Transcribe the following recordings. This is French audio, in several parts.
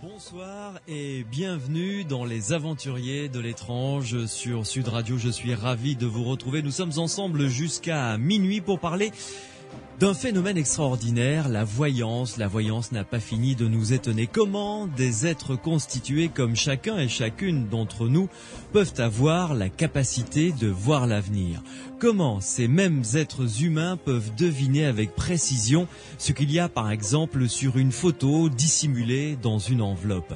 Bonsoir et bienvenue dans les aventuriers de l'étrange sur Sud Radio. Je suis ravi de vous retrouver. Nous sommes ensemble jusqu'à minuit pour parler d'un phénomène extraordinaire, la voyance. La voyance n'a pas fini de nous étonner. Comment des êtres constitués comme chacun et chacune d'entre nous peuvent avoir la capacité de voir l'avenir? Comment ces mêmes êtres humains peuvent deviner avec précision ce qu'il y a par exemple sur une photo dissimulée dans une enveloppe?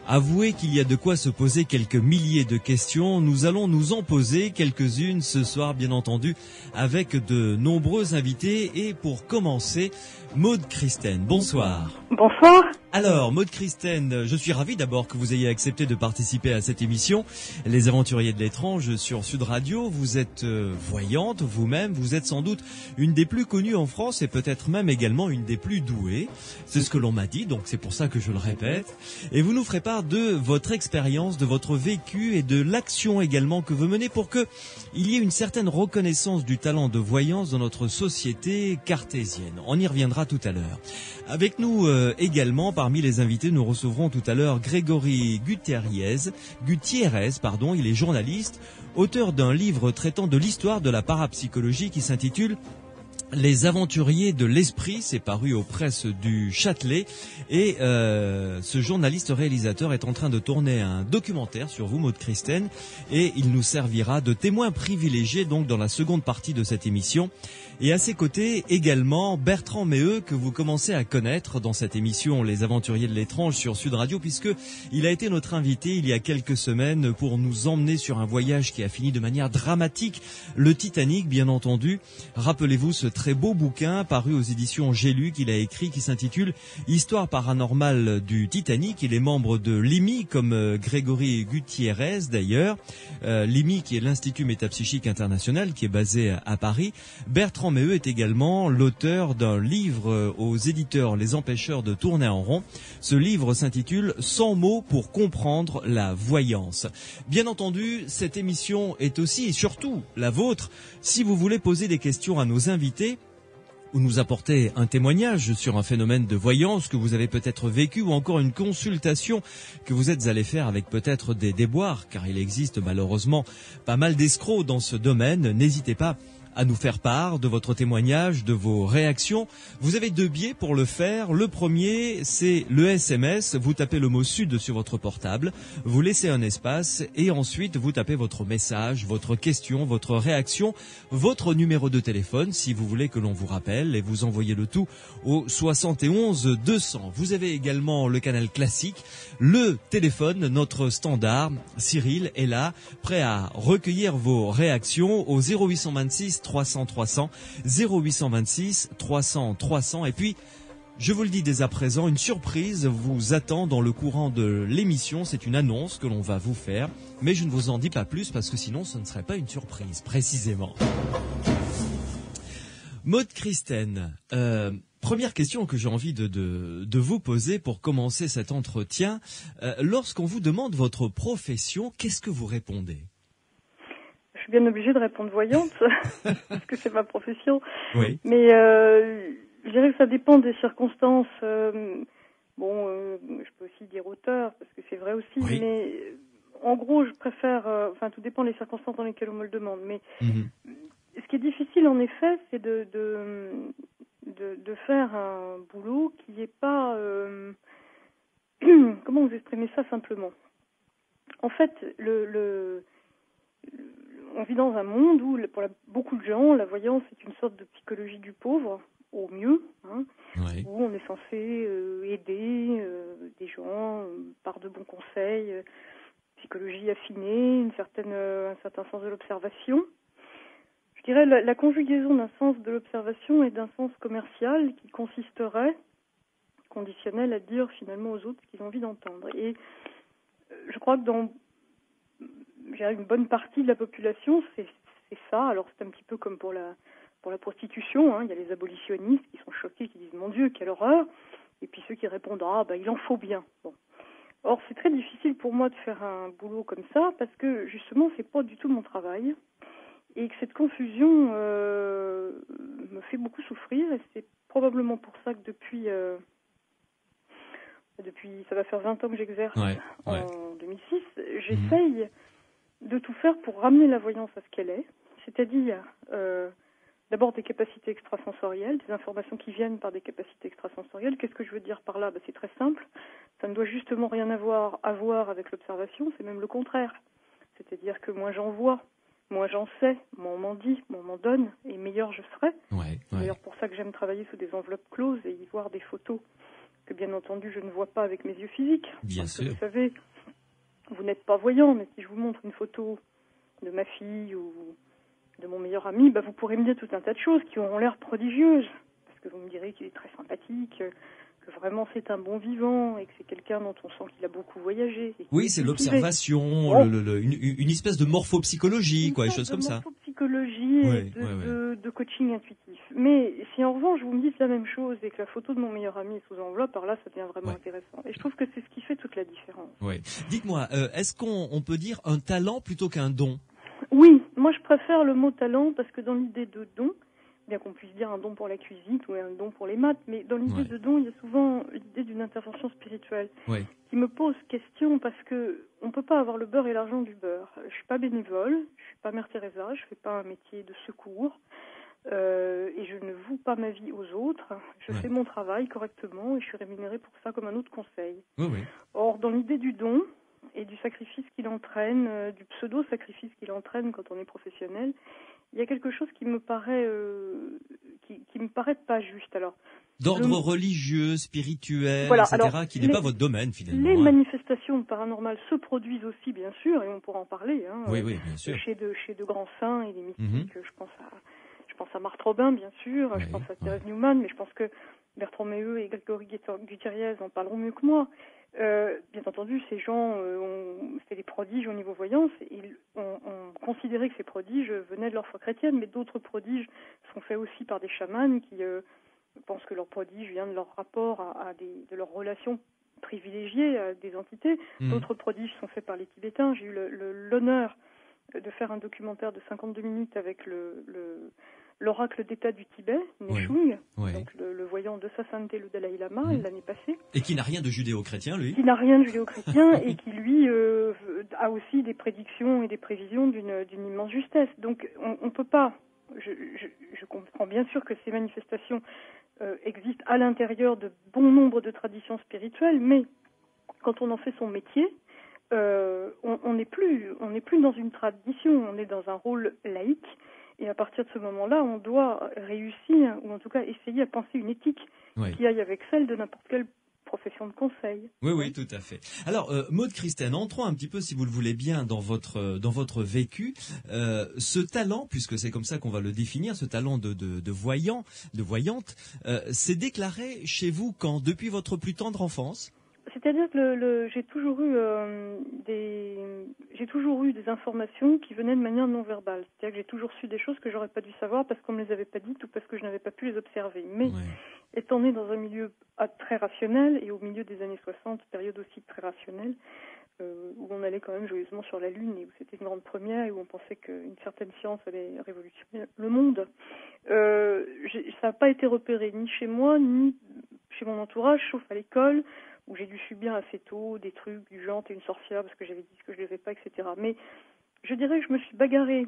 Avouez qu'il y a de quoi se poser quelques milliers de questions. Nous allons nous en poser quelques-unes ce soir, bien entendu, avec de nombreux invités. Et pour commencer, Maude Christen, bonsoir. Bonsoir. Alors, Maude Christen, je suis ravi d'abord que vous ayez accepté de participer à cette émission, Les Aventuriers de l'étrange sur Sud Radio. Vous êtes voyante vous-même, vous êtes sans doute une des plus connues en France et peut-être même également une des plus douées. C'est ce que l'on m'a dit, donc c'est pour ça que je le répète. Et vous nous ferez part de votre expérience, de votre vécu et de l'action également que vous menez pour que il y ait une certaine reconnaissance du talent de voyance dans notre société cartésienne. On y reviendra tout à l'heure. Avec nous également, parmi les invités, nous recevrons tout à l'heure Grégory Gutiérrez, il est journaliste, auteur d'un livre traitant de l'histoire de la parapsychologie qui s'intitule Les Aventuriers de l'Esprit, c'est paru aux presses du Châtelet. Et ce journaliste réalisateur est en train de tourner un documentaire sur vous, Maude Christen, et il nous servira de témoin privilégié donc dans la seconde partie de cette émission. Et à ses côtés également Bertrand Méheux, que vous commencez à connaître dans cette émission Les Aventuriers de l'étrange sur Sud Radio, puisque il a été notre invité il y a quelques semaines pour nous emmener sur un voyage qui a fini de manière dramatique, le Titanic bien entendu. Rappelez-vous ce très beau bouquin paru aux éditions J'ai lu qu'il a écrit qui s'intitule Histoire paranormale du Titanic. Il est membre de l'IMI comme Grégory Gutiérrez d'ailleurs. L'IMI qui est l'Institut Métapsychique International qui est basé à Paris. Bertrand Méheux est également l'auteur d'un livre aux éditeurs Les Empêcheurs de tourner en rond. Ce livre s'intitule 100 mots pour comprendre la voyance. Bien entendu, cette émission est aussi et surtout la vôtre. Si vous voulez poser des questions à nos invités, ou nous apporter un témoignage sur un phénomène de voyance que vous avez peut-être vécu ou encore une consultation que vous êtes allé faire avec peut-être des déboires, car il existe malheureusement pas mal d'escrocs dans ce domaine, n'hésitez pas à nous faire part de votre témoignage, de vos réactions. Vous avez deux biais pour le faire. Le premier, c'est le SMS. Vous tapez le mot Sud sur votre portable, vous laissez un espace et ensuite vous tapez votre message, votre question, votre réaction, votre numéro de téléphone si vous voulez que l'on vous rappelle et vous envoyez le tout au 71 200. Vous avez également le canal classique, le téléphone, notre standard. Cyril est là, prêt à recueillir vos réactions au 0826 300 300, 0826 300 300. Et puis, je vous le dis dès à présent, une surprise vous attend dans le courant de l'émission. C'est une annonce que l'on va vous faire, mais je ne vous en dis pas plus parce que sinon ce ne serait pas une surprise, précisément. Maude Christen, première question que j'ai envie de vous poser pour commencer cet entretien. Lorsqu'on vous demande votre profession, qu'est-ce que vous répondez ? Je suis bien obligée de répondre voyante, parce que c'est ma profession. Oui. Mais je dirais que ça dépend des circonstances. Je peux aussi dire auteur, parce que c'est vrai aussi. Oui. Mais en gros, je préfère... tout dépend des circonstances dans lesquelles on me le demande. Mais ce qui est difficile, en effet, c'est de faire un boulot qui n'est pas... comment vous exprimez ça simplement ? En fait, on vit dans un monde où, pour beaucoup de gens, la voyance est une sorte de psychologie du pauvre, au mieux, Oui. où on est censé aider des gens par de bons conseils, psychologie affinée, un certain sens de l'observation. Je dirais la conjugaison d'un sens de l'observation et d'un sens commercial qui consisterait, conditionnel, à dire finalement aux autres ce qu'ils ont envie d'entendre. Et je crois que dans une bonne partie de la population, c'est ça. Alors c'est un petit peu comme pour la prostitution. Il y a les abolitionnistes qui sont choqués, qui disent « Mon Dieu, quelle horreur !» Et puis ceux qui répondent « Ah, il en faut bien. » Bon. Or, c'est très difficile pour moi de faire un boulot comme ça parce que justement, c'est pas du tout mon travail. Et que cette confusion me fait beaucoup souffrir. Et c'est probablement pour ça que depuis ça va faire 20 ans que j'exerce en 2006, Mhm. j'essaye de tout faire pour ramener la voyance à ce qu'elle est, c'est-à-dire d'abord des capacités extrasensorielles, des informations qui viennent par des capacités extrasensorielles. Qu'est-ce que je veux dire par là? C'est très simple. Ça ne doit justement rien avoir à voir avec l'observation, c'est même le contraire. C'est-à-dire que moins j'en vois, moins j'en sais, moins on m'en dit, moins on m'en donne, et meilleur je serai. C'est d'ailleurs pour ça que j'aime travailler sous des enveloppes closes et y voir des photos que bien entendu je ne vois pas avec mes yeux physiques. Bien Parce sûr. que vous savez, vous n'êtes pas voyant, mais si je vous montre une photo de ma fille ou de mon meilleur ami, vous pourrez me dire tout un tas de choses qui auront l'air prodigieuses. Parce que vous me direz qu'il est très sympathique, que vraiment c'est un bon vivant et que c'est quelqu'un dont on sent qu'il a beaucoup voyagé. Oui, c'est l'observation, une espèce de morphopsychologie, des choses comme ça. De morphopsychologie et de coaching intuitif. Mais si en revanche vous me dites la même chose et que la photo de mon meilleur ami est sous enveloppe, alors là ça devient vraiment intéressant. Et je trouve que c'est ce qui fait toute la différence. Dites-moi, est-ce qu'on peut dire un talent plutôt qu'un don? Oui, moi je préfère le mot talent parce que dans l'idée de don, bien qu'on puisse dire un don pour la cuisine ou un don pour les maths, mais dans l'idée de don, il y a souvent l'idée d'une intervention spirituelle qui me pose question parce que on peut pas avoir le beurre et l'argent du beurre. Je suis pas bénévole, je suis pas Mère Teresa, je fais pas un métier de secours et je ne voue pas ma vie aux autres. Je fais mon travail correctement et je suis rémunérée pour ça comme un autre conseil. Or, dans l'idée du don et du sacrifice qu'il entraîne, du pseudo-sacrifice qu'il entraîne quand on est professionnel, il y a quelque chose qui me paraît qui me paraît pas juste. Alors, d'ordre religieux, spirituel, etc., alors, qui n'est pas votre domaine finalement. Les manifestations paranormales se produisent aussi, bien sûr, et on pourra en parler. Bien sûr. Chez de grands saints et des mystiques. Je pense à Marthe Robin, bien sûr. Je pense à Thérèse Newman, mais je pense que Bertrand Meilleux et Grégory Gutierrez en parleront mieux que moi. Bien entendu, ces gens c'était des prodiges au niveau voyance. On considérait que ces prodiges venaient de leur foi chrétienne, mais d'autres prodiges sont faits aussi par des chamans qui pensent que leur prodige vient de leur rapport de leur relation privilégiée à des entités. D'autres prodiges sont faits par les Tibétains. J'ai eu l'honneur de faire un documentaire de 52 minutes avec l'oracle d'État du Tibet, Nechung, donc le voyant de sa sainteté le Dalai Lama, l'année passée. Et qui n'a rien de judéo-chrétien, lui. Qui n'a rien de judéo-chrétien et qui, lui, a aussi des prédictions et des prévisions d'une immense justesse. Donc, on peut pas... Je comprends bien sûr que ces manifestations existent à l'intérieur de bon nombre de traditions spirituelles, mais quand on en fait son métier, on n'est plus dans une tradition, on est dans un rôle laïque. Et à partir de ce moment-là, on doit réussir, ou en tout cas essayer à penser une éthique qui aille avec celle de n'importe quelle profession de conseil. Oui, tout à fait. Alors, Maude Christine, entrons un petit peu, si vous le voulez bien, dans votre vécu. Ce talent, puisque c'est comme ça qu'on va le définir, ce talent de voyante, s'est déclaré chez vous quand, depuis votre plus tendre enfance? C'est-à-dire que j'ai toujours eu des informations qui venaient de manière non verbale. C'est-à-dire que j'ai toujours su des choses que j'aurais pas dû savoir parce qu'on me les avait pas dites ou parce que je n'avais pas pu les observer. Mais étant né dans un milieu très rationnel et au milieu des années 60, période aussi très rationnelle, où on allait quand même joyeusement sur la Lune et où c'était une grande première et où on pensait qu'une certaine science allait révolutionner le monde, ça n'a pas été repéré ni chez moi ni chez mon entourage, sauf à l'école, où j'ai dû subir assez tôt des trucs du genre t'es une sorcière parce que j'avais dit ce que je ne devais pas, etc. Mais je dirais que je me suis bagarrée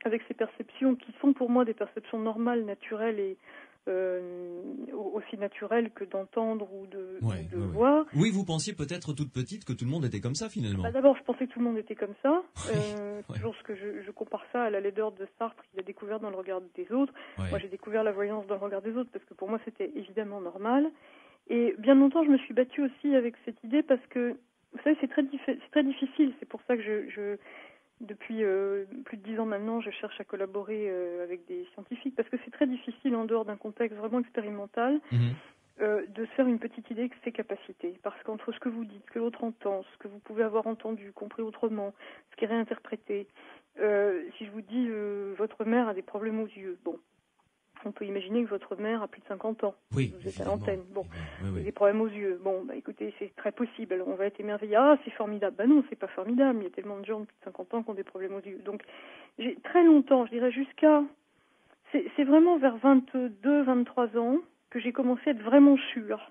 avec ces perceptions qui sont pour moi des perceptions normales, naturelles et aussi naturelles que d'entendre ou de voir. Oui, vous pensiez peut-être toute petite que tout le monde était comme ça finalement. D'abord, je pensais que tout le monde était comme ça. Toujours ce que je compare ça à la laideur de Sartre qu'il a découvert dans le regard des autres. Moi, j'ai découvert la voyance dans le regard des autres parce que pour moi, c'était évidemment normal. Et bien longtemps, je me suis battue aussi avec cette idée parce que, vous savez, c'est très difficile. C'est pour ça que depuis plus de 10 ans maintenant, je cherche à collaborer avec des scientifiques parce que c'est très difficile en dehors d'un contexte vraiment expérimental de se faire une petite idée de ses capacités. Parce qu'entre ce que vous dites, ce que l'autre entend, ce que vous pouvez avoir entendu, compris autrement, ce qui est réinterprété, si je vous dis votre mère a des problèmes aux yeux, bon. On peut imaginer que votre mère a plus de 50 ans. Oui, vous êtes à l'antenne. Bon, oui. des problèmes aux yeux. Bon, écoutez, c'est très possible. Alors, on va être émerveillé. Ah, c'est formidable. Non, c'est pas formidable. Il y a tellement de gens de plus de 50 ans qui ont des problèmes aux yeux. Donc, j'ai très longtemps, je dirais jusqu'à... C'est vraiment vers 22, 23 ans que j'ai commencé à être vraiment sûre.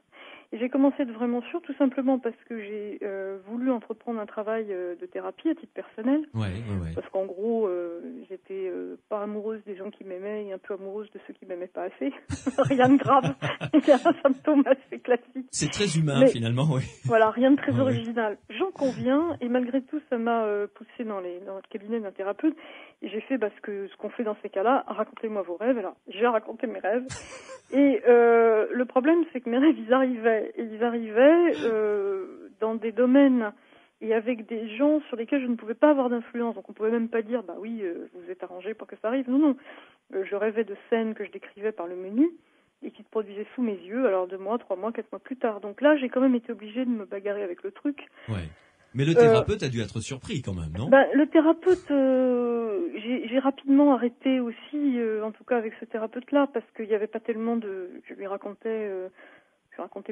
Et j'ai commencé à être vraiment sûre tout simplement parce que j'ai voulu entreprendre un travail de thérapie à titre personnel. Ouais. Parce qu'en gros, j'étais pas amoureuse des gens qui m'aimaient et un peu amoureuse de ceux qui m'aimaient pas assez. Rien de grave, il y a un symptôme assez classique. C'est très humain, Mais, finalement, oui. Voilà, rien de très Ouais. original. J'en conviens, et malgré tout, ça m'a poussée dans le cabinet d'un thérapeute. Et j'ai fait ce qu'on fait dans ces cas-là, racontez-moi vos rêves. Alors, j'ai raconté mes rêves. Et le problème, c'est que mes rêves, ils arrivaient dans des domaines et avec des gens sur lesquels je ne pouvais pas avoir d'influence. Donc on pouvait même pas dire, bah oui, vous êtes arrangé pour que ça arrive. Non. Je rêvais de scènes que je décrivais par le menu et qui se produisaient sous mes yeux, alors 2 mois, 3 mois, 4 mois plus tard. Donc là, j'ai quand même été obligée de me bagarrer avec le truc. Ouais. Mais le thérapeute a dû être surpris quand même, non? Le thérapeute, j'ai rapidement arrêté aussi, en tout cas avec ce thérapeute-là, parce qu'il n'y avait pas tellement de... Je lui racontais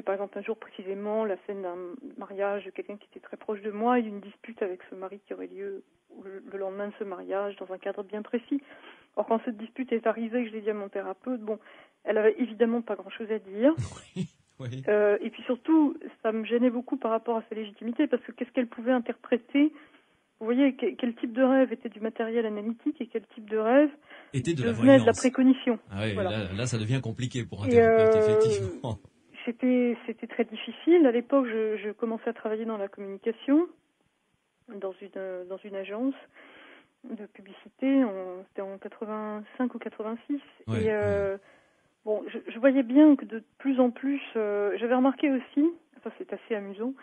par exemple un jour précisément la scène d'un mariage de quelqu'un qui était très proche de moi et d'une dispute avec ce mari qui aurait lieu le lendemain de ce mariage dans un cadre bien précis. Or quand cette dispute est arrivée, que je l'ai dit à mon thérapeute, bon, elle avait évidemment pas grand-chose à dire. Oui. Et puis surtout, ça me gênait beaucoup par rapport à sa légitimité, parce que qu'est-ce qu'elle pouvait interpréter? Vous voyez, quel type de rêve était du matériel analytique et quel type de rêve devenait de la précognition. Ah oui, voilà. là, ça devient compliqué pour un thérapeute, effectivement. C'était très difficile. À l'époque, je commençais à travailler dans la communication, dans une agence de publicité. C'était en 85 ou 86. Ouais, et bon, je voyais bien que de plus en plus, j'avais remarqué aussi, ça c'est assez amusant,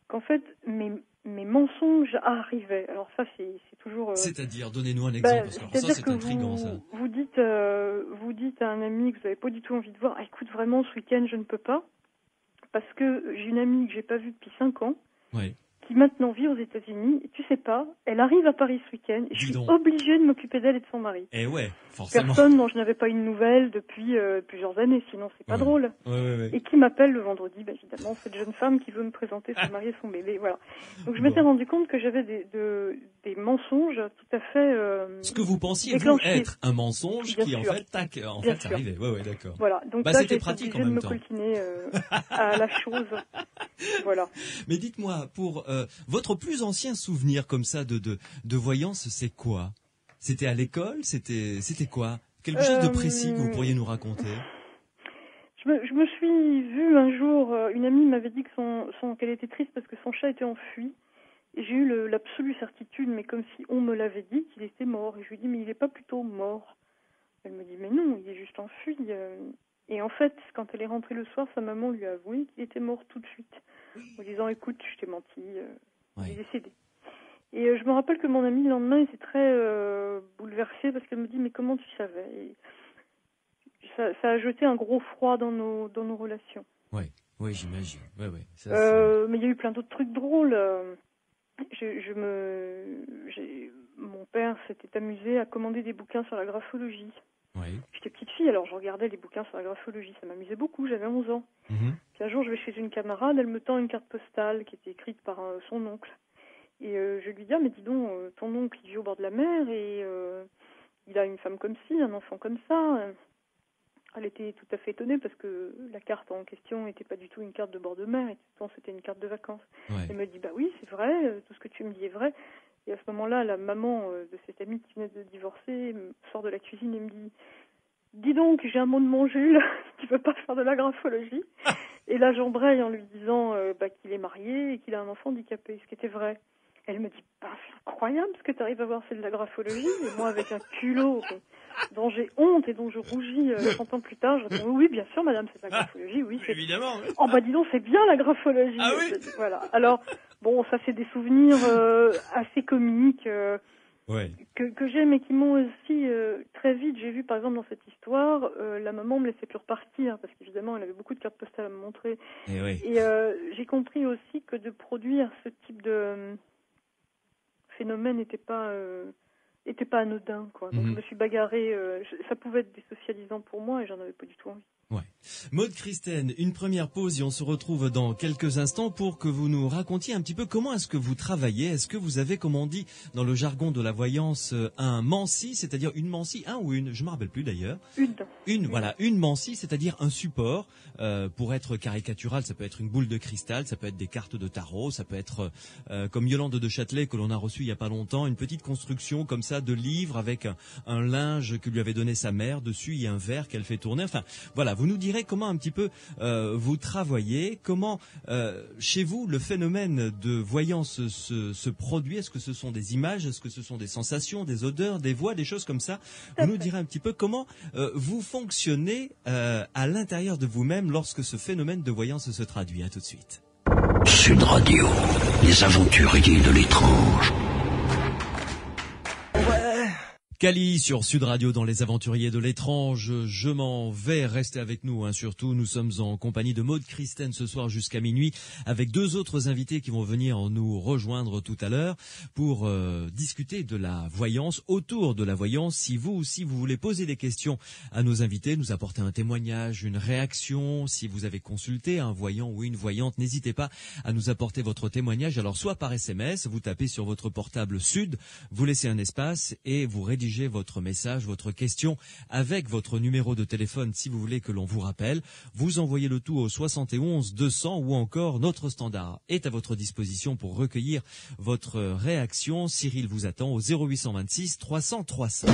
qu'en fait mes mensonges arrivaient. Alors ça c'est toujours. C'est-à-dire, donnez-nous un exemple, parce que ça c'est intriguant ça. Vous dites à un ami que vous n'avez pas du tout envie de voir, ah, écoute vraiment ce week-end je ne peux pas, parce que j'ai une amie que j'ai pas vue depuis 5 ans. Ouais. Qui maintenant vit aux États-Unis, et tu sais pas, elle arrive à Paris ce week-end, et je suis obligée de m'occuper d'elle et de son mari. Et ouais, forcément. Personne dont je n'avais pas une nouvelle depuis plusieurs années, sinon c'est pas drôle. Ouais. Et qui m'appelle le vendredi, évidemment, cette jeune femme qui veut me présenter son mari et son bébé, voilà. Donc je m'étais rendu compte que j'avais des mensonges tout à fait ce que vous pensiez, déclenchés. Vous, être un mensonge Bien qui, sûr. en fait, ça arrivait. Ouais, d'accord. Voilà, donc là, c'était j'ai pratique été en même de temps. me coltiner à la chose. Voilà. Mais dites-moi, pour votre plus ancien souvenir comme ça de voyance, c'est quoi? C'était à l'école? C'était quoi? Quelque chose de précis que vous pourriez nous raconter? Je me suis vue un jour, une amie m'avait dit que qu'elle était triste parce que son chat était enfui. Et j'ai eu l'absolue certitude, mais comme si on me l'avait dit, qu'il était mort. Et je lui ai dit, mais il n'est pas plutôt mort? Elle me dit, mais non, il est juste enfui. Et en fait, quand elle est rentrée le soir, sa maman lui a avoué qu'il était mort tout de suite. En disant, écoute, je t'ai menti, il est décédé. Et je me rappelle que mon amie, le lendemain, était très bouleversée parce qu'elle me dit, mais comment tu savais? Et ça a jeté un gros froid dans nos relations. Oui, j'imagine. Ouais. Mais il y a eu plein d'autres trucs drôles. Mon père s'était amusé à commander des bouquins sur la graphologie. Oui. J'étais petite fille, alors je regardais les bouquins sur la graphologie. Ça m'amusait beaucoup, j'avais 11 ans. Mm-hmm. Puis un jour, je vais chez une camarade, elle me tend une carte postale qui était écrite par son oncle. Et je lui dis, ah, mais dis donc, ton oncle, il vit au bord de la mer et il a une femme comme ci, un enfant comme ça. Elle était tout à fait étonnée parce que la carte en question n'était pas du tout une carte de bord de mer, et pourtant c'était une carte de vacances. Ouais. Elle me dit, bah oui, c'est vrai, tout ce que tu me dis est vrai. Et à ce moment-là, la maman de cette amie qui venait de divorcer sort de la cuisine et me dit, dis donc, j'ai un mot de mon Jules, tu veux pas faire de la graphologie? Et là, j'embraye en lui disant qu'il est marié et qu'il a un enfant handicapé, ce qui était vrai. Elle me dit, c'est incroyable ce que tu arrives à voir, c'est de la graphologie. Et moi, avec un culot dont j'ai honte et dont je rougis 30 ans plus tard, je réponds, oui, bien sûr, madame, c'est de la graphologie, oui. Évidemment. Oh, dis donc, c'est bien la graphologie. Ah oui. Voilà. Alors, bon, ça c'est des souvenirs assez comiques que j'ai, mais qui m'ont aussi très vite, j'ai vu par exemple dans cette histoire, la maman me laissait plus repartir, parce qu'évidemment, elle avait beaucoup de cartes postales à me montrer. Et j'ai compris aussi que de produire ce type de phénomène n'était pas anodin, quoi. Donc je me suis bagarrée, ça pouvait être désocialisant pour moi et j'en avais pas du tout envie. Ouais. Maude Christène, une première pause et on se retrouve dans quelques instants pour que vous nous racontiez un petit peu comment est-ce que vous travaillez. Est-ce que vous avez, comme on dit dans le jargon de la voyance, un manci, c'est-à-dire une manci, un ou une, je me rappelle plus d'ailleurs. Une manci, c'est-à-dire un support. Pour être caricatural, ça peut être une boule de cristal, ça peut être des cartes de tarot, ça peut être comme Yolande de Châtelet que l'on a reçu il y a pas longtemps, une petite construction comme ça de livre avec un linge que lui avait donné sa mère. Dessus, il y a un verre qu'elle fait tourner. Enfin, voilà, vous nous direz comment un petit peu vous travaillez, comment chez vous le phénomène de voyance se produit. Est-ce que ce sont des images, est-ce que ce sont des sensations, des odeurs, des voix, des choses comme ça? Vous nous direz un petit peu comment vous fonctionnez à l'intérieur de vous-même lorsque ce phénomène de voyance se traduit. À tout de suite. Sud Radio, les aventuriers de l'étrange. Cali sur Sud Radio dans les aventuriers de l'étrange. Je m'en vais, rester avec nous surtout. Nous sommes en compagnie de Maude Christène ce soir jusqu'à minuit avec deux autres invités qui vont venir nous rejoindre tout à l'heure pour discuter de la voyance, autour de la voyance. Si vous aussi vous voulez poser des questions à nos invités, nous apporter un témoignage, une réaction, si vous avez consulté un voyant ou une voyante, n'hésitez pas à nous apporter votre témoignage. Alors soit par SMS, vous tapez sur votre portable Sud, vous laissez un espace et vous rédigez votre message, votre question avec votre numéro de téléphone si vous voulez que l'on vous rappelle. Vous envoyez le tout au 71 200 ou encore notre standard est à votre disposition pour recueillir votre réaction. Cyril vous attend au 0826 300 300.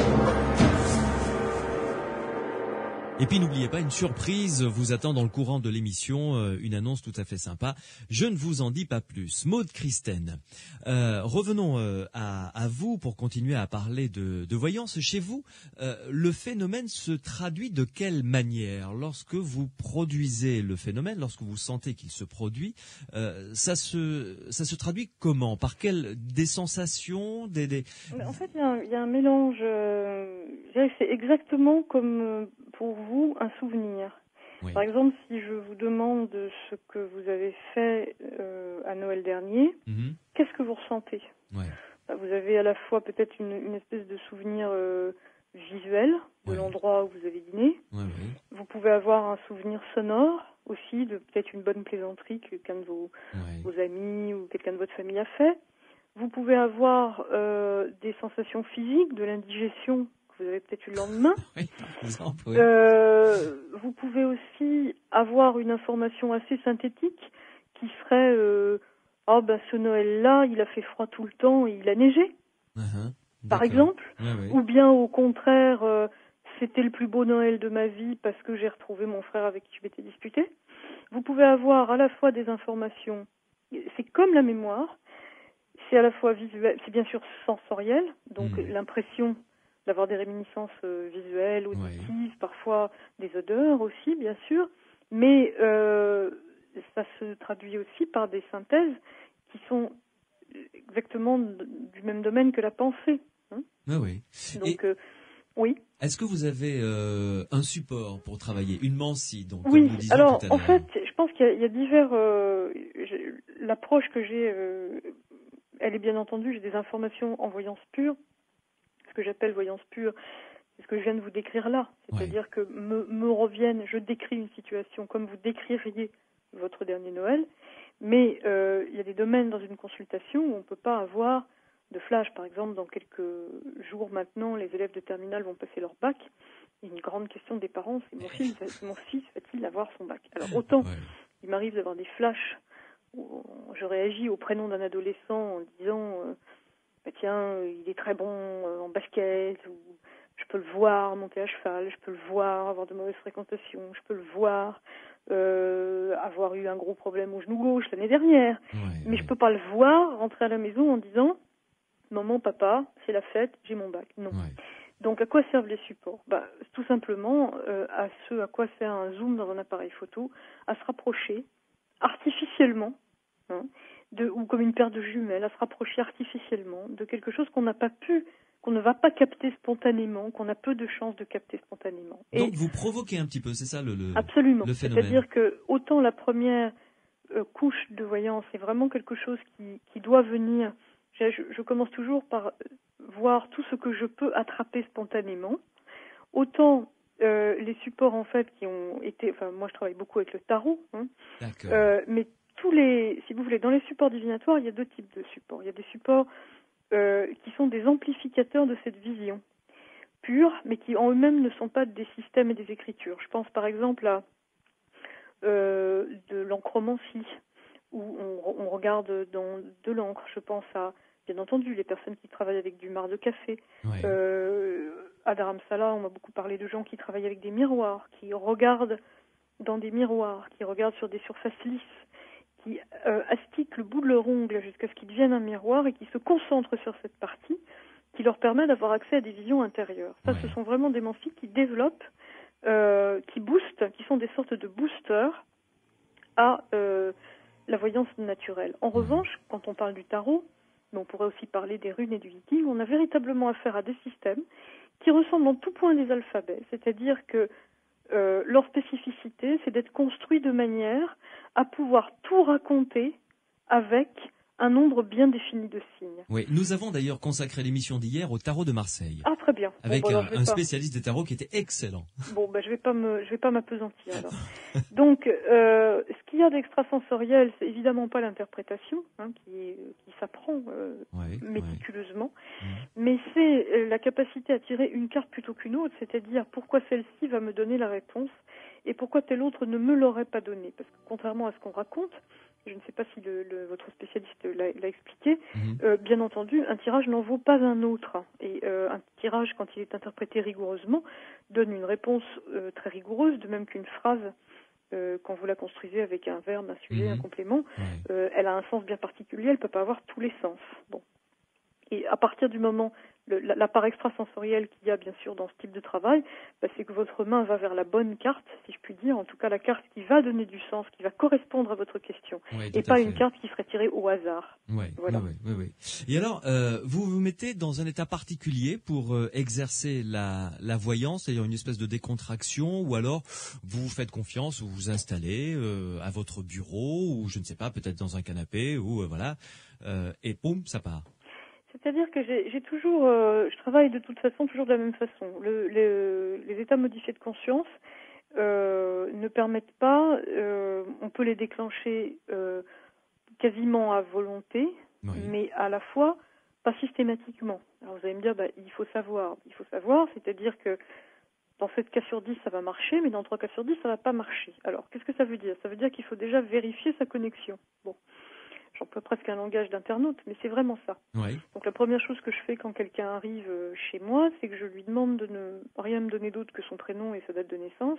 Et puis n'oubliez pas, une surprise vous attend dans le courant de l'émission, une annonce tout à fait sympa. Je ne vous en dis pas plus. Maude Christène, revenons à vous pour continuer à parler de voyance. Chez vous, le phénomène se traduit de quelle manière? Lorsque vous produisez le phénomène, lorsque vous sentez qu'il se produit, ça se traduit comment? Par des sensations, En fait, il y a un mélange. Je dirais que c'est exactement comme pour vous un souvenir. Oui. Par exemple, si je vous demande ce que vous avez fait à Noël dernier, qu'est-ce que vous ressentez? Vous avez à la fois peut-être une espèce de souvenir visuel de l'endroit où vous avez dîné. Vous pouvez avoir un souvenir sonore aussi de peut-être une bonne plaisanterie que quelqu'un de vos amis ou quelqu'un de votre famille a fait. Vous pouvez avoir des sensations physiques, de l'indigestion que vous avez peut-être eu le lendemain. Vous pouvez aussi avoir une information assez synthétique qui serait ce Noël-là, il a fait froid tout le temps et il a neigé, par exemple. Ou bien au contraire, c'était le plus beau Noël de ma vie parce que j'ai retrouvé mon frère avec qui je m'étais disputée. Vous pouvez avoir à la fois des informations, c'est comme la mémoire, c'est à la fois visuel, c'est bien sûr sensoriel, donc l'impression d'avoir des réminiscences visuelles, auditives, parfois des odeurs aussi, bien sûr, mais ça se traduit aussi par des synthèses qui sont exactement du même domaine que la pensée. Donc, oui. Est-ce que vous avez un support pour travailler, une mancie, donc oui. Comme nous disions Alors, tout à l'heure. En fait, je pense qu'il y a divers... l'approche que j'ai, elle est bien entendu, j'ai des informations en voyance pure. Ce que j'appelle voyance pure, c'est ce que je viens de vous décrire là. C'est-à-dire que me reviennent, je décris une situation comme vous décririez votre dernier Noël, mais il y a des domaines dans une consultation où on ne peut pas avoir de flash. Par exemple, dans quelques jours maintenant, les élèves de terminale vont passer leur bac. Et une grande question des parents, c'est mon fils va-t-il avoir son bac? Alors autant il m'arrive d'avoir des flashs où je réagis au prénom d'un adolescent en disant tiens, il est très bon en basket, ou je peux le voir monter à cheval, je peux le voir avoir de mauvaises fréquentations, je peux le voir avoir eu un gros problème au genou gauche l'année dernière. Mais je peux pas le voir rentrer à la maison en disant maman, papa, c'est la fête, j'ai mon bac. Non. Donc à quoi servent les supports? Tout simplement à ce à quoi sert un zoom dans un appareil photo, à se rapprocher artificiellement, ou comme une paire de jumelles, à se rapprocher artificiellement de quelque chose qu'on n'a pas pu, qu'on ne va pas capter spontanément, qu'on a peu de chances de capter spontanément. Donc vous provoquez un petit peu, c'est ça absolument. Le phénomène. C'est-à-dire que autant la première couche de voyance est vraiment quelque chose qui doit venir. Je commence toujours par voir tout ce que je peux attraper spontanément. Autant les supports en fait qui ont été, enfin moi je travaille beaucoup avec le tarot, hein, mais si vous voulez, dans les supports divinatoires, il y a 2 types de supports. Il y a des supports qui sont des amplificateurs de cette vision pure, mais qui en eux-mêmes ne sont pas des systèmes et des écritures. Je pense par exemple à de l'encromancie, où on regarde dans de l'encre. Je pense à, bien entendu, les personnes qui travaillent avec du marc de café. Ouais. À Dharamsala, on m'a beaucoup parlé de gens qui travaillent avec des miroirs, qui regardent dans des miroirs, qui regardent sur des surfaces lisses, qui astiquent le bout de leur ongle jusqu'à ce qu'ils deviennent un miroir et qui se concentrent sur cette partie qui leur permet d'avoir accès à des visions intérieures. Ça, ce sont vraiment des menthies qui développent, qui boostent, qui sont des sortes de boosters à la voyance naturelle. En revanche, quand on parle du tarot, mais on pourrait aussi parler des runes et du Yiti, on a véritablement affaire à des systèmes qui ressemblent en tout point des alphabets, c'est-à-dire que leur spécificité, c'est d'être construits de manière à pouvoir tout raconter avec un nombre bien défini de signes. Oui, nous avons d'ailleurs consacré l'émission d'hier au tarot de Marseille. Ah, très bien. Avec un spécialiste des tarots qui était excellent. Bon, je vais pas m'appesantir alors. Donc, ce qu'il y a d'extrasensoriel, c'est évidemment pas l'interprétation, hein, qui s'apprend méticuleusement, mais c'est la capacité à tirer une carte plutôt qu'une autre, c'est-à-dire pourquoi celle-ci va me donner la réponse et pourquoi telle autre ne me l'aurait pas donnée. Parce que contrairement à ce qu'on raconte, je ne sais pas si votre spécialiste l'a expliqué, bien entendu, un tirage n'en vaut pas un autre. Et un tirage, quand il est interprété rigoureusement, donne une réponse très rigoureuse, de même qu'une phrase, quand vous la construisez avec un verbe, un sujet, un complément, elle a un sens bien particulier, elle ne peut pas avoir tous les sens. Bon. Et à partir du moment, la part extrasensorielle qu'il y a bien sûr dans ce type de travail, c'est que votre main va vers la bonne carte, si je puis dire, en tout cas la carte qui va donner du sens, qui va correspondre à votre question, et pas une carte qui serait tirée au hasard. Voilà. Oui. Et alors, vous vous mettez dans un état particulier pour exercer la voyance, c'est-à-dire une espèce de décontraction, ou alors vous vous faites confiance, vous vous installez à votre bureau, ou je ne sais pas, peut-être dans un canapé, ou et boum, ça part. C'est-à-dire que j'ai toujours, je travaille de toute façon toujours de la même façon. Les états modifiés de conscience ne permettent pas, on peut les déclencher quasiment à volonté, mais à la fois pas systématiquement. Alors vous allez me dire, il faut savoir, c'est-à-dire que dans 7 cas sur 10 ça va marcher, mais dans 3 cas sur 10 ça va pas marcher. Alors qu'est-ce que ça veut dire? Ça veut dire qu'il faut déjà vérifier sa connexion. Bon. J'emploie presque un langage d'internaute, mais c'est vraiment ça. Oui. Donc la première chose que je fais quand quelqu'un arrive chez moi, c'est que je lui demande de ne rien me donner d'autre que son prénom et sa date de naissance.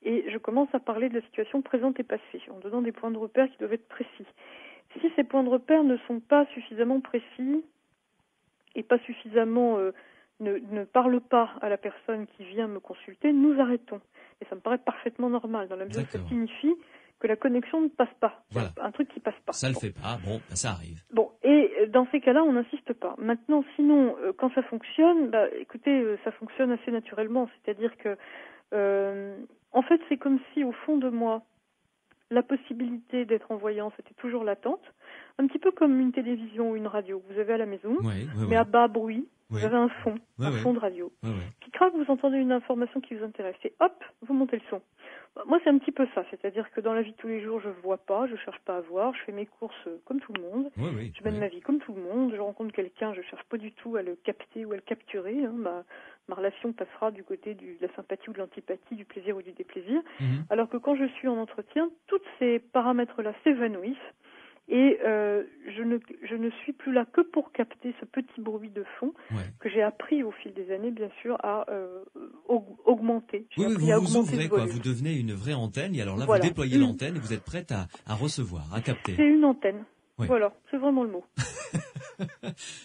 Et je commence à parler de la situation présente et passée, en donnant des points de repère qui doivent être précis. Si ces points de repère ne sont pas suffisamment précis et pas suffisamment ne parlent pas à la personne qui vient me consulter, nous arrêtons. Et ça me paraît parfaitement normal, dans la mesure où ça signifie que la connexion ne passe pas. Voilà. Un truc qui passe pas. Ça le fait pas, ça arrive. Bon, et dans ces cas-là, on n'insiste pas. Maintenant, sinon, quand ça fonctionne, écoutez, ça fonctionne assez naturellement. C'est-à-dire que, en fait, c'est comme si, au fond de moi, la possibilité d'être en voyance était toujours latente. Un petit peu comme une télévision ou une radio que vous avez à la maison, mais à bas bruit. Vous avez un fond, fond de radio. Puis crac, vous entendez une information qui vous intéresse. Et hop, vous montez le son. Moi, c'est un petit peu ça. C'est-à-dire que dans la vie de tous les jours, je ne vois pas, je ne cherche pas à voir. Je fais mes courses comme tout le monde. Je mène ma vie comme tout le monde. Je rencontre quelqu'un, je ne cherche pas du tout à le capter ou à le capturer. Hein. Ma relation passera du côté de la sympathie ou de l'antipathie, du plaisir ou du déplaisir. Alors que quand je suis en entretien, tous ces paramètres-là s'évanouissent. Et je ne suis plus là que pour capter ce petit bruit de fond que j'ai appris au fil des années, bien sûr, à augmenter. Vous vous ouvrez, vous devenez une vraie antenne, et alors là, vous déployez l'antenne et vous êtes prête à recevoir, à capter. C'est une antenne. Voilà, c'est vraiment le mot.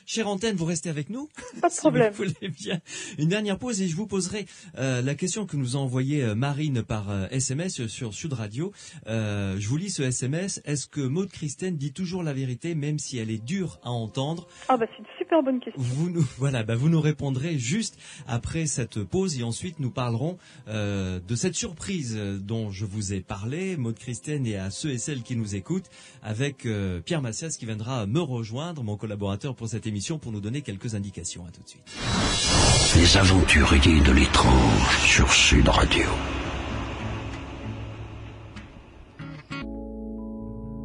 Chère antenne, vous restez avec nous? Pas de problème. Si vous voulez bien. Une dernière pause et je vous poserai la question que nous a envoyée Marine par SMS sur Sud Radio. Je vous lis ce SMS. Est-ce que Maud Christine dit toujours la vérité, même si elle est dure à entendre? C'est une super bonne question. Vous nous répondrez juste après cette pause et ensuite nous parlerons de cette surprise dont je vous ai parlé, Maude Christen, et à ceux et celles qui nous écoutent, avec Pierre Massias qui viendra me rejoindre, mon collaborateur pour cette émission, pour nous donner quelques indications. À tout de suite. Les aventuriers de l'étrange sur Sud Radio.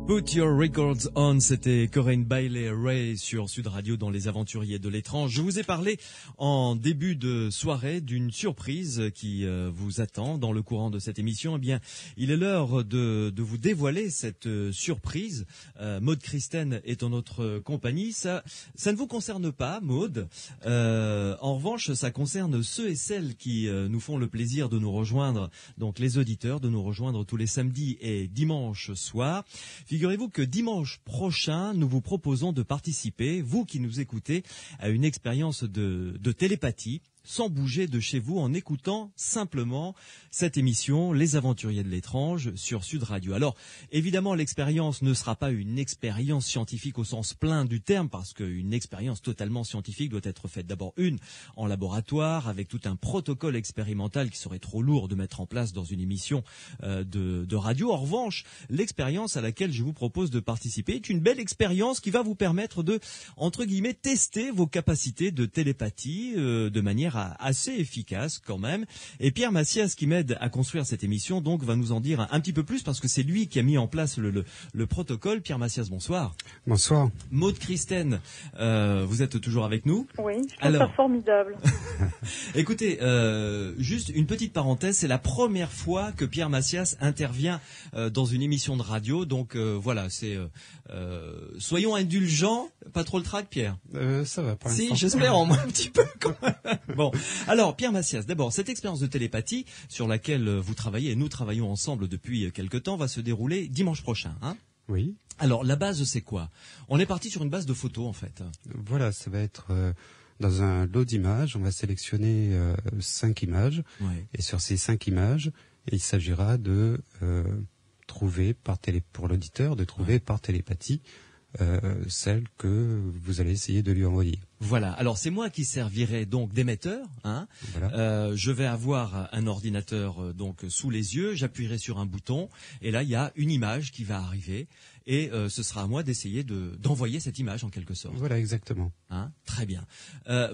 Put Your Records On, c'était Corinne Bailey Ray sur Sud Radio dans Les Aventuriers de l'étrange. Je vous ai parlé en début de soirée d'une surprise qui vous attend dans le courant de cette émission. Eh bien, il est l'heure de vous dévoiler cette surprise. Maude Christen est en notre compagnie. Ça ne vous concerne pas, Maude. En revanche, ça concerne ceux et celles qui nous font le plaisir de nous rejoindre, donc les auditeurs, de nous rejoindre tous les samedis et dimanches soirs. Figurez-vous que dimanche prochain, nous vous proposons de participer, vous qui nous écoutez, à une expérience de télépathie, sans bouger de chez vous, en écoutant simplement cette émission, Les Aventuriers de l'étrange, sur Sud Radio. Alors, évidemment, l'expérience ne sera pas une expérience scientifique au sens plein du terme, parce qu'une expérience totalement scientifique doit être faite d'abord en laboratoire, avec tout un protocole expérimental qui serait trop lourd de mettre en place dans une émission de radio. En revanche, l'expérience à laquelle je vous propose de participer est une belle expérience qui va vous permettre de, entre guillemets, tester vos capacités de télépathie de manière assez efficace quand même. Et Pierre Massias, qui m'aide à construire cette émission, donc va nous en dire un petit peu plus, parce que c'est lui qui a mis en place le protocole. Pierre Massias, bonsoir. Bonsoir. Maude Christen, vous êtes toujours avec nous? Oui, je trouve ça formidable. Écoutez, juste une petite parenthèse, c'est la première fois que Pierre Massias intervient dans une émission de radio, donc voilà, c'est soyons indulgents, pas trop le trac, Pierre. Ça va pas. Si, j'espère en moins un petit peu quand même. Bon, alors Pierre Massias, d'abord, cette expérience de télépathie sur laquelle vous travaillez et nous travaillons ensemble depuis quelque temps va se dérouler dimanche prochain, hein? Oui. Alors la base, c'est quoi? On est parti sur une base de photos en fait. Voilà, ça va être dans un lot d'images. On va sélectionner 5 images. Ouais. Et sur ces 5 images, il s'agira de trouver pour l'auditeur, de trouver par télépathie celle que vous allez essayer de lui envoyer. Voilà. Alors c'est moi qui servirai donc d'émetteur, hein. Voilà. Je vais avoir un ordinateur donc sous les yeux. J'appuierai sur un bouton et là il y a une image qui va arriver et ce sera à moi d'essayer d'envoyer cette image en quelque sorte. Voilà, exactement. Hein, très bien.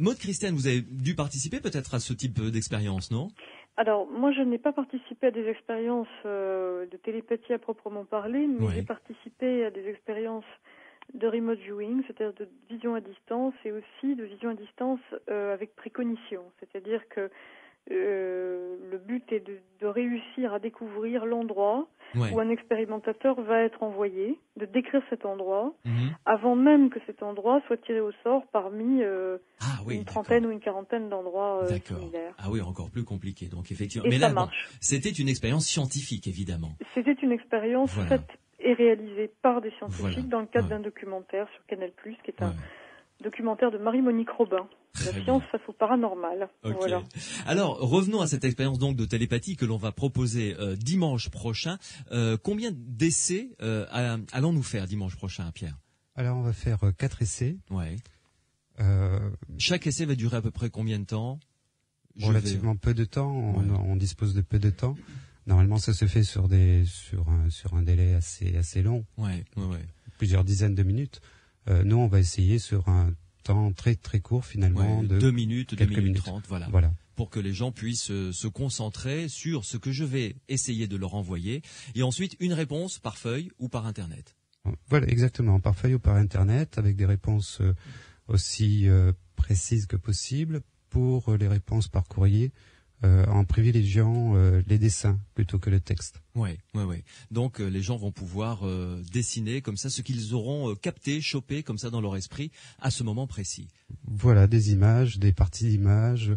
Maude Christen, vous avez dû participer peut-être à ce type d'expérience, non? Alors, moi, je n'ai pas participé à des expériences de télépathie à proprement parler, mais j'ai participé à des expériences de remote viewing, c'est-à-dire de vision à distance, et aussi de vision à distance avec précognition. C'est-à-dire que le but est de réussir à découvrir l'endroit où un expérimentateur va être envoyé, de décrire cet endroit, avant même que cet endroit soit tiré au sort parmi une trentaine ou une quarantaine d'endroits similaires. Ah oui, encore plus compliqué. Donc effectivement. Et mais ça là, marche. Bon, c'était une expérience scientifique, évidemment. C'était une expérience faite et réalisée par des scientifiques dans le cadre d'un documentaire sur Canal+, qui est un documentaire de Marie-Monique Robin. La science face au paranormal. Okay. Voilà. Alors, revenons à cette expérience donc de télépathie que l'on va proposer dimanche prochain. Combien d'essais allons-nous faire dimanche prochain, Pierre? Alors, on va faire 4 essais. Ouais. Chaque essai va durer à peu près combien de temps? Relativement peu de temps. On dispose de peu de temps. Normalement, ça se fait sur un délai assez long. Ouais. Plusieurs dizaines de minutes. Nous, on va essayer sur un temps très très court finalement de 2 minutes, 2 minutes 30, voilà. Pour que les gens puissent se concentrer sur ce que je vais essayer de leur envoyer et ensuite une réponse par feuille ou par internet. Voilà, exactement, par feuille ou par internet avec des réponses aussi précises que possible. Pour les réponses par courrier, en privilégiant les dessins plutôt que le texte. Ouais. Donc les gens vont pouvoir dessiner comme ça ce qu'ils auront capté, chopé comme ça dans leur esprit à ce moment précis. Voilà, des images, des parties d'images,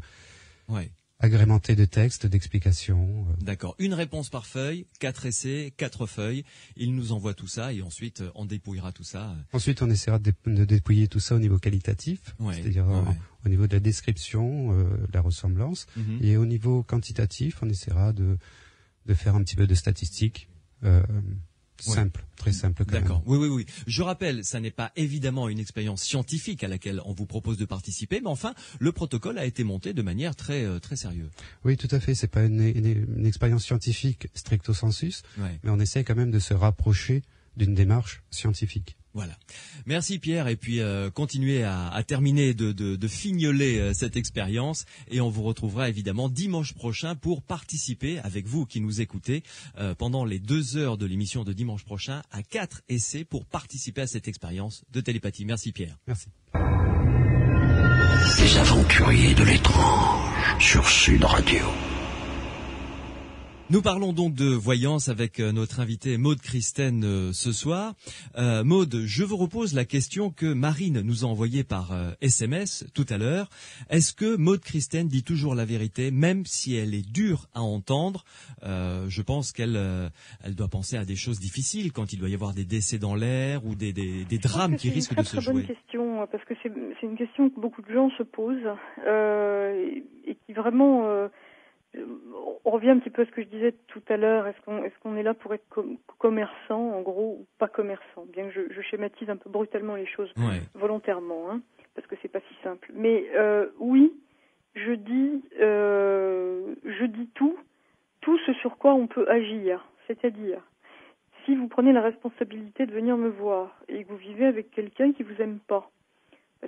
agrémentées de textes, d'explications. D'accord. Une réponse par feuille, 4 essais, 4 feuilles. Ils nous envoient tout ça et ensuite on dépouillera tout ça. Ensuite, on essaiera de dépouiller tout ça au niveau qualitatif, c'est-à-dire au niveau de la description, de la ressemblance, et au niveau quantitatif, on essaiera de faire un petit peu de statistiques, simple, très simple quand D'accord. même. Oui. Je rappelle, ça n'est pas évidemment une expérience scientifique à laquelle on vous propose de participer, mais enfin, le protocole a été monté de manière très très sérieuse. Oui, tout à fait. C'est pas une expérience scientifique stricto sensus, mais on essaie quand même de se rapprocher d'une démarche scientifique. Voilà. Merci Pierre, et puis continuez à terminer de fignoler cette expérience, et on vous retrouvera évidemment dimanche prochain pour participer avec vous qui nous écoutez pendant les 2 heures de l'émission de dimanche prochain à 4 essais pour participer à cette expérience de télépathie. Merci Pierre. Merci. Les aventuriers de l'étrange sur Sud Radio. Nous parlons donc de voyance avec notre invitée Maude Christen ce soir. Maude, je vous repose la question que Marine nous a envoyée par SMS tout à l'heure. Est-ce que Maude Christen dit toujours la vérité, même si elle est dure à entendre? Je pense qu'elle doit penser à des choses difficiles quand il doit y avoir des décès dans l'air ou des drames qui risquent de se jouer. C'est une très bonne question, parce que c'est une question que beaucoup de gens se posent et qui vraiment... on revient un petit peu à ce que je disais tout à l'heure. Est-ce qu'on est là pour être commerçant, en gros, ou pas commerçant? Bien que je schématise un peu brutalement les choses volontairement, parce que c'est pas si simple. Mais oui, je dis tout ce sur quoi on peut agir. C'est-à-dire, si vous prenez la responsabilité de venir me voir et que vous vivez avec quelqu'un qui vous aime pas,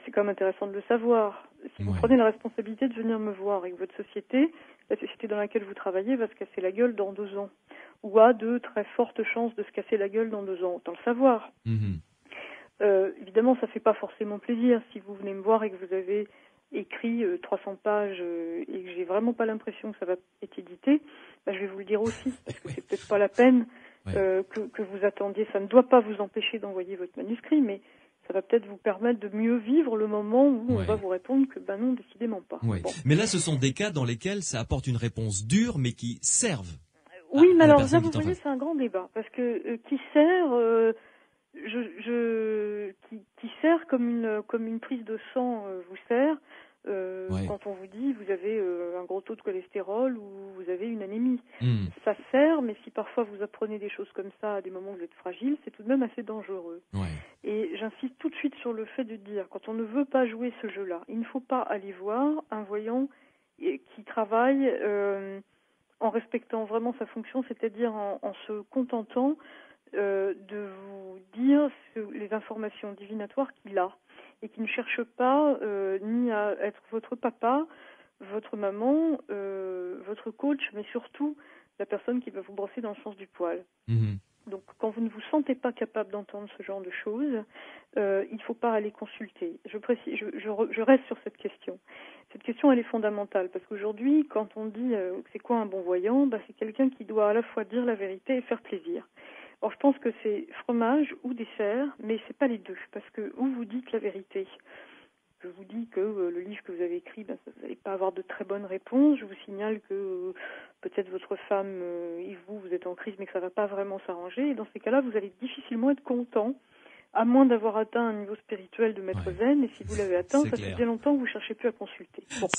c'est quand même intéressant de le savoir. Si vous prenez la responsabilité de venir me voir et que votre société, la société dans laquelle vous travaillez, va se casser la gueule dans 2 ans, ou a de très fortes chances de se casser la gueule dans 2 ans, autant le savoir. Évidemment, ça fait pas forcément plaisir si vous venez me voir et que vous avez écrit 300 pages et que j'ai vraiment pas l'impression que ça va être édité. Je vais vous le dire aussi, parce que c'est peut-être pas la peine que vous attendiez. Ça ne doit pas vous empêcher d'envoyer votre manuscrit, mais ça va peut-être vous permettre de mieux vivre le moment où on va vous répondre que non, décidément pas. Bon. Mais là, ce sont des cas dans lesquels ça apporte une réponse dure, mais qui servent. Oui, mais alors là, vous voyez, c'est un grand débat, parce que qui sert, qui sert comme une prise de sang vous sert. Quand on vous dit vous avez un gros taux de cholestérol ou vous avez une anémie. Ça sert, mais si parfois vous apprenez des choses comme ça à des moments où vous êtes fragile, c'est tout de même assez dangereux. Et j'insiste tout de suite sur le fait de dire, quand on ne veut pas jouer ce jeu-là, il ne faut pas aller voir un voyant qui travaille en respectant vraiment sa fonction, c'est-à-dire en se contentant de vous dire les informations divinatoires qu'il a, et qui ne cherche pas ni à être votre papa, votre maman, votre coach, mais surtout la personne qui va vous brosser dans le sens du poil. Donc quand vous ne vous sentez pas capable d'entendre ce genre de choses, il ne faut pas aller consulter. Je reste sur cette question. Cette question, elle est fondamentale, parce qu'aujourd'hui, quand on dit c'est quoi un bon voyant, c'est quelqu'un qui doit à la fois dire la vérité et faire plaisir. Or, je pense que c'est fromage ou dessert, mais c'est pas les deux, parce que où vous dites la vérité. Je vous dis que le livre que vous avez écrit, vous n'allez pas avoir de très bonnes réponses. Je vous signale que peut-être votre femme et vous êtes en crise, mais que ça ne va pas vraiment s'arranger. Et dans ces cas-là, vous allez difficilement être content, à moins d'avoir atteint un niveau spirituel de maître zen. Et si vous l'avez atteint, ça fait bien longtemps que vous ne cherchez plus à consulter. Bon. Donc,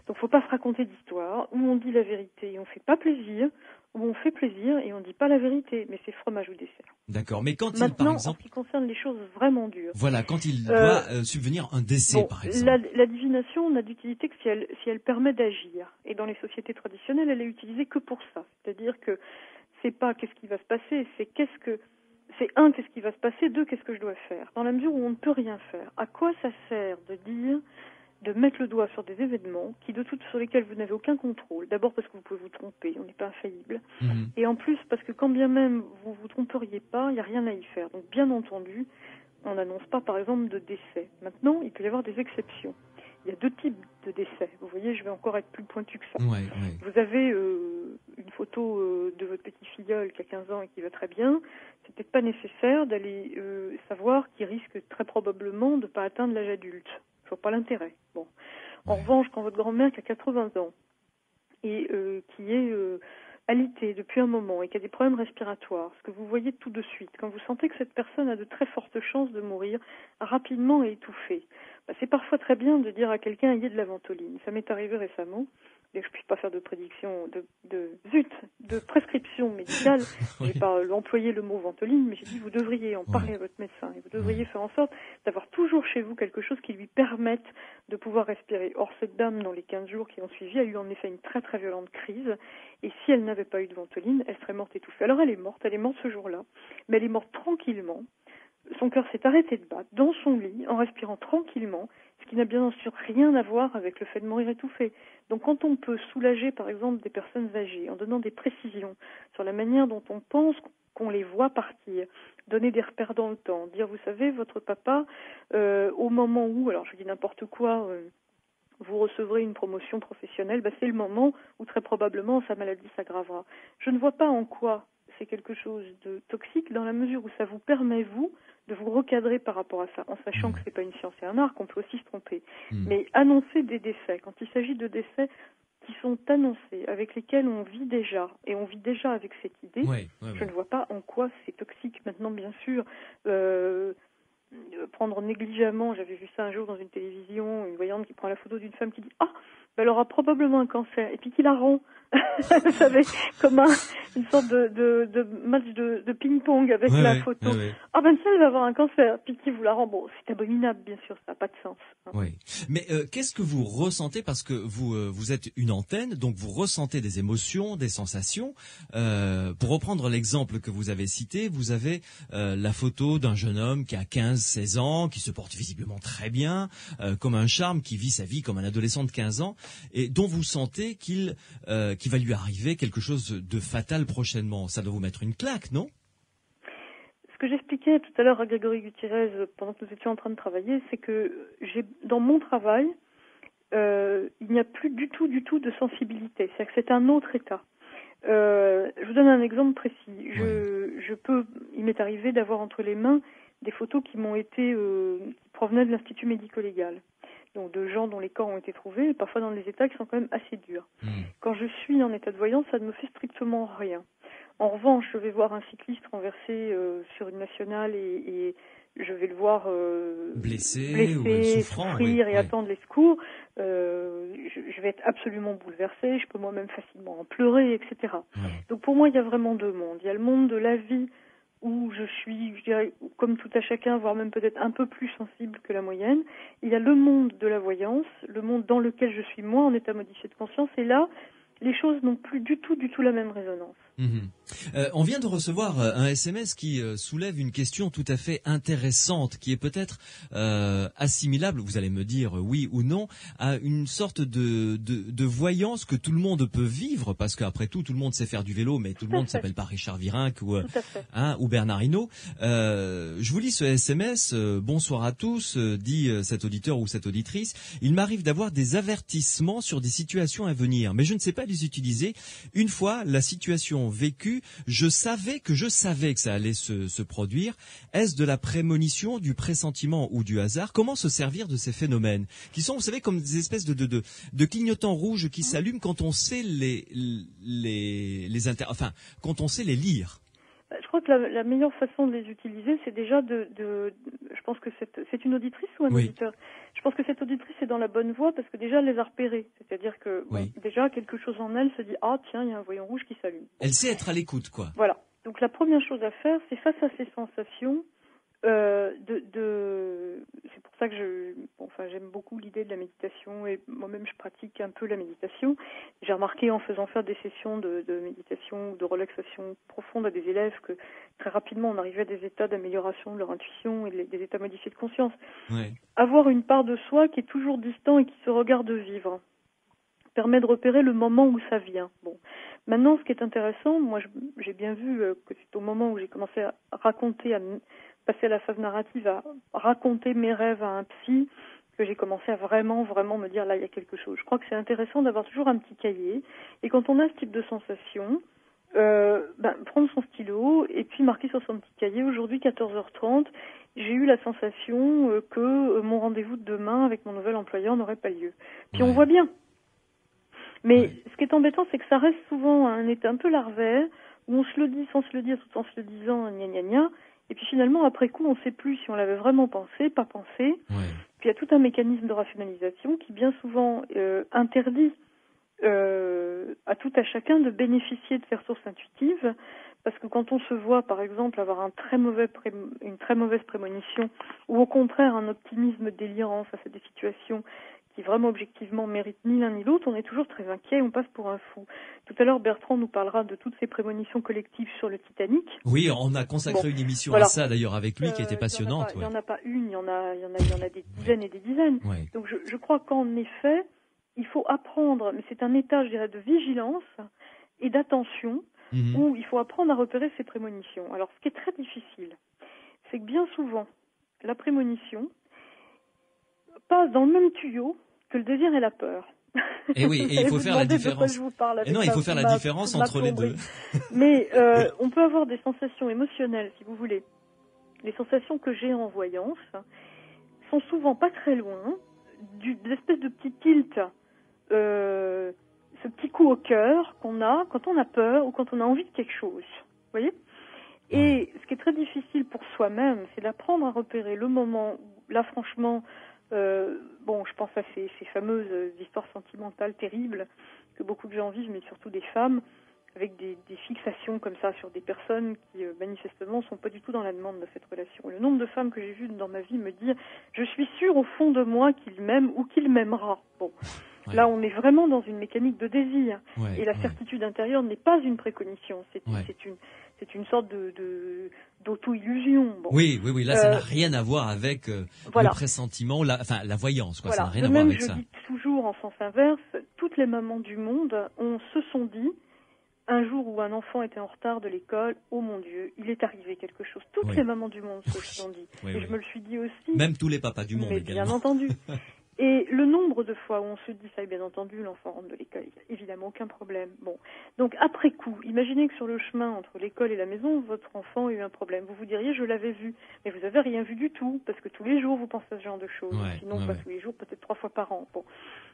il ne faut pas se raconter d'histoire où on dit la vérité et on ne fait pas plaisir, où on fait plaisir et on ne dit pas la vérité, mais c'est fromage ou dessert. D'accord, mais quand maintenant, par exemple... en ce qui concerne les choses vraiment dures... Voilà, quand il doit subvenir un décès, par exemple. La divination n'a d'utilité que si elle permet d'agir. Et dans les sociétés traditionnelles, elle est utilisée que pour ça. C'est-à-dire que c'est pas qu'est-ce qui va se passer, c'est qu'est-ce qui va se passer, 2, qu'est-ce que je dois faire. Dans la mesure où on ne peut rien faire, à quoi ça sert de mettre le doigt sur des événements sur lesquels vous n'avez aucun contrôle. D'abord parce que vous pouvez vous tromper, on n'est pas infaillible. Et en plus parce que quand bien même vous vous tromperiez pas, il n'y a rien à y faire. Donc bien entendu, on n'annonce pas par exemple de décès. Maintenant, il peut y avoir des exceptions. Il y a 2 types de décès. Vous voyez, je vais encore être plus pointu que ça. Vous avez une photo de votre petit filleul qui a 15 ans et qui va très bien. C'est peut-être pas nécessaire d'aller savoir qu'il risque très probablement de ne pas atteindre l'âge adulte. Je vois pas l'intérêt. Bon. En revanche, quand votre grand-mère qui a 80 ans et qui est alitée depuis un moment et qui a des problèmes respiratoires, ce que vous voyez tout de suite, quand vous sentez que cette personne a de très fortes chances de mourir rapidement et étouffée, c'est parfois très bien de dire à quelqu'un ayez de la ventoline. Ça m'est arrivé récemment Et que je puisse pas faire de prédiction, de prescription médicale. Oui. J'ai pas employé le mot ventoline, mais j'ai dit vous devriez en parler à votre médecin et vous devriez faire en sorte d'avoir toujours chez vous quelque chose qui lui permette de pouvoir respirer. Or, cette dame, dans les 15 jours qui ont suivi, a eu en effet une très très violente crise. Et si elle n'avait pas eu de ventoline, elle serait morte étouffée. Alors elle est morte ce jour-là, mais elle est morte tranquillement. Son cœur s'est arrêté de battre dans son lit, en respirant tranquillement, ce qui n'a bien sûr rien à voir avec le fait de mourir étouffé. Donc quand on peut soulager par exemple des personnes âgées en donnant des précisions sur la manière dont on pense qu'on les voit partir, donner des repères dans le temps, dire vous savez votre papa au moment où, alors je dis n'importe quoi, vous recevrez une promotion professionnelle, c'est le moment où très probablement sa maladie s'aggravera. Je ne vois pas en quoi c'est quelque chose de toxique dans la mesure où ça vous permet, vous, de vous recadrer par rapport à ça, en sachant que c'est pas une science et un art, qu'on peut aussi se tromper. Mais annoncer des décès, quand il s'agit de décès qui sont annoncés, avec lesquels on vit déjà, et on vit déjà avec cette idée, je ne vois pas en quoi c'est toxique. Maintenant, bien sûr, prendre négligemment, j'avais vu ça un jour dans une télévision, une voyante qui prend la photo d'une femme qui dit « Ah, elle aura probablement un cancer », et puis qui la rend, vous savez, comme une sorte de match de ping-pong avec la photo. Ah ça, elle va avoir un cancer, puis qui vous la rend. Bon, c'est abominable, bien sûr, ça n'a pas de sens. Oui. Mais qu'est-ce que vous ressentez, parce que vous êtes une antenne, donc vous ressentez des émotions, des sensations. Pour reprendre l'exemple que vous avez cité, vous avez la photo d'un jeune homme qui a 15-16 ans, qui se porte visiblement très bien, comme un charme, qui vit sa vie comme un adolescent de 15 ans, et dont vous sentez qu'il va lui arriver quelque chose de fatal prochainement. Ça doit vous mettre une claque, non ? Ce que j'expliquais tout à l'heure à Grégory Gutiérrez pendant que nous étions en train de travailler, c'est que dans mon travail, il n'y a plus du tout de sensibilité. C'est-à-dire que c'est un autre état. Je vous donne un exemple précis. Il m'est arrivé d'avoir entre les mains des photos qui provenaient de l'Institut médico-légal. Donc de gens dont les corps ont été trouvés, et parfois dans des états qui sont quand même assez durs. Quand je suis en état de voyance, ça ne me fait strictement rien. En revanche, je vais voir un cycliste renversé sur une nationale et je vais le voir blessé ou souffrant, souffrir et attendre les secours. Je vais être absolument bouleversée, je peux moi-même facilement en pleurer, etc. Donc pour moi, il y a vraiment deux mondes. Il y a le monde de la vie où je suis, je dirais, comme tout à chacun, voire même peut-être un peu plus sensible que la moyenne. Il y a le monde de la voyance, le monde dans lequel je suis moi en état modifié de conscience, et là, les choses n'ont plus du tout la même résonance. On vient de recevoir un SMS qui soulève une question tout à fait intéressante, qui est peut-être assimilable, vous allez me dire oui ou non, à une sorte de voyance que tout le monde peut vivre, parce qu'après tout le monde sait faire du vélo, mais tout le monde ne s'appelle pas Richard Virenque ou Bernard Hinault. Je vous lis ce SMS. Bonsoir à tous, dit cet auditeur ou cette auditrice. Il m'arrive d'avoir des avertissements sur des situations à venir, mais je ne sais pas les utiliser. Une fois la situation vécue, je savais que ça allait se produire. Est-ce de la prémonition, du pressentiment ou du hasard? Comment se servir de ces phénomènes qui sont, vous savez, comme des espèces de clignotants rouges qui s'allument quand on sait quand on sait les lire? Je crois que la meilleure façon de les utiliser, c'est déjà je pense que c'est une auditrice ou un auditeur. Je pense que cette auditrice est dans la bonne voie parce que déjà elle les a repérés. C'est-à-dire que déjà quelque chose en elle se dit « Ah tiens, il y a un voyant rouge qui s'allume ». Elle sait être à l'écoute, quoi. Voilà. Donc la première chose à faire, c'est face à ces sensations, c'est pour ça que j'aime beaucoup l'idée de la méditation et moi-même je pratique un peu la méditation. J'ai remarqué en faisant faire des sessions de méditation ou de relaxation profonde à des élèves que très rapidement on arrivait à des états d'amélioration de leur intuition et des états modifiés de conscience. Avoir une part de soi qui est toujours distant et qui se regarde vivre permet de repérer le moment où ça vient. Bon. Maintenant, ce qui est intéressant, moi j'ai bien vu que c'est au moment où j'ai commencé à raconter, à passer à la phase narrative, à raconter mes rêves à un psy, que j'ai commencé à vraiment me dire là il y a quelque chose. Je crois que c'est intéressant d'avoir toujours un petit cahier et quand on a ce type de sensation, prendre son stylo et puis marquer sur son petit cahier, aujourd'hui 14h30, j'ai eu la sensation que mon rendez-vous de demain avec mon nouvel employeur n'aurait pas lieu. Puis on voit bien. Mais ce qui est embêtant, c'est que ça reste souvent un état un peu larvaire, où on se le dit sans se le dire, tout en se le disant, gna gna gna, et puis finalement, après coup, on ne sait plus si on l'avait vraiment pensé, pas pensé. Puis il y a tout un mécanisme de rationalisation qui bien souvent interdit à tout à chacun de bénéficier de ces ressources intuitives, parce que quand on se voit, par exemple, avoir une très mauvaise prémonition, ou au contraire un optimisme délirant face à des situations qui vraiment objectivement méritent ni l'un ni l'autre, on est toujours très inquiet, on passe pour un fou. Tout à l'heure, Bertrand nous parlera de toutes ces prémonitions collectives sur le Titanic. Oui, on a consacré une émission à ça d'ailleurs avec lui qui était passionnante. Il n'y en a pas une, il y en a des dizaines et des dizaines. Ouais. Donc je crois qu'en effet, il faut apprendre, mais c'est un état, je dirais, de vigilance et d'attention, où il faut apprendre à repérer ces prémonitions. Alors, ce qui est très difficile, c'est que bien souvent, la prémonition passe dans le même tuyau que le désir et la peur. Et oui, et il faut faire la différence. Et non, il faut faire la différence entre les deux. Mais on peut avoir des sensations émotionnelles, si vous voulez. Les sensations que j'ai en voyance sont souvent pas très loin d'espèces de petits tilts, ce petit coup au cœur qu'on a quand on a peur ou quand on a envie de quelque chose. Vous voyez ? Et ce qui est très difficile pour soi-même, c'est d'apprendre à repérer le moment où, là franchement, je pense à ces fameuses histoires sentimentales terribles que beaucoup de gens vivent, mais surtout des femmes, avec des fixations comme ça sur des personnes qui manifestement sont pas du tout dans la demande de cette relation. Le nombre de femmes que j'ai vues dans ma vie me dire « je suis sûre au fond de moi qu'il m'aime ou qu'il m'aimera ». Bon. Ouais. Là, on est vraiment dans une mécanique de désir. Et la certitude intérieure n'est pas une préconition. C'est une sorte d'auto-illusion. Bon. Oui. Là, ça n'a rien à voir avec le pressentiment, la voyance, quoi. Ça n'a rien à voir avec ça. Je dis toujours en sens inverse, toutes les mamans du monde se sont dit, un jour où un enfant était en retard de l'école, oh mon Dieu, il est arrivé quelque chose. Toutes les mamans du monde se sont dit. Et je me le suis dit aussi. Même tous les papas du monde, mais également. Bien entendu. Et le nombre de fois où on se dit ça, et bien entendu, l'enfant rentre de l'école, il n'y a évidemment aucun problème. Bon, donc après coup, imaginez que sur le chemin entre l'école et la maison, votre enfant a eu un problème. Vous vous diriez, je l'avais vu, mais vous n'avez rien vu du tout, parce que tous les jours, vous pensez à ce genre de choses. Sinon, pas tous les jours, peut-être 3 fois par an. Bon.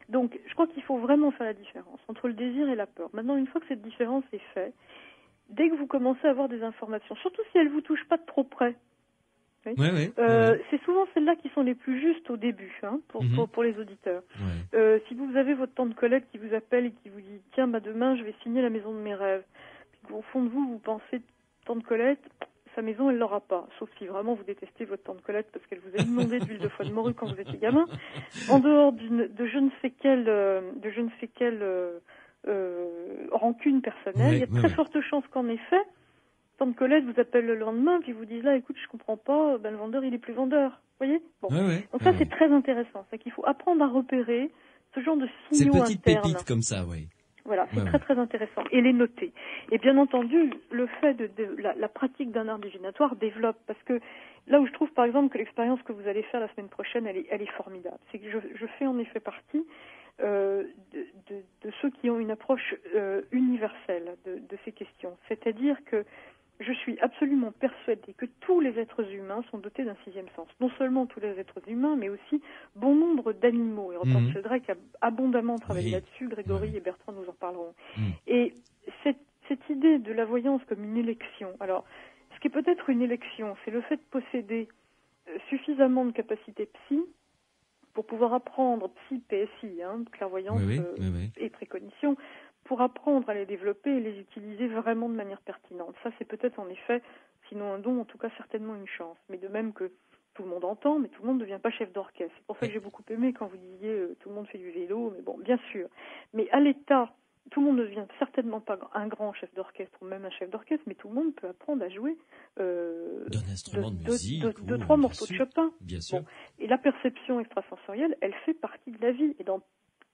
Donc, je crois qu'il faut vraiment faire la différence entre le désir et la peur. Maintenant, une fois que cette différence est faite, dès que vous commencez à avoir des informations, surtout si elles ne vous touchent pas de trop près, c'est souvent celles-là qui sont les plus justes au début, pour les auditeurs. Si vous avez votre tante Colette qui vous appelle et qui vous dit « Tiens, demain, je vais signer la maison de mes rêves », puis qu'au fond de vous, vous pensez « Tante Colette, sa maison, elle l'aura pas », sauf si vraiment vous détestez votre tante Colette parce qu'elle vous a inondé d'huile de foie de morue quand vous étiez gamin, en dehors de je ne sais quelle rancune personnelle, il y a très forte chance qu'en effet, tante Colette vous appelle le lendemain, puis vous dit là, écoute, je comprends pas, le vendeur, il est plus vendeur. Vous voyez ? Bon. Donc ça, c'est très intéressant. C'est qu'il faut apprendre à repérer ce genre de signaux internes. Ces petites pépites comme ça, oui. Voilà, c'est très très intéressant. Et les noter. Et bien entendu, le fait la pratique d'un art divinatoire développe, parce que là où je trouve par exemple que l'expérience que vous allez faire la semaine prochaine, elle est formidable. C'est que je fais en effet partie de ceux qui ont une approche universelle de ces questions. C'est-à-dire que je suis absolument persuadée que tous les êtres humains sont dotés d'un 6e sens. Non seulement tous les êtres humains, mais aussi bon nombre d'animaux. Et Hortense Chédrec a abondamment travaillé là-dessus. Grégory et Bertrand nous en parleront. Et cette idée de la voyance comme une élection. Alors, ce qui est peut-être une élection, c'est le fait de posséder suffisamment de capacités psy pour pouvoir apprendre PSI, clairvoyance et précognition, pour apprendre à les développer et les utiliser vraiment de manière pertinente. Ça, c'est peut-être en effet, sinon un don, en tout cas certainement une chance. Mais de même que tout le monde entend, mais tout le monde ne devient pas chef d'orchestre. C'est pour ça que j'ai beaucoup aimé quand vous disiez tout le monde fait du vélo, mais bon, bien sûr. Mais à l'état, tout le monde ne devient certainement pas un grand chef d'orchestre ou même un chef d'orchestre, mais tout le monde peut apprendre à jouer d'un instrument de musique, deux, trois morceaux de Chopin. Bien sûr. Bon. Et la perception extrasensorielle, elle fait partie de la vie. Et dans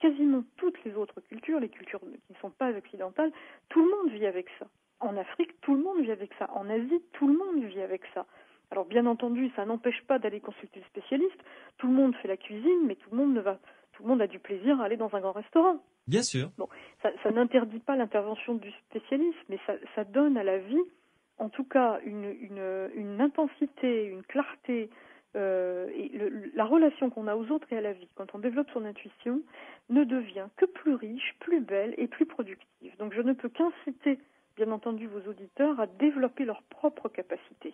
quasiment toutes les autres cultures, les cultures qui ne sont pas occidentales, tout le monde vit avec ça. En Afrique, tout le monde vit avec ça. En Asie, tout le monde vit avec ça. Alors bien entendu, ça n'empêche pas d'aller consulter le spécialiste. Tout le monde fait la cuisine, mais tout le monde a du plaisir à aller dans un grand restaurant. Bien sûr. Bon, ça n'interdit pas l'intervention du spécialiste, mais ça donne à la vie, en tout cas, une intensité, une clarté, et la relation qu'on a aux autres et à la vie, quand on développe son intuition, ne devient que plus riche, plus belle et plus productive. Donc je ne peux qu'inciter, bien entendu, vos auditeurs à développer leurs propres capacités.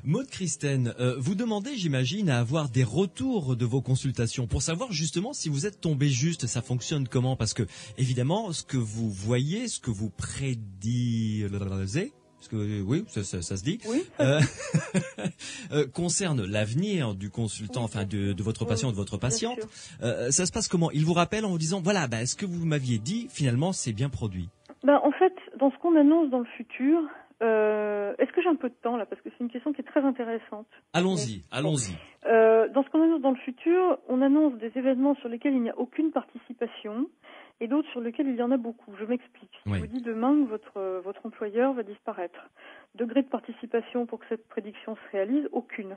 Maud Christen, vous demandez, j'imagine, à avoir des retours de vos consultations pour savoir justement si vous êtes tombé juste, ça fonctionne comment? Parce que, évidemment, ce que vous voyez, ce que vous prédisez, parce que oui, ça se dit, Oui. concerne l'avenir du consultant, enfin de votre patient ou de votre patiente. Bien sûr. Ça se passe comment? Il vous rappelle en vous disant, voilà, ce que vous m'aviez dit, finalement, c'est bien produit. En fait, dans ce qu'on annonce dans le futur, est-ce que j'ai un peu de temps là? Parce que c'est une question qui est très intéressante. Allons-y. Dans ce qu'on annonce dans le futur, on annonce des événements sur lesquels il n'y a aucune participation et d'autres sur lesquels il y en a beaucoup. Je m'explique. Si Oui. je vous dis demain que votre employeur va disparaître, degré de participation pour que cette prédiction se réalise, aucune.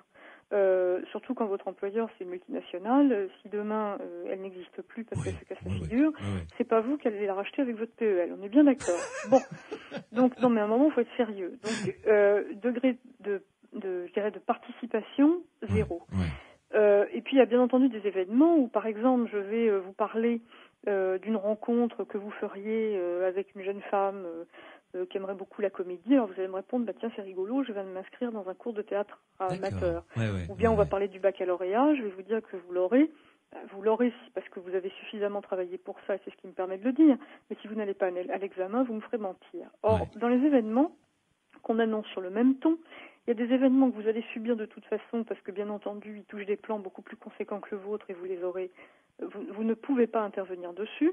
Surtout quand votre employeur c'est une multinationale, si demain elle n'existe plus parce qu'elle se casse la figure, c'est pas vous qui allez la racheter avec votre PEL, on est bien d'accord. Bon, donc non mais à un moment il faut être sérieux. Donc degré je dirais de participation, 0. Et puis il y a bien entendu des événements où par exemple je vais vous parler d'une rencontre que vous feriez avec une jeune femme qui aimerait beaucoup la comédie. Alors vous allez me répondre, tiens c'est rigolo, je viens de m'inscrire dans un cours de théâtre amateur. Ou bien on va parler du baccalauréat, je vais vous dire que vous l'aurez. Vous l'aurez parce que vous avez suffisamment travaillé pour ça, et c'est ce qui me permet de le dire. Mais si vous n'allez pas à l'examen, vous me ferez mentir. Or, dans les événements qu'on annonce sur le même ton, il y a des événements que vous allez subir de toute façon parce que bien entendu, ils touchent des plans beaucoup plus conséquents que le vôtre et vous les aurez. Vous ne pouvez pas intervenir dessus,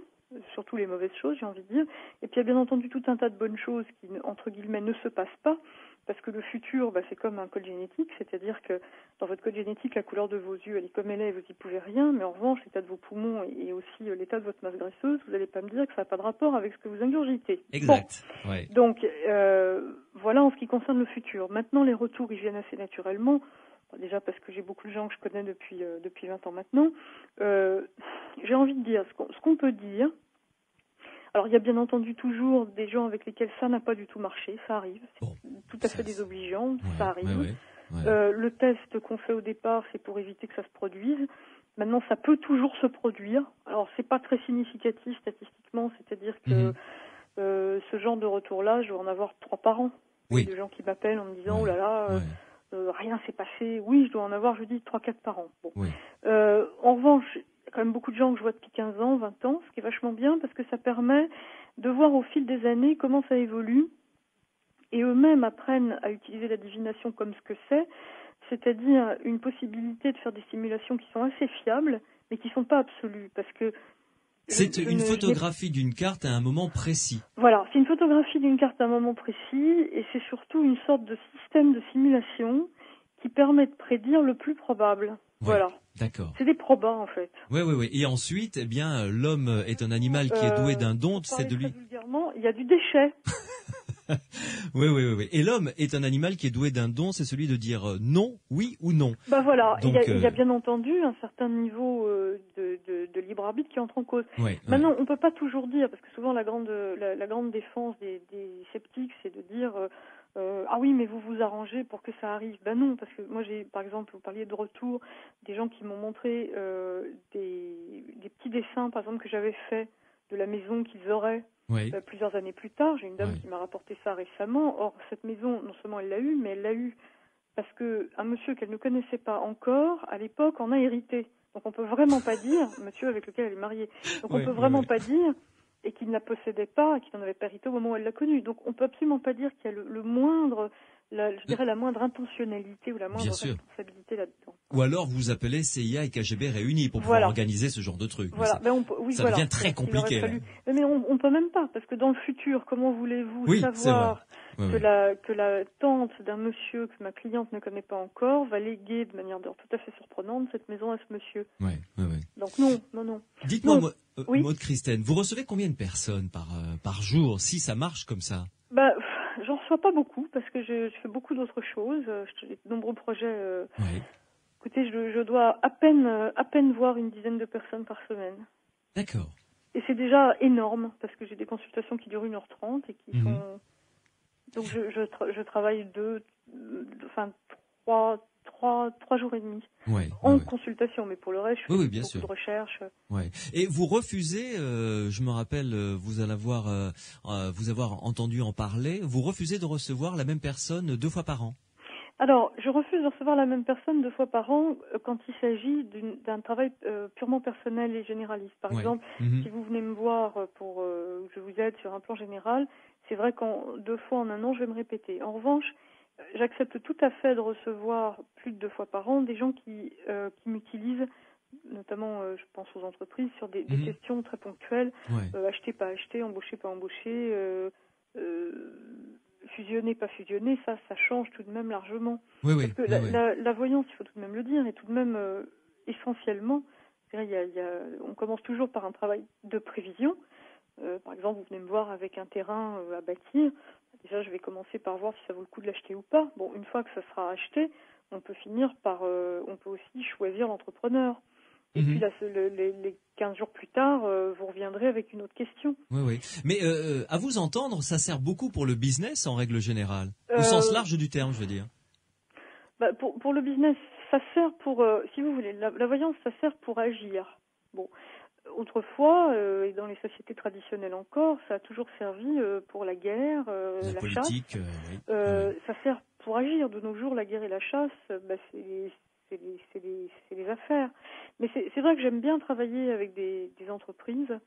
surtout les mauvaises choses, j'ai envie de dire. Et puis il y a bien entendu tout un tas de bonnes choses qui, entre guillemets, ne se passent pas. Parce que le futur, c'est comme un code génétique, c'est-à-dire que dans votre code génétique, la couleur de vos yeux, elle est comme elle est, vous n'y pouvez rien, mais en revanche, l'état de vos poumons et aussi l'état de votre masse graisseuse, vous n'allez pas me dire que ça n'a pas de rapport avec ce que vous ingurgitez. Exact. Bon. Donc, voilà en ce qui concerne le futur. Maintenant, les retours, ils viennent assez naturellement, déjà parce que j'ai beaucoup de gens que je connais depuis 20 ans maintenant. J'ai envie de dire, ce qu'on peut dire. Alors, il y a bien entendu toujours des gens avec lesquels ça n'a pas du tout marché, ça arrive, c'est tout à fait désobligeant, ça arrive. Le test qu'on fait au départ, c'est pour éviter que ça se produise. Maintenant, ça peut toujours se produire. Alors, c'est pas très significatif statistiquement, c'est-à-dire que ce genre de retour-là, je vais en avoir 3 par an. Il y a des gens qui m'appellent en me disant, oh là là, rien s'est passé. Oui, je dois en avoir, je dis, 3-4 par an. Bon. En revanche, il y a quand même beaucoup de gens que je vois depuis 15 ans, 20 ans, ce qui est vachement bien parce que ça permet de voir au fil des années comment ça évolue et eux-mêmes apprennent à utiliser la divination comme ce que c'est-à-dire une possibilité de faire des simulations qui sont assez fiables mais qui ne sont pas absolues parce que c'est une photographie d'une carte à un moment précis. Voilà, c'est une photographie d'une carte à un moment précis et c'est surtout une sorte de système de simulation qui permet de prédire le plus probable. Voilà. D'accord. C'est des probas en fait. Oui. Et ensuite, l'homme est un animal qui est doué d'un don, c'est de lui. Vulgairement, il y a du déchet. Oui. Et l'homme est un animal qui est doué d'un don, c'est celui de dire non, oui ou non. Voilà. Donc, il y a bien entendu un certain niveau de libre arbitre qui entre en cause. Maintenant, on peut pas toujours dire, parce que souvent la grande défense des sceptiques, c'est de dire ah oui, mais vous vous arrangez pour que ça arrive. Non, parce que moi j'ai, par exemple, vous parliez de retour, des gens qui m'ont montré des petits dessins, par exemple, que j'avais fait de la maison qu'ils auraient plusieurs années plus tard. J'ai une dame qui m'a rapporté ça récemment. Or, cette maison, non seulement elle l'a eue, mais elle l'a eue parce que un monsieur qu'elle ne connaissait pas encore, à l'époque, en a hérité. Donc on peut vraiment pas dire, monsieur avec lequel elle est mariée, donc on peut vraiment pas dire et qu'il ne la possédait pas, et qu'il n'en avait pas hérité au moment où elle l'a connue. Donc on peut absolument pas dire qu'il y a le moindre, je dirais la moindre intentionnalité ou la moindre responsabilité là-dedans. Ou alors vous appelez CIA et KGB réunis pour pouvoir organiser ce genre de truc. Voilà. Ça devient très compliqué. Mais on peut même pas, parce que dans le futur, comment voulez-vous savoir que la tante d'un monsieur que ma cliente ne connaît pas encore va léguer de manière tout à fait surprenante cette maison à ce monsieur. Donc non. Dites-moi, Maud Christen, vous recevez combien de personnes par jour, si ça marche comme ça? J'en reçois pas beaucoup, parce que je fais beaucoup d'autres choses. J'ai de nombreux projets. Écoutez, je dois à peine voir une dizaine de personnes par semaine. D'accord. Et c'est déjà énorme, parce que j'ai des consultations qui durent 1h30 et qui sont... Donc je travaille 3 jours et demi en consultation, mais pour le reste, je fais beaucoup de recherche. Et vous refusez, je me rappelle, vous avoir entendu en parler, vous refusez de recevoir la même personne 2 fois par an? Alors, je refuse de recevoir la même personne 2 fois par an quand il s'agit d'un travail purement personnel et généraliste. Par exemple, si vous venez me voir pour que je vous aide sur un plan général, c'est vrai qu'en 2 fois en un an, je vais me répéter. En revanche, j'accepte tout à fait de recevoir plus de 2 fois par an des gens qui m'utilisent, notamment, je pense aux entreprises, sur des questions très ponctuelles, acheter, pas acheter, embaucher, pas embaucher, fusionner, pas fusionner, ça change tout de même largement. Parce que la voyance, il faut tout de même le dire, est tout de même essentiellement, on commence toujours par un travail de prévision. Par exemple, vous venez me voir avec un terrain à bâtir. Déjà, je vais commencer par voir si ça vaut le coup de l'acheter ou pas. Bon, une fois que ça sera acheté, on peut on peut aussi choisir l'entrepreneur. Et puis là, les 15 jours plus tard, vous reviendrez avec une autre question. Oui. Mais à vous entendre, ça sert beaucoup pour le business en règle générale, au sens large du terme, je veux dire. Bah, pour le business, ça sert pour, si vous voulez, la voyance, ça sert pour agir. Bon, autrefois, et dans les sociétés traditionnelles encore, ça a toujours servi pour la guerre, la politique, chasse. Ça sert pour agir. De nos jours, la guerre et la chasse, c'est des affaires. Mais c'est vrai que j'aime bien travailler avec des entreprises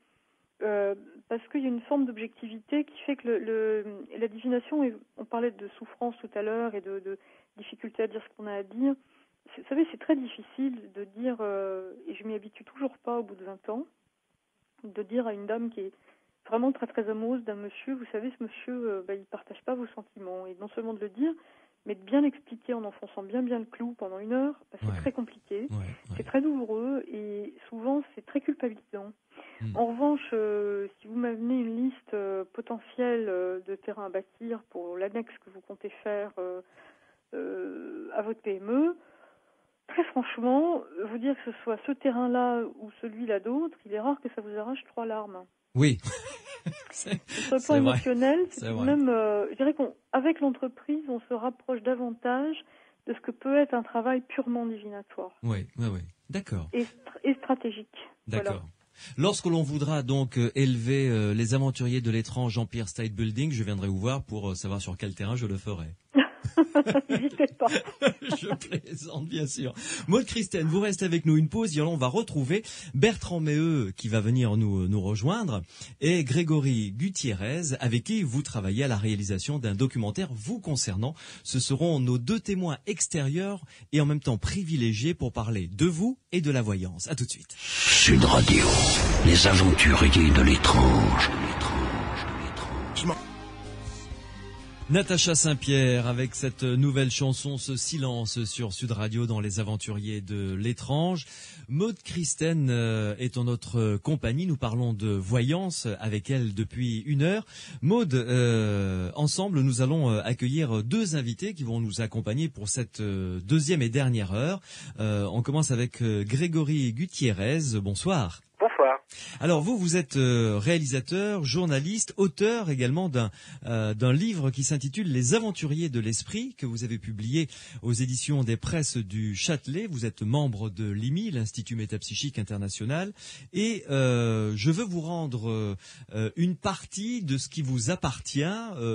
parce qu'il y a une forme d'objectivité qui fait que la divination, on parlait de souffrance tout à l'heure et de difficulté à dire ce qu'on a à dire. Vous savez, c'est très difficile de dire, et je m'y habitue toujours pas au bout de 20 ans, de dire à une dame qui est vraiment très très amoureuse d'un monsieur, vous savez, ce monsieur, il partage pas vos sentiments. Et non seulement de le dire, mais de bien l'expliquer en enfonçant bien le clou pendant 1 heure, c'est très compliqué, c'est très douloureux et souvent c'est très culpabilisant. En revanche, si vous m'amenez une liste potentielle de terrains à bâtir pour l'annexe que vous comptez faire à votre PME, très franchement, vous dire que ce soit ce terrain-là ou celui-là d'autre, il est rare que ça vous arrache 3 larmes. Oui. Sur le plan émotionnel, c'est tout de même, je dirais qu'avec l'entreprise, on se rapproche davantage de ce que peut être un travail purement divinatoire. Oui. D'accord. Et stratégique. D'accord. Voilà. Lorsque l'on voudra donc élever les aventuriers de l'étrange Empire State Building, je viendrai vous voir pour savoir sur quel terrain je le ferai. N'hésitez pas. Je plaisante, bien sûr. Maude Christine, vous restez avec nous une pause et on va retrouver Bertrand Méheux qui va venir nous rejoindre et Grégory Gutiérrez avec qui vous travaillez à la réalisation d'un documentaire vous concernant. Ce seront nos 2 témoins extérieurs et en même temps privilégiés pour parler de vous et de la voyance. À tout de suite. Sud Radio, les aventuriers de l'étrange. Natacha Saint-Pierre avec cette nouvelle chanson, ce silence sur Sud Radio dans les aventuriers de l'étrange. Maude Christine est en notre compagnie, nous parlons de voyance avec elle depuis 1 heure. Maude, ensemble nous allons accueillir 2 invités qui vont nous accompagner pour cette 2e et dernière heure. On commence avec Grégory Gutiérrez, bonsoir. Bonsoir. Alors vous êtes réalisateur, journaliste, auteur également d'un livre qui s'intitule Les Aventuriers de l'Esprit, que vous avez publié aux éditions des Presses du Châtelet. Vous êtes membre de l'IMI, l'Institut Métapsychique International, et je veux vous rendre une partie de ce qui vous appartient,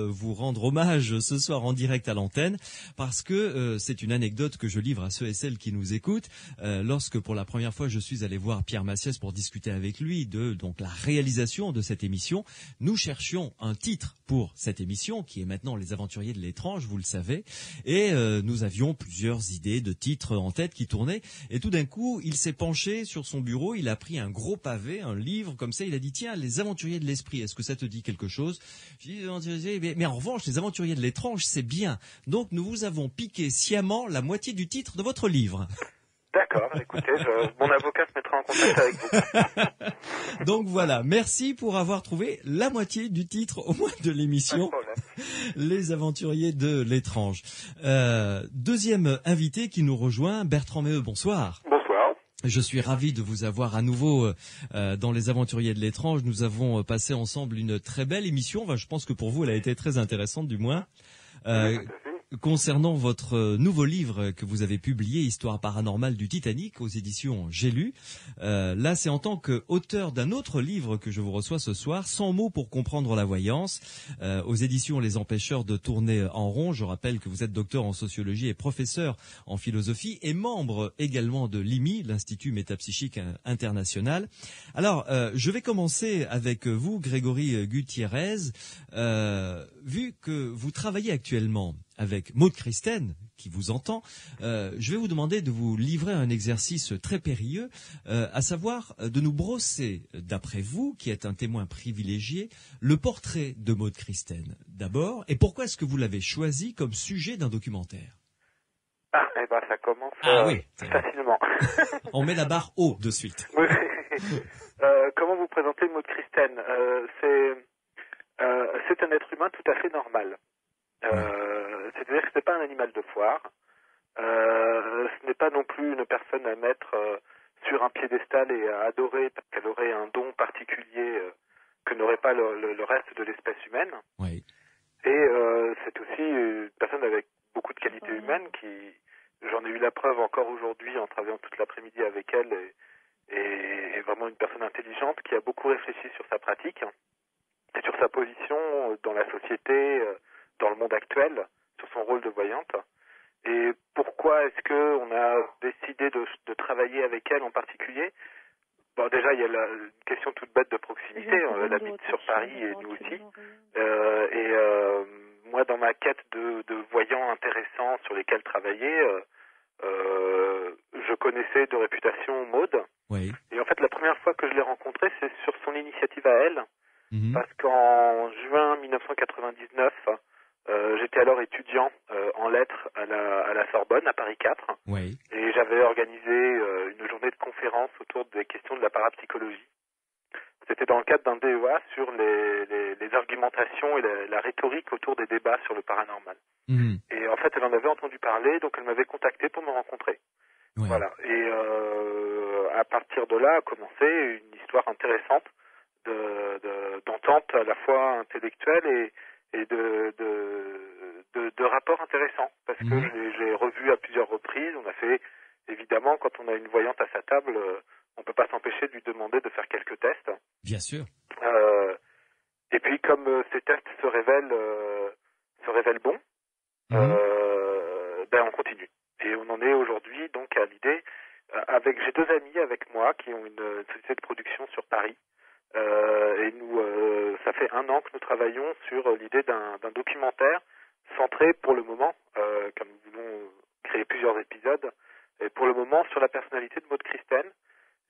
vous rendre hommage ce soir en direct à l'antenne, parce que c'est une anecdote que je livre à ceux et celles qui nous écoutent. Lorsque pour la première fois je suis allé voir Pierre Massiès pour discuter avec lui de donc la réalisation de cette émission, nous cherchions un titre pour cette émission qui est maintenant Les Aventuriers de l'étrange, vous le savez, et nous avions plusieurs idées de titres en tête qui tournaient, et tout d'un coup il s'est penché sur son bureau, il a pris un gros pavé, un livre comme ça, il a dit tiens, Les Aventuriers de l'Esprit, est-ce que ça te dit quelque chose? Mais en revanche, Les Aventuriers de l'étrange, c'est bien, donc nous vous avons piqué sciemment la moitié du titre de votre livre. D'accord, écoutez, mon avocat se mettra en contact avec vous. Donc voilà, merci pour avoir trouvé la moitié du titre au moins de l'émission, Les Aventuriers de l'étrange. 2e invité qui nous rejoint, Bertrand Méheux, bonsoir. Bonsoir. Je suis ravi de vous avoir à nouveau dans Les Aventuriers de l'étrange. Nous avons passé ensemble une très belle émission, enfin, je pense que pour vous elle a été très intéressante du moins. concernant votre nouveau livre que vous avez publié, Histoire paranormale du Titanic, aux éditions J'ai lu. Là, c'est en tant qu'auteur d'un autre livre que je vous reçois ce soir, 100 mots pour comprendre la voyance, aux éditions Les Empêcheurs de tourner en rond. Je rappelle que vous êtes docteur en sociologie et professeur en philosophie et membre également de l'IMI, l'Institut Métapsychique International. Alors, je vais commencer avec vous, Grégory Gutiérrez. Vu que vous travaillez actuellement avec Maud Christen, qui vous entend, je vais vous demander de vous livrer un exercice très périlleux, à savoir de nous brosser, d'après vous, qui êtes un témoin privilégié, le portrait de Maud Christen. D'abord, et pourquoi est-ce que vous l'avez choisi comme sujet d'un documentaire? Ah, eh ben ça commence oui, facilement. On met la barre haut de suite. Oui. Comment vous présenter Maud Christen? C'est un être humain tout à fait normal. C'est-à-dire que ce n'est pas un animal de foire. Ce n'est pas non plus une personne à mettre sur un piédestal et à adorer parce qu'elle aurait un don particulier que n'aurait pas le reste de l'espèce humaine. Oui. Et c'est aussi une personne avec beaucoup de qualités humaines j'en ai eu la preuve encore aujourd'hui en travaillant toute l'après-midi avec elle et vraiment une personne intelligente qui a beaucoup réfléchi sur sa pratique et sur sa position dans la société, dans le monde actuel, sur son rôle de voyante. Et pourquoi est-ce qu'on a décidé de travailler avec elle en particulier? Bon, déjà, il y a une question toute bête de proximité. Elle habite sur Paris et nous aussi. Moi, dans ma quête de voyants intéressants sur lesquels travailler, je connaissais de réputation Maud. Oui. Et en fait, la première fois que je l'ai rencontrée, c'est sur son initiative à elle. Mhm. Parce qu'en juin 1999, j'étais alors étudiant en lettres à la Sorbonne, à Paris 4. Oui. Et j'avais organisé une journée de conférence autour des questions de la parapsychologie. C'était dans le cadre d'un DEA sur les argumentations et la rhétorique autour des débats sur le paranormal. Mhm. Et en fait, elle en avait entendu parler, donc elle m'avait contacté pour me rencontrer. Oui. Voilà. Et à partir de là a commencé une histoire intéressante d'entente à la fois intellectuelle et de rapports intéressants. Parce que j'ai revu à plusieurs reprises. On a fait, évidemment, quand on a une voyante à sa table, on peut pas s'empêcher de lui demander de faire quelques tests. Bien sûr. Et puis, comme ces tests se révèlent bons, on continue. Et on en est aujourd'hui donc à l'idée. J'ai deux amis avec moi qui ont une société de production sur Paris. Et nous, ça fait 1 an que nous travaillons sur l'idée d'un documentaire centré pour le moment, comme nous voulons créer plusieurs épisodes, et pour le moment sur la personnalité de Maud Christen.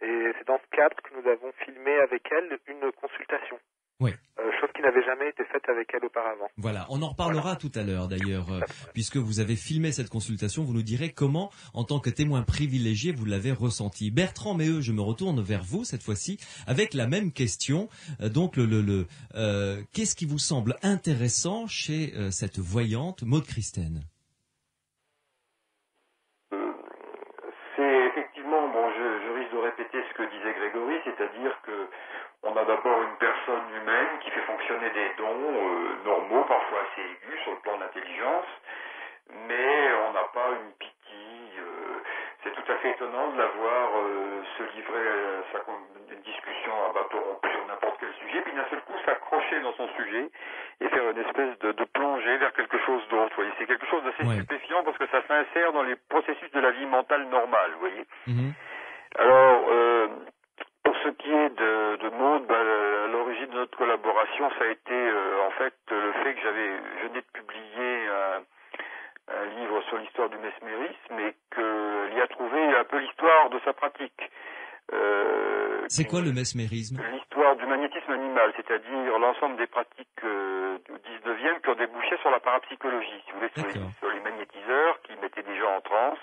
Et c'est dans ce cadre que nous avons filmé avec elle une consultation. Oui. Chose qui n'avait jamais été faite avec elle auparavant. Voilà, on en reparlera tout à l'heure d'ailleurs, puisque vous avez filmé cette consultation, vous nous direz comment, en tant que témoin privilégié, vous l'avez ressenti. Bertrand Méheux, je me retourne vers vous cette fois-ci, avec la même question. Donc, qu'est-ce qui vous semble intéressant chez cette voyante Maud Christen? C'est effectivement, je risque de répéter ce que disait Grégory, c'est-à-dire que on a d'abord une personne humaine qui fait fonctionner des dons normaux, parfois assez aigus sur le plan de l'intelligence, mais on n'a pas une piquille. C'est tout à fait étonnant de la voir se livrer à une discussion à bateau rompu sur n'importe quel sujet, puis d'un seul coup s'accrocher dans son sujet et faire une espèce de plongée vers quelque chose d'autre. Vous voyez, c'est quelque chose d'assez stupéfiant parce que ça s'insère dans les processus de la vie mentale normale. Vous voyez. Alors, pour ce qui est de Maud, à l'origine de notre collaboration, ça a été en fait le fait que je venais de publier un livre sur l'histoire du mesmérisme et qu'elle y a trouvé un peu l'histoire de sa pratique. C'est quoi le mesmérisme? L'histoire du magnétisme animal, c'est-à-dire l'ensemble des pratiques du 19e qui ont débouché sur la parapsychologie, si vous voulez, sur les magnétiseurs qui mettaient des gens en transe.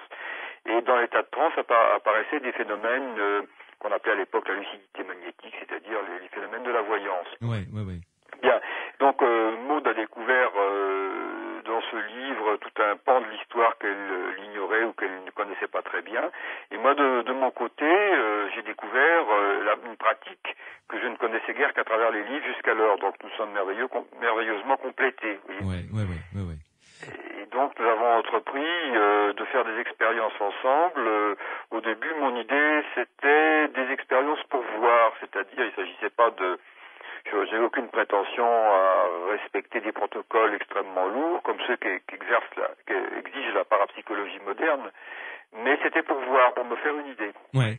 Et dans l'état de transe apparaissaient des phénomènes qu'on appelait à l'époque la lucidité magnétique, c'est-à-dire les phénomènes de la voyance. Oui. Bien. Donc Maud a découvert dans ce livre tout un pan de l'histoire qu'elle ignorait ou qu'elle ne connaissait pas très bien. Et moi, de mon côté, j'ai découvert une pratique que je ne connaissais guère qu'à travers les livres jusqu'alors. Donc nous sommes merveilleusement complétés. Oui. donc nous avons entrepris de faire des expériences ensemble. Au début, mon idée, c'était des expériences pour voir, c'est-à-dire il ne s'agissait pas de... Je n'ai aucune prétention à respecter des protocoles extrêmement lourds, comme ceux qu'exige la parapsychologie moderne, mais c'était pour voir, pour me faire une idée. Ouais.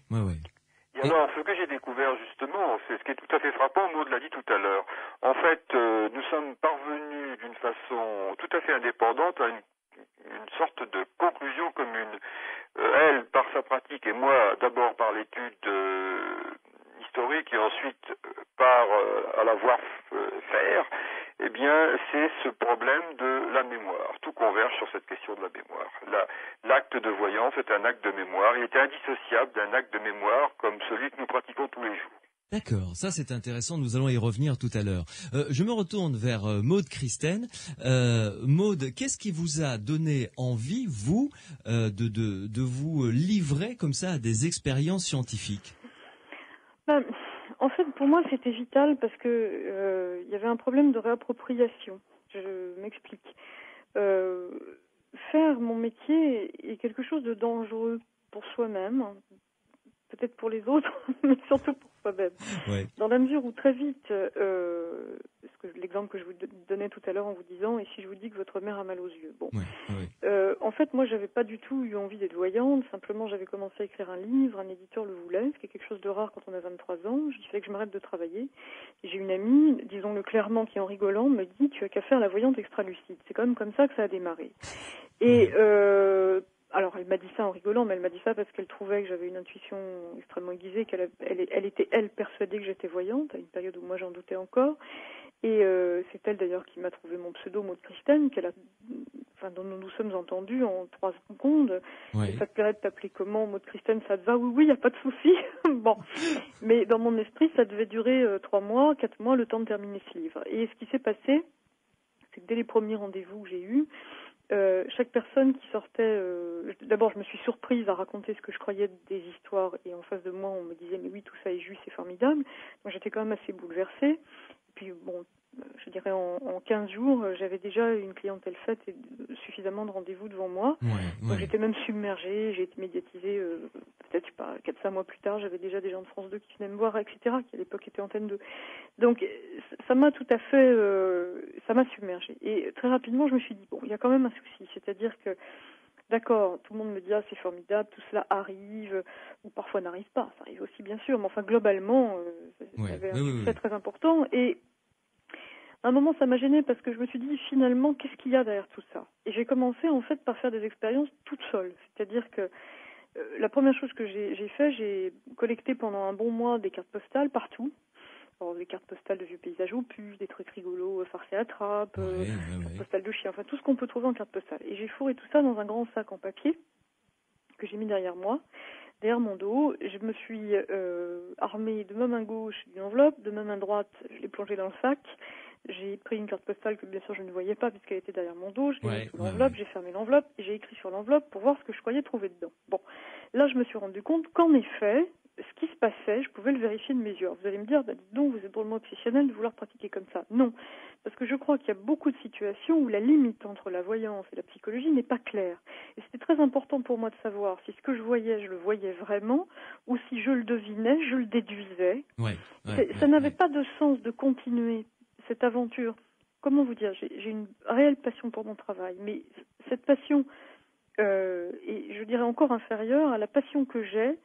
Et alors, ce que j'ai découvert justement, c'est ce qui est tout à fait frappant, Maud l'a dit tout à l'heure. En fait, nous sommes parvenus d'une façon tout à fait indépendante à une sorte de conclusion commune. Elle, par sa pratique, et moi, d'abord par l'étude historique et ensuite par à la voir faire, eh bien, c'est ce problème de la mémoire. Tout converge sur cette question de la mémoire. L'acte de voyance est un acte de mémoire. Il est indissociable d'un acte de mémoire comme celui que nous pratiquons tous les jours. D'accord, ça c'est intéressant, nous allons y revenir tout à l'heure. Je me retourne vers Maude Christen. Maude, qu'est-ce qui vous a donné envie, vous, de vous livrer comme ça à des expériences scientifiques ? En fait, pour moi, c'était vital parce que y avait un problème de réappropriation. Je m'explique. Faire mon métier est quelque chose de dangereux pour soi-même, peut-être pour les autres, mais surtout pour soi-même. Ouais. Dans la mesure où très vite, l'exemple que je vous donnais tout à l'heure en vous disant, et si je vous dis que votre mère a mal aux yeux. Bon. En fait, moi, j'avais pas du tout eu envie d'être voyante. Simplement, j'avais commencé à écrire un livre, un éditeur le voulait, ce qui est quelque chose de rare quand on a 23 ans. Il fallait que je m'arrête de travailler. Et j'ai une amie, disons-le clairement, qui en rigolant me dit, tu as qu'à faire la voyante extra-lucide. C'est quand même comme ça que ça a démarré. Et alors, elle m'a dit ça en rigolant, mais elle m'a dit ça parce qu'elle trouvait que j'avais une intuition extrêmement aiguisée, elle était, elle, persuadée que j'étais voyante, à une période où moi j'en doutais encore. Et c'est elle d'ailleurs qui m'a trouvé mon pseudo Maude Christen, dont nous nous sommes entendus en 3 secondes. Ouais. Et ça te plairait de t'appeler comment, Maude Christen, ça te va? Oui, y a pas de souci. Bon. Mais dans mon esprit, ça devait durer 3 mois, 4 mois, le temps de terminer ce livre. Et ce qui s'est passé, c'est que dès les premiers rendez-vous que j'ai eus, chaque personne qui sortait, d'abord je me suis surprise à raconter ce que je croyais des histoires, et en face de moi on me disait mais oui, tout ça est juste, c'est formidable. Donc j'étais quand même assez bouleversée. Puis bon, je dirais en 15 jours, j'avais déjà une clientèle faite et suffisamment de rendez-vous devant moi. Donc j'étais même submergée, j'ai été médiatisée, peut-être, je sais pas, 4-5 mois plus tard, j'avais déjà des gens de France 2 qui venaient me voir, etc., qui à l'époque étaient Antenne 2. Donc ça m'a tout à fait, ça m'a submergée. Et très rapidement, je me suis dit, bon, il y a quand même un souci, c'est-à-dire que, d'accord, tout le monde me dit, ah, c'est formidable, tout cela arrive, ou parfois n'arrive pas, ça arrive aussi bien sûr, mais enfin globalement, ça avait un succès très important. Et à un moment, ça m'a gênée parce que je me suis dit, finalement, qu'est-ce qu'il y a derrière tout ça? Et j'ai commencé, en fait, par faire des expériences toute seule. C'est-à-dire que la première chose que j'ai fait, j'ai collecté pendant un bon mois des cartes postales partout. Alors, des cartes postales de vieux paysages au puce, des trucs rigolos, farce et attrape, cartes postales de chiens, enfin tout ce qu'on peut trouver en carte postale. Et j'ai fourré tout ça dans un grand sac en papier que j'ai mis derrière moi, derrière mon dos. Je me suis armée de ma main gauche d'une enveloppe, de ma main droite, je l'ai plongée dans le sac. J'ai pris une carte postale que bien sûr je ne voyais pas puisqu'elle était derrière mon dos, je l'ai mis sous l'enveloppe, j'ai fermé l'enveloppe et j'ai écrit sur l'enveloppe pour voir ce que je croyais trouver dedans. Bon, là je me suis rendu compte qu'en effet, ce qui se passait, je pouvais le vérifier de mes yeux. Alors, vous allez me dire, dites donc, vous êtes drôlement obsessionnel de vouloir pratiquer comme ça. Non, parce que je crois qu'il y a beaucoup de situations où la limite entre la voyance et la psychologie n'est pas claire. Et c'était très important pour moi de savoir si ce que je le voyais vraiment, ou si je le devinais, je le déduisais. Ça n'avait pas de sens de continuer cette aventure. Comment vous dire, j'ai une réelle passion pour mon travail, mais cette passion est, je dirais, encore inférieure à la passion que j'ai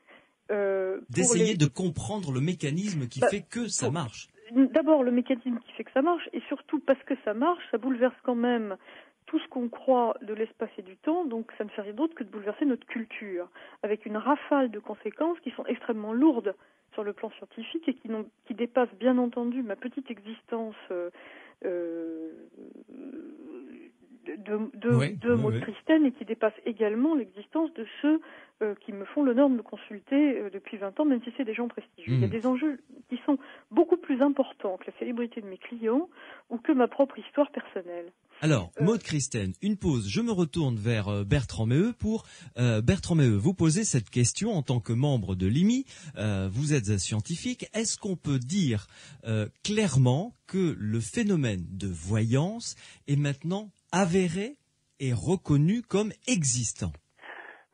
d'essayer de comprendre le mécanisme qui fait que ça marche. D'abord, le mécanisme qui fait que ça marche, et surtout parce que ça marche, ça bouleverse quand même tout ce qu'on croit de l'espace et du temps, donc ça ne fait rien d'autre que de bouleverser notre culture, avec une rafale de conséquences qui sont extrêmement lourdes sur le plan scientifique et qui dépassent bien entendu ma petite existence de Maude Christen, et qui dépasse également l'existence de ceux qui me font l'honneur de me consulter depuis 20 ans, même si c'est des gens prestigieux. Il y a des enjeux qui sont beaucoup plus importants que la célébrité de mes clients ou que ma propre histoire personnelle. Alors, Maude Christen, une pause. Je me retourne vers Bertrand Meheux pour Bertrand Meheux. Vous posez cette question en tant que membre de l'IMI. Vous êtes un scientifique. Est-ce qu'on peut dire clairement que le phénomène de voyance est maintenant avéré est reconnu comme existant?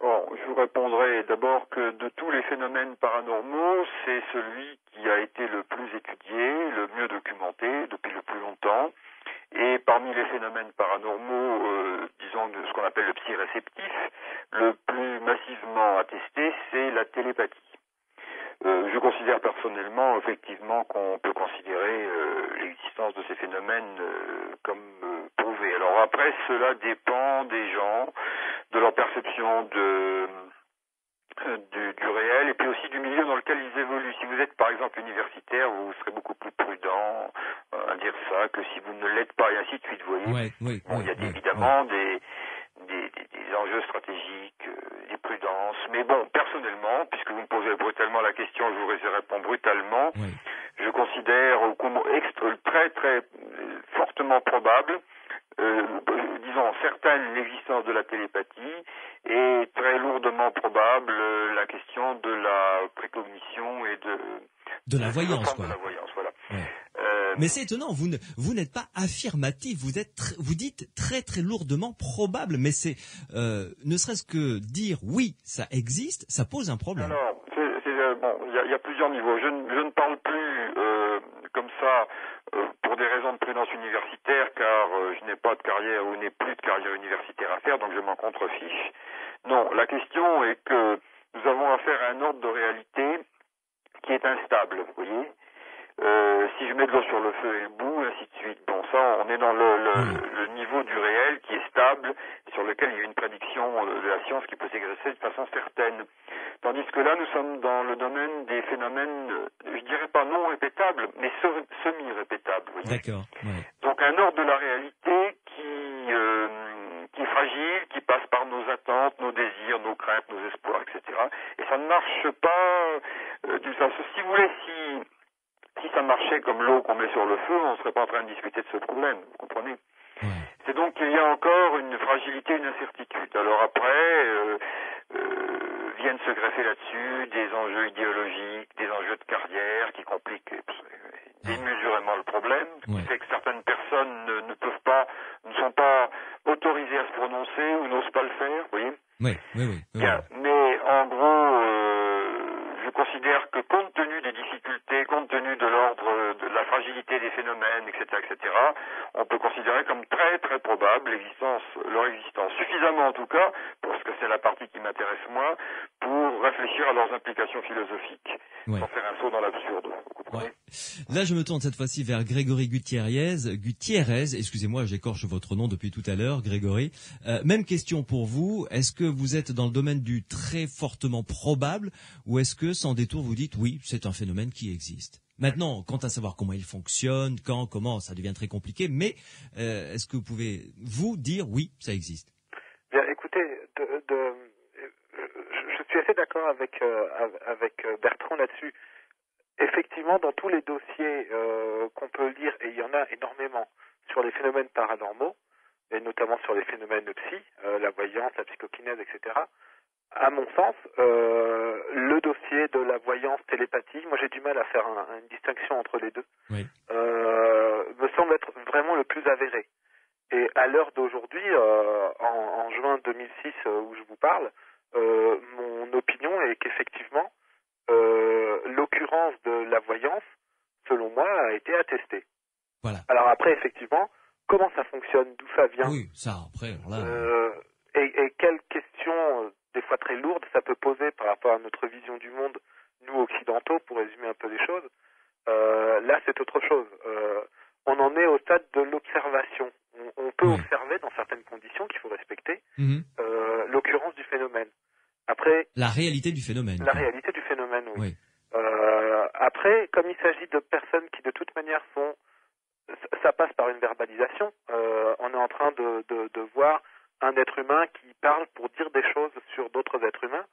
Bon, je vous répondrai d'abord que de tous les phénomènes paranormaux, c'est celui qui a été le plus étudié, le mieux documenté depuis le plus longtemps. Et parmi les phénomènes paranormaux, disons ce qu'on appelle le psy-réceptif, le plus massivement attesté, c'est la télépathie. Je considère personnellement, effectivement, qu'on peut considérer l'existence de ces phénomènes comme prouvée. Alors après, cela dépend des gens, de leur perception du réel et puis aussi du milieu dans lequel ils évoluent. Si vous êtes par exemple universitaire, vous serez beaucoup plus prudent à dire ça que si vous ne l'êtes pas et ainsi de suite, vous voyez. Il y a évidemment des enjeux stratégiques, des prudences. Mais bon, personnellement, puisque vous me posez brutalement la question, je vous réponds brutalement. Oui. Je considère comme très très fortement probable, disons certaine l'existence de la télépathie et très lourdement probable la question de la précognition et de la voyance, quoi. De la voyance, voilà. Ouais. Mais c'est étonnant, vous n'êtes pas affirmatif, vous dites très très lourdement probable, mais c'est ne serait-ce que dire oui, ça existe, ça pose un problème. Alors, il y a plusieurs niveaux. Je ne parle plus comme ça pour des raisons de prudence universitaire, car je n'ai pas de carrière ou n'ai plus de carrière universitaire à faire, donc je m'en contrefiche. Non, la question est que nous avons affaire à un ordre de réalité qui est instable, vous voyez. Si je mets de l'eau sur le feu et le bout, ainsi de suite. Bon, ça, on est dans le niveau du réel qui est stable, sur lequel il y a une prédiction de la science qui peut s'exercer de façon certaine. Tandis que là, nous sommes dans le domaine des phénomènes, je dirais pas non répétables, mais semi-répétables. D'accord. Ouais. Donc un ordre de la réalité qui est fragile, qui passe par nos attentes, nos désirs, nos craintes, nos espoirs, etc. Et ça ne marche pas d'une façon. Si vous voulez, si ça marchait comme l'eau qu'on met sur le feu, on ne serait pas en train de discuter de ce problème, vous comprenez? Ouais. C'est donc qu'il y a encore une fragilité, une incertitude. Alors après, viennent se greffer là-dessus des enjeux idéologiques, des enjeux de carrière qui compliquent démesurément le problème, qui fait que certaines personnes ne sont pas autorisées à se prononcer ou n'osent pas le faire, vous voyez? Oui. Bien. Mais en gros, je considère que compte tenu des difficultés, compte tenu de l'ordre de la fragilité des phénomènes, etc., on peut considérer comme très très probable leur existence. Suffisamment en tout cas, parce que c'est la partie qui m'intéresse moi, pour réfléchir à leurs implications philosophiques, sans faire un saut dans l'absurde. Vous comprenez ? Là, je me tourne cette fois-ci vers Grégory Gutiérrez, excusez-moi, j'écorche votre nom depuis tout à l'heure, Grégory. Même question pour vous, est-ce que vous êtes dans le domaine du très fortement probable, ou est-ce que, sans détour, vous dites oui, c'est un phénomène qui existe? Maintenant, quant à savoir comment il fonctionne, comment, ça devient très compliqué, mais est-ce que vous pouvez, vous, dire oui, ça existe? Bien, écoutez, je suis assez d'accord avec Bertrand là-dessus. Effectivement, dans tous les dossiers qu'on peut lire, et il y en a énormément, sur les phénomènes paranormaux, et notamment sur les phénomènes psy, la voyance, la psychokinèse, etc., à mon sens, le dossier de la voyance télépathie, moi j'ai du mal à faire une distinction entre les deux, me semble être vraiment le plus avéré. Et à l'heure d'aujourd'hui, en juin 2006 où je vous parle, mon opinion est qu'effectivement, l'occurrence de la voyance, selon moi, a été attestée. Voilà. Alors après, effectivement, comment ça fonctionne, d'où ça vient, oui, ça après, là... et quelles questions, des fois très lourdes, ça peut poser par rapport à notre vision du monde, nous occidentaux, pour résumer un peu les choses, là c'est autre chose. On en est au stade de l'observation. On peut observer dans certaines conditions qu'il faut respecter l'occurrence du phénomène. Après, la réalité du phénomène. La réalité du phénomène, oui. Après, comme il s'agit de personnes qui de toute manière ça passe par une verbalisation, on est en train de voir un être humain qui parle pour dire des choses sur d'autres êtres humains.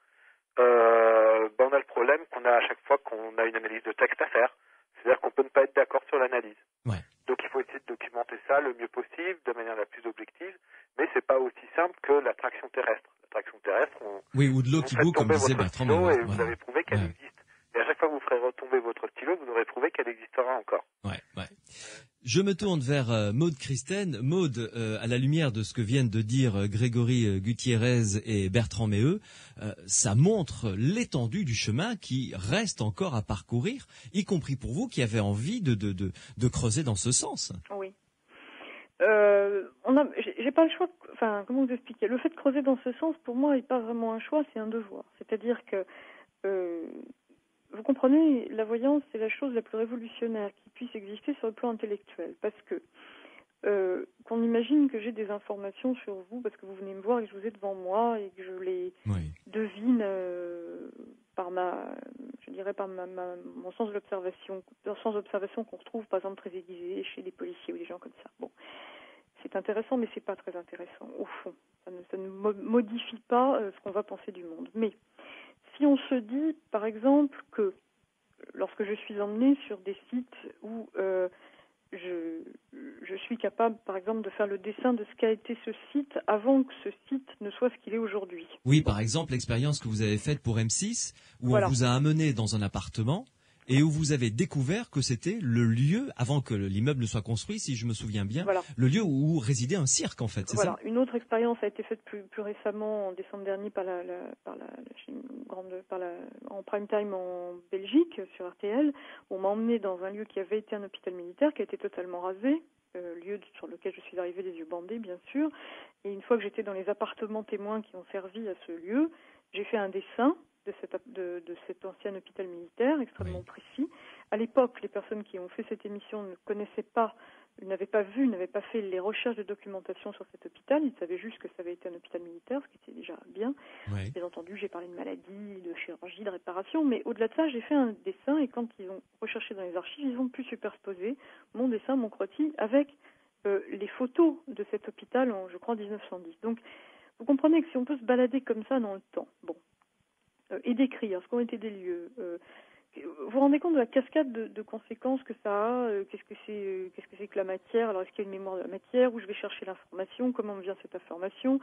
On a le problème qu'on a à chaque fois qu'on a une analyse de texte à faire. C'est-à-dire qu'on peut ne pas être d'accord sur l'analyse. Ouais. Donc il faut essayer de documenter ça le mieux possible, de manière la plus objective, mais c'est pas aussi simple que l'attraction terrestre. L'attraction terrestre, ou de l'eau qui bout, comme disait Bertrand. Et vous avez prouvé qu'elle existe. Et à chaque fois que vous ferez retomber votre stylo, vous aurez prouvé qu'elle existera encore. Je me tourne vers Maude Christen. Maude, à la lumière de ce que viennent de dire Grégory Gutiérrez et Bertrand Méheux, ça montre l'étendue du chemin qui reste encore à parcourir, y compris pour vous qui avez envie de creuser dans ce sens. Oui. J'ai pas le choix. Enfin, comment vous expliquer ? Le fait de creuser dans ce sens, pour moi, n'est pas vraiment un choix, c'est un devoir. C'est-à-dire que vous comprenez, la voyance, c'est la chose la plus révolutionnaire qui puisse exister sur le plan intellectuel. Parce que qu'on imagine que j'ai des informations sur vous, parce que vous venez me voir et que je vous ai devant moi et que je les devine par mon sens de l'observation, le sens d'observation qu'on retrouve par exemple très aiguisé chez les policiers ou des gens comme ça. Bon, c'est intéressant, mais c'est pas très intéressant au fond. Ça ne modifie pas ce qu'on va penser du monde. Mais si on se dit, par exemple, que lorsque je suis emmenée sur des sites où je suis capable, par exemple, de faire le dessin de ce qu'a été ce site avant que ce site ne soit ce qu'il est aujourd'hui. Oui, par exemple, l'expérience que vous avez faite pour M6, où on vous a amené dans un appartement et où vous avez découvert que c'était le lieu, avant que l'immeuble ne soit construit, si je me souviens bien, le lieu où résidait un cirque, en fait, c'est ça ? Une autre expérience a été faite plus récemment, en décembre dernier, en prime time en Belgique, sur RTL. On m'a emmené dans un lieu qui avait été un hôpital militaire, qui a été totalement rasé, lieu sur lequel je suis arrivée les yeux bandés, bien sûr. Et une fois que j'étais dans les appartements témoins qui ont servi à ce lieu, j'ai fait un dessin de cet ancien hôpital militaire, extrêmement précis. À l'époque, les personnes qui ont fait cette émission ne connaissaient pas, n'avaient pas fait les recherches de documentation sur cet hôpital. Ils savaient juste que ça avait été un hôpital militaire, ce qui était déjà bien. Bien entendu, j'ai parlé de maladies, de chirurgie, de réparation, mais au-delà de ça, j'ai fait un dessin et quand ils ont recherché dans les archives, ils ont pu superposer mon dessin, mon croquis, avec les photos de cet hôpital en, je crois, 1910. Donc, vous comprenez que si on peut se balader comme ça dans le temps, et décrire ce qu'ont été des lieux. Vous vous rendez compte de la cascade de conséquences que ça a qu'est-ce que c'est que la matière ? Alors, est-ce qu'il y a une mémoire de la matière ? Où je vais chercher l'information ? Comment me vient cette information ?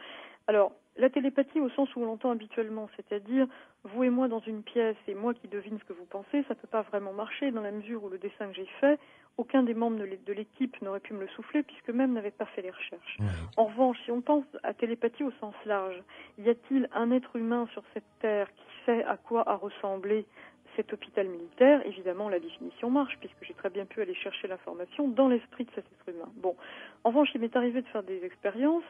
Alors, la télépathie au sens où on l'entend habituellement, c'est-à-dire vous et moi dans une pièce et moi qui devine ce que vous pensez, ça peut pas vraiment marcher dans la mesure où le dessin que j'ai fait, aucun des membres de l'équipe n'aurait pu me le souffler puisque même n'avait pas fait les recherches. En revanche, si on pense à télépathie au sens large, y a-t-il un être humain sur cette terre qui sait à quoi a ressemblé cet hôpital militaire? Évidemment, la définition marche, puisque j'ai très bien pu aller chercher l'information dans l'esprit de cet être humain. Bon, en revanche, il m'est arrivé de faire des expériences,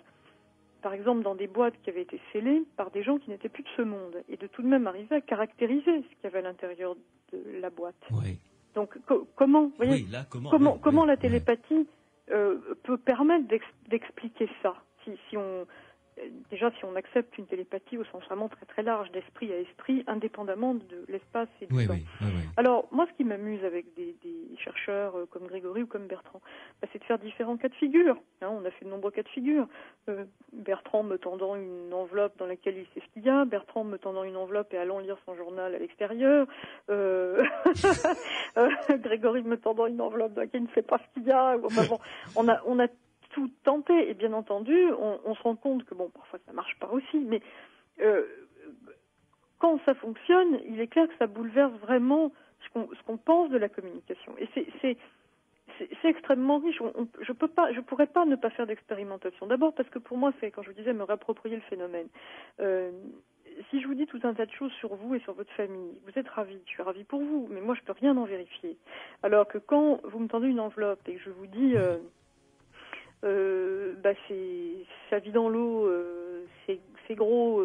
par exemple dans des boîtes qui avaient été scellées par des gens qui n'étaient plus de ce monde, et de tout de même arriver à caractériser ce qu'il y avait à l'intérieur de la boîte. Donc, comment la télépathie peut permettre d'expliquer ça, si on accepte une télépathie au sens vraiment très très large, d'esprit à esprit, indépendamment de l'espace et du temps. Alors, moi, ce qui m'amuse avec des chercheurs comme Grégory ou comme Bertrand, c'est de faire différents cas de figure. On a fait de nombreux cas de figure. Bertrand me tendant une enveloppe dans laquelle il sait ce qu'il y a, Bertrand me tendant une enveloppe et allant lire son journal à l'extérieur, Grégory me tendant une enveloppe dans laquelle il ne sait pas ce qu'il y a. Enfin, bon, on a tout tenté, et bien entendu, on se rend compte que, parfois ça marche pas aussi, mais quand ça fonctionne, il est clair que ça bouleverse vraiment ce qu'on pense de la communication. Et c'est extrêmement riche. Je pourrais pas ne pas faire d'expérimentation. D'abord parce que pour moi, c'est, quand je vous disais, me réapproprier le phénomène. Si je vous dis tout un tas de choses sur vous et sur votre famille, vous êtes ravis, je suis ravie pour vous, mais moi je peux rien en vérifier. Alors que quand vous me tendez une enveloppe et que je vous dis... ça vit dans l'eau, c'est gros,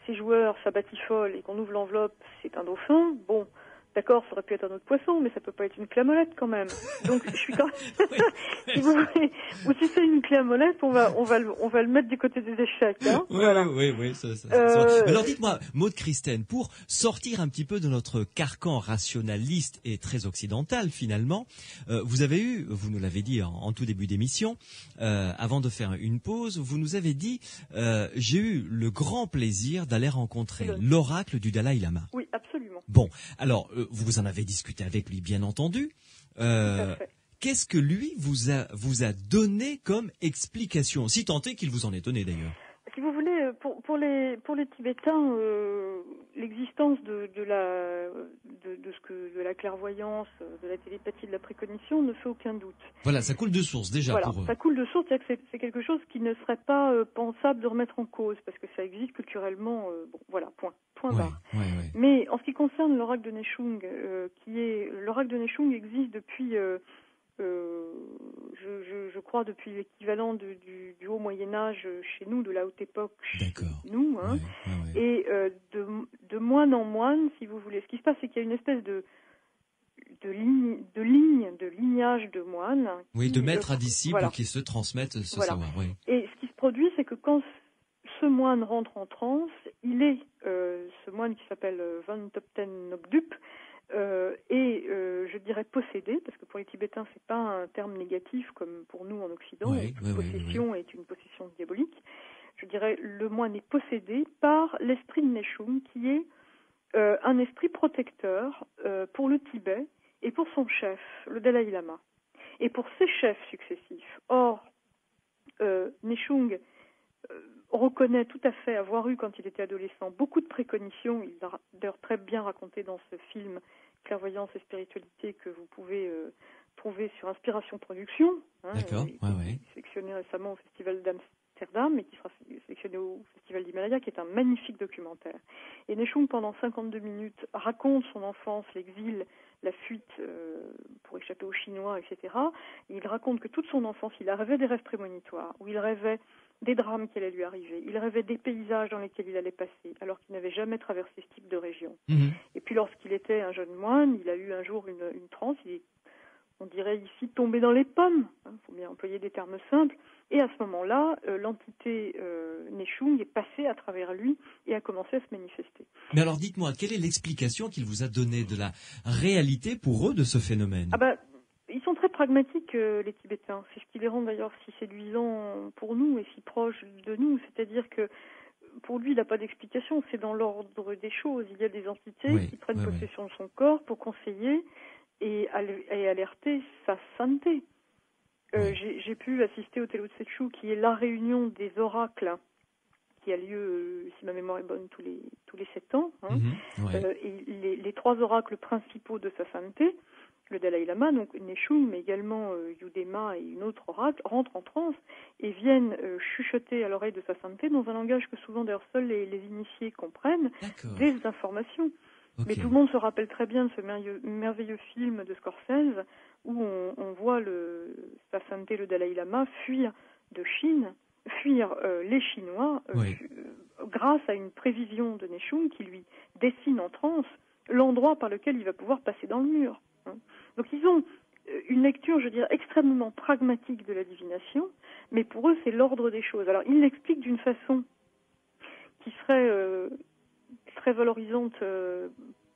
c'est joueur, ça batifole, et qu'on ouvre l'enveloppe, c'est un dauphin. Bon, d'accord, ça aurait pu être un autre poisson, mais ça peut pas être une clé à molette quand même. Donc je suis quand même... si vous voulez, ou si c'est une clé à molette, on va le mettre du côté des échecs. Hein. Oui. Alors dites-moi, Maude Christen, pour sortir un petit peu de notre carcan rationaliste et très occidental finalement, vous avez eu, vous nous l'avez dit en tout début d'émission, avant de faire une pause, vous nous avez dit, j'ai eu le grand plaisir d'aller rencontrer l'oracle du Dalai Lama. Oui, absolument. Bon, alors vous en avez discuté avec lui, bien entendu. Qu'est-ce que lui vous a donné comme explication, si tant est qu'il vous en ait donné d'ailleurs? Si vous voulez, pour les Tibétains, l'existence de la clairvoyance, de la télépathie, de la précognition ne fait aucun doute. Voilà, ça coule de source déjà Voilà, pour eux. ça coule de source, c'est-à-dire que c'est quelque chose qui ne serait pas pensable de remettre en cause, parce que ça existe culturellement, point barre. Ouais. Mais en ce qui concerne l'oracle de Nechung, l'oracle de Nechung existe depuis, je crois, depuis l'équivalent du Haut Moyen-Âge chez nous, de la Haute Époque chez nous, hein. Ouais. Et de moine en moine, si vous voulez. Ce qui se passe, c'est qu'il y a une espèce de lignage de moines. Oui, de maître à disciple, voilà, qui se transmettent ce voilà, savoir. Oui. Et ce qui se produit, c'est que quand ce moine rentre en transe, il est, ce moine qui s'appelle Van Topten Nogdup, je dirais possédé, parce que pour les Tibétains, c'est pas un terme négatif comme pour nous en Occident. Possession est une possession diabolique. Je dirais, le moine est possédé par l'esprit de Nechung, qui est un esprit protecteur pour le Tibet et pour son chef, le Dalai Lama, et pour ses chefs successifs. Or, Nechung reconnaît tout à fait avoir eu, quand il était adolescent, beaucoup de précognitions. Il l'a d'ailleurs très bien raconté dans ce film Clairvoyance et spiritualité que vous pouvez trouver sur Inspiration Production. D'accord, Il est sélectionné récemment au Festival d'Amsterdam et qui sera sélectionné au Festival d'Himalaya, qui est un magnifique documentaire. Et Nechung, pendant 52 minutes, raconte son enfance, l'exil, la fuite pour échapper aux Chinois, etc. Et il raconte que toute son enfance, il a rêvé des rêves prémonitoires, où il rêvait des drames qui allaient lui arriver. Il rêvait des paysages dans lesquels il allait passer, alors qu'il n'avait jamais traversé ce type de région. Et puis lorsqu'il était un jeune moine, il a eu un jour une transe, il est, on dirait ici, tombé dans les pommes, faut bien employer des termes simples, et à ce moment-là, l'entité Nechung est passée à travers lui et a commencé à se manifester. Mais alors dites-moi, quelle est l'explication qu'il vous a donnée de la réalité pour eux de ce phénomène ? Ils sont très pragmatiques, les Tibétains. C'est ce qui les rend d'ailleurs si séduisants pour nous et si proches de nous. C'est-à-dire que pour lui, il n'a pas d'explication. C'est dans l'ordre des choses. Il y a des entités qui prennent possession de son corps pour conseiller et alerter sa sainteté. J'ai pu assister au Telo Tsetchu, qui est la réunion des oracles, qui a lieu, si ma mémoire est bonne, tous les 7 ans. Et les 3 oracles principaux de sa sainteté, le Dalai Lama, donc Nechung, mais également Yudema et une autre oracle, rentrent en transe et viennent chuchoter à l'oreille de sa sainteté dans un langage que souvent d'ailleurs seuls les initiés comprennent, des informations. Mais tout le monde se rappelle très bien de ce merveilleux film de Scorsese où on voit sa sainteté, le Dalai Lama, fuir de Chine, fuir les Chinois grâce à une prévision de Nechung qui lui dessine en transe l'endroit par lequel il va pouvoir passer dans le mur. Donc ils ont une lecture, je dirais, extrêmement pragmatique de la divination, mais pour eux c'est l'ordre des choses. Alors ils l'expliquent d'une façon qui serait très valorisante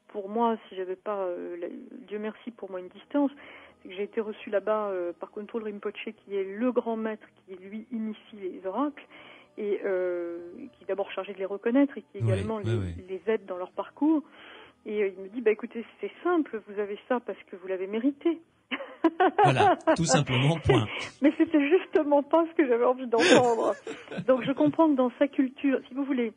pour moi si j'avais pas, Dieu merci pour moi, une distance. C'est que j'ai été reçu là-bas par Khenpo Rinpoche, qui est le grand maître qui lui initie les oracles et qui est d'abord chargé de les reconnaître et qui également les aide dans leur parcours. Et il me dit, écoutez, c'est simple, vous avez ça parce que vous l'avez mérité. Voilà, tout simplement, point. Mais c'était justement pas ce que j'avais envie d'entendre. Donc je comprends que dans sa culture, si vous voulez,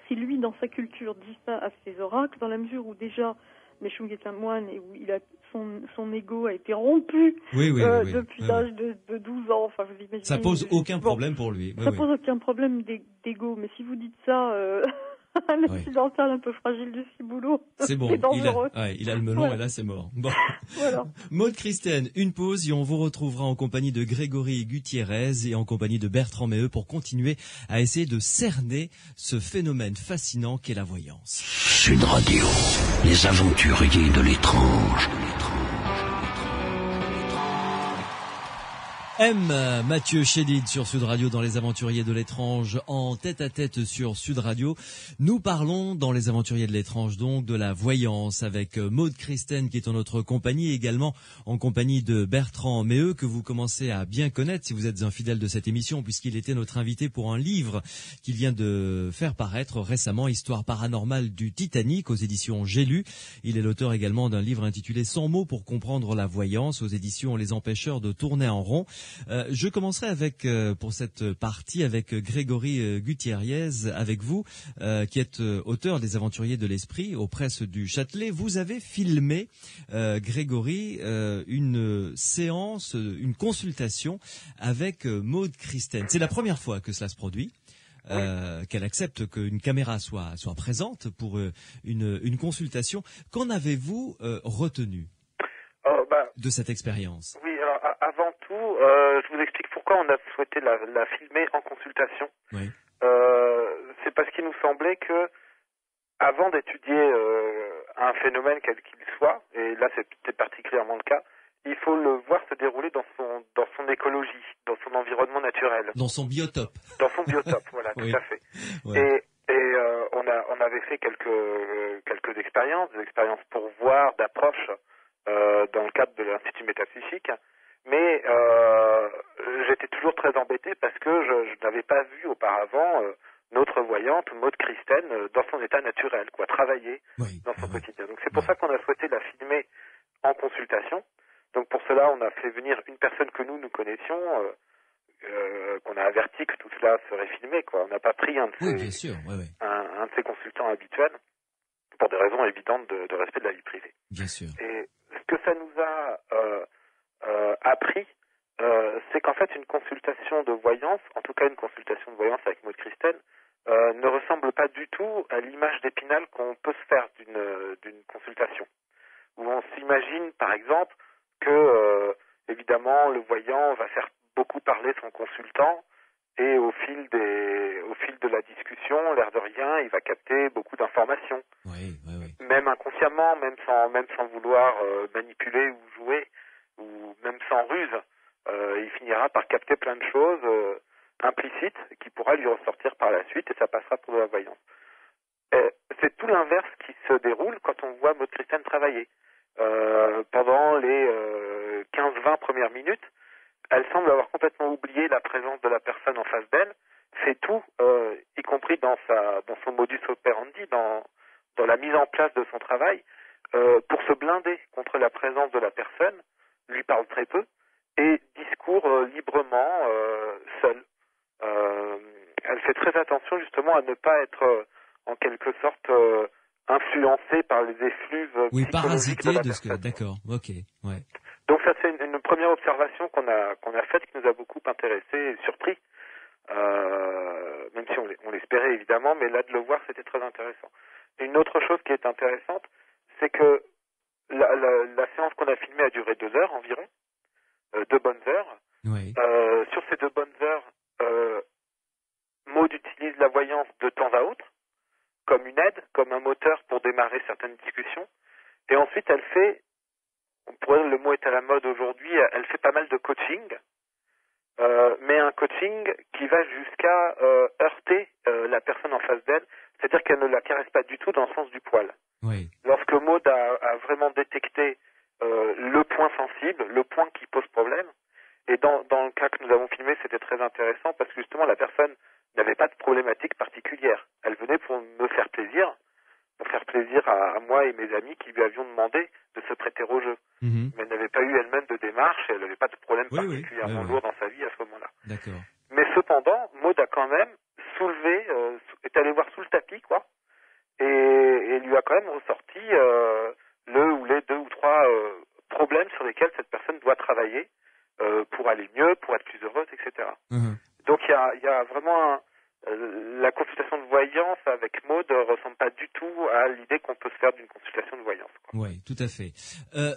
si lui, dans sa culture, dit ça à ses oracles, dans la mesure où déjà Nechung est un moine et où il a son ego a été rompu depuis l'âge de 12 ans. Enfin, vous imaginez. Ça pose aucun problème pour lui. Ça pose aucun problème d'ego. Mais si vous dites ça... un occidental un peu fragile du ciboulot. C'est bon, il a le melon et là c'est mort. Bon. Voilà. Maude Christine, une pause et on vous retrouvera en compagnie de Grégory Gutiérrez et en compagnie de Bertrand Meheux pour continuer à essayer de cerner ce phénomène fascinant qu'est la voyance. Sud Radio, les aventuriers de l'étrange. Mathieu Chédid sur Sud Radio dans Les Aventuriers de l'étrange, en tête-à-tête sur Sud Radio. Nous parlons dans Les Aventuriers de l'étrange donc de la voyance avec Maude Christine qui est en notre compagnie, également en compagnie de Bertrand Meheux que vous commencez à bien connaître si vous êtes un fidèle de cette émission puisqu'il était notre invité pour un livre qu'il vient de faire paraître récemment, Histoire paranormale du Titanic aux éditions J'ai lu. Il est l'auteur également d'un livre intitulé 100 mots pour comprendre la voyance aux éditions Les Empêcheurs de tourner en rond. Je commencerai avec, pour cette partie, avec Grégory Gutierrez, avec vous, qui êtes auteur des Aventuriers de l'Esprit aux presses du Châtelet. Vous avez filmé, Grégory, une séance, une consultation avec Maude Christen. C'est la première fois que cela se produit. Qu'elle accepte qu'une caméra soit présente pour une consultation. Qu'en avez-vous retenu de cette expérience? Oui, alors avant tout, je vous explique pourquoi on a souhaité la filmer en consultation. Oui. C'est parce qu'il nous semblait que, avant d'étudier un phénomène quel qu'il soit, et là c'était particulièrement le cas, il faut le voir se dérouler dans son écologie, dans son environnement naturel. Dans son biotope. Dans son biotope, voilà, Oui. tout à fait. Ouais. Et on avait fait quelques expériences, des expériences pour voir, d'approche, dans le cadre de l'Institut métapsychique, mais j'étais toujours très embêté parce que je n'avais pas vu auparavant notre voyante, Maude Christen, dans son état naturel, travailler dans son quotidien. Donc c'est pour ça qu'on a souhaité la filmer en consultation. Donc pour cela, on a fait venir une personne que nous connaissions, qu'on a averti que tout cela serait filmé. On n'a pas pris un de ses consultants habituels pour des raisons évidentes de respect de la vie privée. Bien sûr. Et ce que ça nous a appris, c'est qu'en fait une consultation de voyance, en tout cas une consultation de voyance avec Maude Christen, ne ressemble pas du tout à l'image d'Épinal qu'on peut se faire d'une consultation. Où on s'imagine par exemple que évidemment le voyant va faire beaucoup parler son consultant et au fil de la discussion, l'air de rien, il va capter beaucoup d'informations. Oui. Même inconsciemment, même sans vouloir manipuler ou jouer, ou même sans ruse, il finira par capter plein de choses implicites qui pourra lui ressortir par la suite et ça passera pour de la voyance. C'est tout l'inverse qui se déroule quand on voit Maude Christen travailler. Pendant les 15-20 premières minutes, elle semble avoir complètement oublié la présence de la personne en face d'elle, fait tout, y compris dans son modus operandi, dans la mise en place de son travail, pour se blinder contre la présence de la personne, lui parle très peu, et discourt librement, seule. Elle fait très attention justement à ne pas être en quelque sorte influencée par les effluves psychologiques de la personne. D'accord, ok, ouais. Donc ça c'est une première observation qu'on a faite qui nous a beaucoup intéressé et surpris, même si on l'espérait évidemment, mais là de le voir c'était très intéressant. Et une autre chose qui est intéressante, c'est que la séance qu'on a filmée a duré 2 heures environ, 2 bonnes heures. Oui. Sur ces 2 bonnes heures, Maude utilise la voyance de temps à autre, comme une aide, comme un moteur pour démarrer certaines discussions. Et ensuite, elle fait, le mot est à la mode aujourd'hui, elle fait pas mal de coaching, mais un coaching qui va jusqu'à heurter la personne en face d'elle, c'est-à-dire qu'elle ne la caresse pas du tout dans le sens du poil. Oui. Lorsque Maude a vraiment détecté le point sensible, le point qui pose problème, et dans le cas que nous avons filmé, c'était très intéressant parce que justement la personne n'avait pas de problématique particulière. Elle venait pour me faire plaisir, à moi et mes amis qui lui avions demandé de se prêter au jeu. Mm-hmm. Mais elle n'avait pas eu elle-même de démarche et elle n'avait pas de problème particulièrement lourd dans sa vie à ce moment-là. D'accord. Mais cependant, Maude a quand même soulevé, est allée voir sous le tapis, et lui a quand même ressorti le ou les 2 ou 3 problèmes sur lesquels cette personne doit travailler pour aller mieux, pour être plus heureuse, etc. Mm-hmm. Donc il y a vraiment la consultation de voyance avec Maude ne ressemble pas du tout à l'idée qu'on peut se faire d'une consultation de voyance. Oui, tout à fait.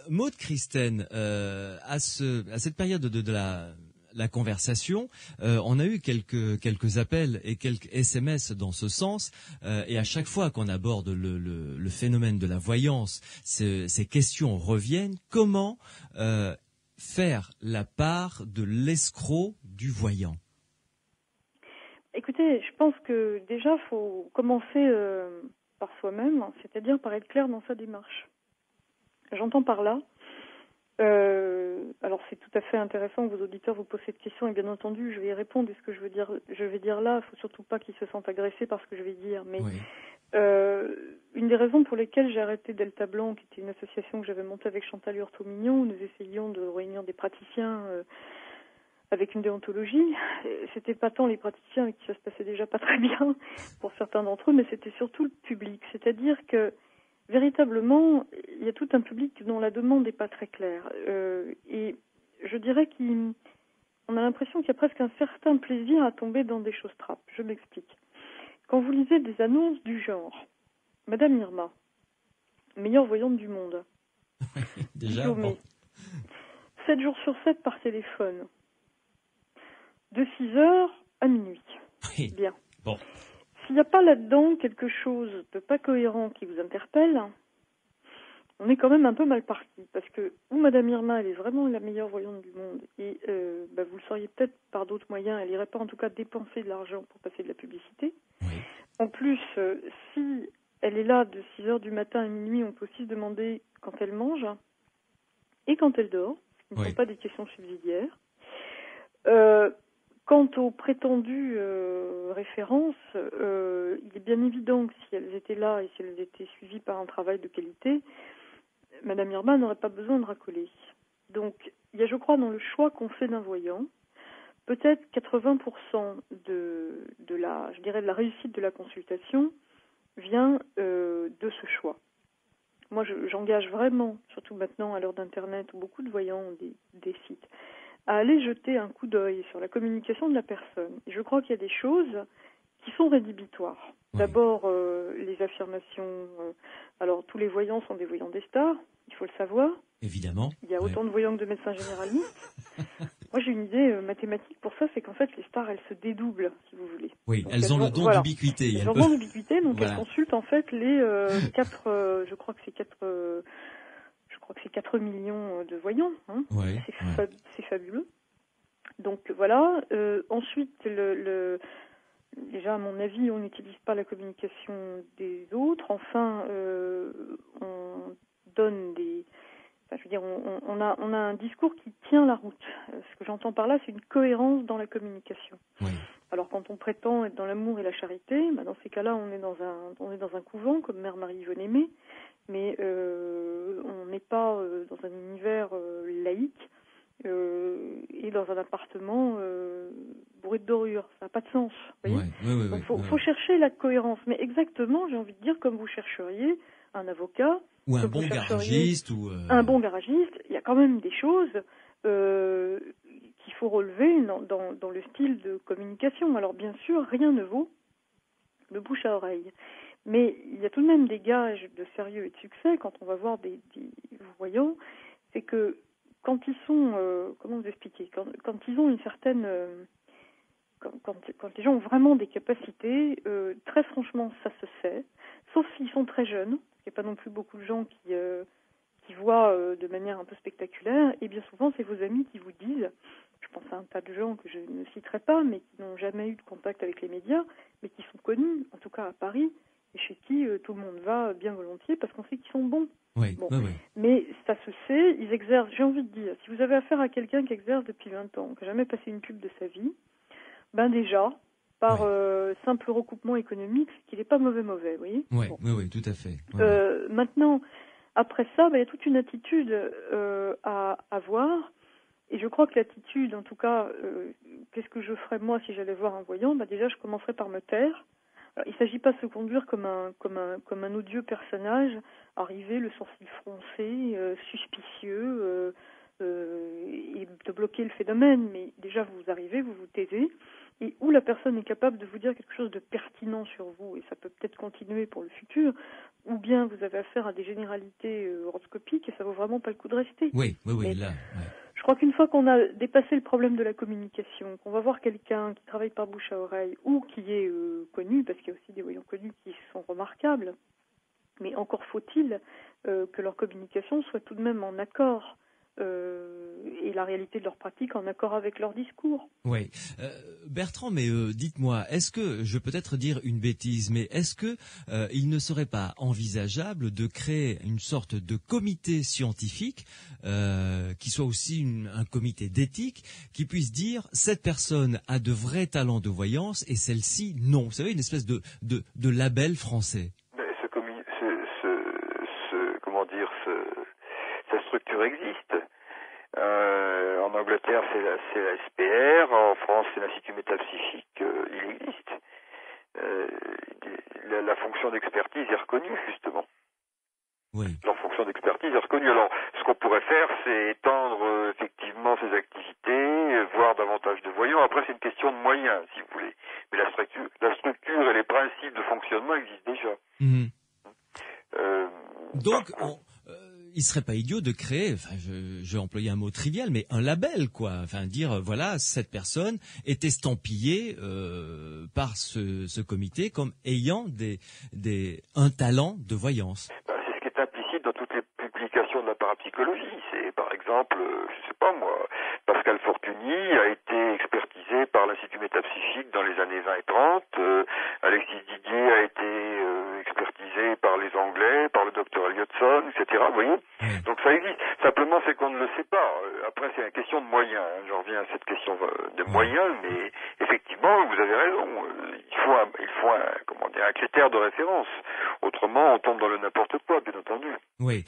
Maude Christen, à cette période de la conversation, on a eu quelques appels et quelques SMS dans ce sens, et à chaque fois qu'on aborde le phénomène de la voyance, ces questions reviennent. Comment faire la part de l'escroc du voyant? Écoutez, je pense que déjà, il faut commencer par soi-même, c'est-à-dire par être clair dans sa démarche. J'entends par là, alors c'est tout à fait intéressant que vos auditeurs vous posent cette question, et bien entendu, je vais y répondre, et ce que je vais dire là, il ne faut surtout pas qu'ils se sentent agressés par ce que je vais dire, mais oui. Une des raisons pour lesquelles j'ai arrêté Delta Blanc, qui était une association que j'avais montée avec Chantal Hurtaud-Mignon, où nous essayions de réunir des praticiens avec une déontologie. C'était pas tant les praticiens avec qui ça se passait déjà pas très bien pour certains d'entre eux, mais c'était surtout le public. C'est-à-dire que véritablement, il y a tout un public dont la demande n'est pas très claire. Et je dirais qu'on a l'impression qu'il y a presque un certain plaisir à tomber dans des choses trappes. Je m'explique. Quand vous lisez des annonces du genre, Madame Irma, meilleure voyante du monde, déjà, diplômée, 7 jours sur 7 par téléphone, de 6h à minuit. Oui. Bien. Bon. S'il n'y a pas là-dedans quelque chose de pas cohérent qui vous interpelle, on est quand même un peu mal parti. Parce que, ou Madame Irma, elle est vraiment la meilleure voyante du monde, et vous le sauriez peut-être par d'autres moyens, elle n'irait pas en tout cas dépenser de l'argent pour passer de la publicité. Oui. En plus, si elle est là de 6h du matin à minuit, on peut aussi se demander quand elle mange et quand elle dort, ce qui ne sont pas des questions subsidiaires. Quant aux prétendues références, il est bien évident que si elles étaient là et si elles étaient suivies par un travail de qualité, Madame Irma n'aurait pas besoin de racoler. Donc, il y a, je crois, dans le choix qu'on fait d'un voyant, peut-être 80% de la réussite de la consultation vient de ce choix. Moi, j'engage vraiment, surtout maintenant à l'heure d'Internet, où beaucoup de voyants ont des sites, à aller jeter un coup d'œil sur la communication de la personne. Et je crois qu'il y a des choses qui sont rédhibitoires. Oui. D'abord, les affirmations. Alors, tous les voyants sont des voyants des stars, il faut le savoir. Évidemment. Il y a autant de voyants que de médecins généralistes. Moi, j'ai une idée mathématique pour ça, c'est qu'en fait, les stars, elles se dédoublent, si vous voulez. Oui, donc, elles ont le don d'ubiquité. Elles ont le don d'ubiquité, donc elles consultent en fait les 4 millions de voyants. Hein. Ouais, c'est fabuleux. Donc voilà. Ensuite, déjà, à mon avis, on n'utilise pas la communication des autres. Enfin, on donne des... on a un discours qui tient la route. Ce que j'entends par là, c'est une cohérence dans la communication. Oui. Alors, quand on prétend être dans l'amour et la charité, dans ces cas-là, on est dans un couvent, comme Mère Marie-Yvonne Aimée, mais on n'est pas dans un univers laïque et dans un appartement bourré de dorures. Ça n'a pas de sens. Vous voyez. Donc, faut chercher la cohérence. Mais exactement, j'ai envie de dire, comme vous chercheriez un avocat, ou un bon garagiste, un bon garagiste, il y a quand même des choses qu'il faut relever dans le style de communication. Alors bien sûr, rien ne vaut le bouche à oreille. Mais il y a tout de même des gages de sérieux et de succès quand on va voir des voyants, c'est que quand ils sont, comment vous expliquer, quand ils ont une certaine... Quand les gens ont vraiment des capacités, très franchement, ça se sait, sauf s'ils sont très jeunes. Il n'y a pas non plus beaucoup de gens qui voient de manière un peu spectaculaire. Et bien souvent, c'est vos amis qui vous disent, je pense à un tas de gens que je ne citerai pas, mais qui n'ont jamais eu de contact avec les médias, mais qui sont connus, en tout cas à Paris, et chez qui tout le monde va bien volontiers parce qu'on sait qu'ils sont bons. Oui, bon. Oui. Mais ça se sait, ils exercent, j'ai envie de dire, si vous avez affaire à quelqu'un qui exerce depuis 20 ans, qui n'a jamais passé une pub de sa vie, déjà, par simple recoupement économique, qu'il n'est pas mauvais, vous voyez. Oui, tout à fait. Maintenant, après ça, il y a toute une attitude à avoir, et je crois que l'attitude, en tout cas, qu'est-ce que je ferais moi si j'allais voir un voyant ? Déjà, je commencerais par me taire. Alors, il ne s'agit pas de se conduire comme un odieux personnage, arrivé, le sourcil froncé, suspicieux, et de bloquer le phénomène. Mais déjà, vous arrivez, vous vous taisez, et où la personne est capable de vous dire quelque chose de pertinent sur vous, et ça peut peut-être continuer pour le futur, ou bien vous avez affaire à des généralités horoscopiques, et ça vaut vraiment pas le coup de rester. Oui, là. Je crois qu'une fois qu'on a dépassé le problème de la communication, qu'on va voir quelqu'un qui travaille par bouche à oreille ou qui est connu, parce qu'il y a aussi des voyants connus qui sont remarquables, mais encore faut-il que leur communication soit tout de même en accord et la réalité de leur pratique en accord avec leur discours. Oui. Bertrand, mais dites-moi, est-ce que, je vais peut-être dire une bêtise, mais est-ce que il ne serait pas envisageable de créer une sorte de comité scientifique qui soit aussi un comité d'éthique qui puisse dire cette personne a de vrais talents de voyance et celle-ci non. Vous savez, une espèce de label français. Mais cette structure existe. En Angleterre, c'est la SPR. En France, c'est l'Institut métapsychique. Il existe. La fonction d'expertise est reconnue, justement. Oui. Leur fonction d'expertise est reconnue. Alors, ce qu'on pourrait faire, c'est étendre effectivement ces activités, voir davantage de voyants. Après, c'est une question de moyens, si vous voulez. Mais la structure et les principes de fonctionnement existent déjà. Mmh. Donc, Par- il serait pas idiot de créer, enfin, je vais employer un mot trivial, mais un label, quoi. Enfin, dire, voilà, cette personne est estampillée par ce comité comme ayant un talent de voyance. C'est ce qui est implicite dans toutes les publications de la parapsychologie. C'est, par exemple, je sais pas moi, Pascal Fortuny a été expertisé par l'Institut métapsychique dans les années 20 et 30. Alexis Didier a été expertisé par les Anglais, par le docteur Elliotson, etc. Vous voyez ? Donc ça existe. Simplement, c'est qu'on ne le sait pas. Après, c'est une question de moyens. J'en reviens à cette question de moyens, mais effectivement, vous avez raison. Il faut un critère de référence. Autrement, on tombe dans le n'importe quoi, bien entendu. Oui.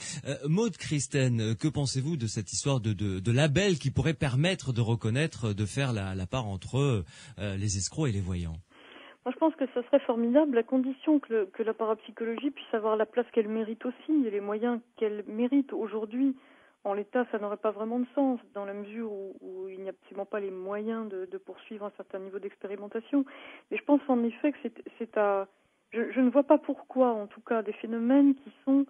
Maude Christen, que pensez-vous de cette histoire de label qui pourrait permettre de reconnaître, de faire la part entre les escrocs et les voyants? Moi, je pense que ça serait formidable à condition que la parapsychologie puisse avoir la place qu'elle mérite aussi et les moyens qu'elle mérite. Aujourd'hui, en l'état, ça n'aurait pas vraiment de sens dans la mesure où il n'y a absolument pas les moyens de poursuivre un certain niveau d'expérimentation. Mais je pense en effet que je ne vois pas pourquoi, en tout cas, des phénomènes qui sont...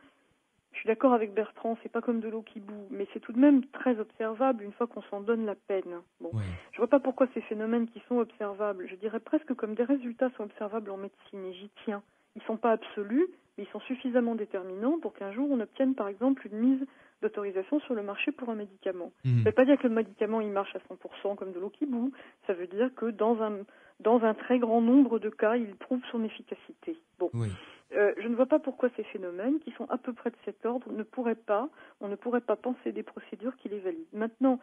Je suis d'accord avec Bertrand, c'est pas comme de l'eau qui bout, mais c'est tout de même très observable une fois qu'on s'en donne la peine. Bon, Oui. je vois pas pourquoi ces phénomènes qui sont observables, je dirais presque comme des résultats sont observables en médecine, et j'y tiens. Ils sont pas absolus, mais ils sont suffisamment déterminants pour qu'un jour on obtienne par exemple une mise d'autorisation sur le marché pour un médicament. Ça veut pas dire que le médicament il marche à 100% comme de l'eau qui bout, ça veut dire que dans un très grand nombre de cas, il prouve son efficacité. Bon. Oui. Je ne vois pas pourquoi ces phénomènes, qui sont à peu près de cet ordre, on ne pourrait pas penser des procédures qui les valident. Maintenant,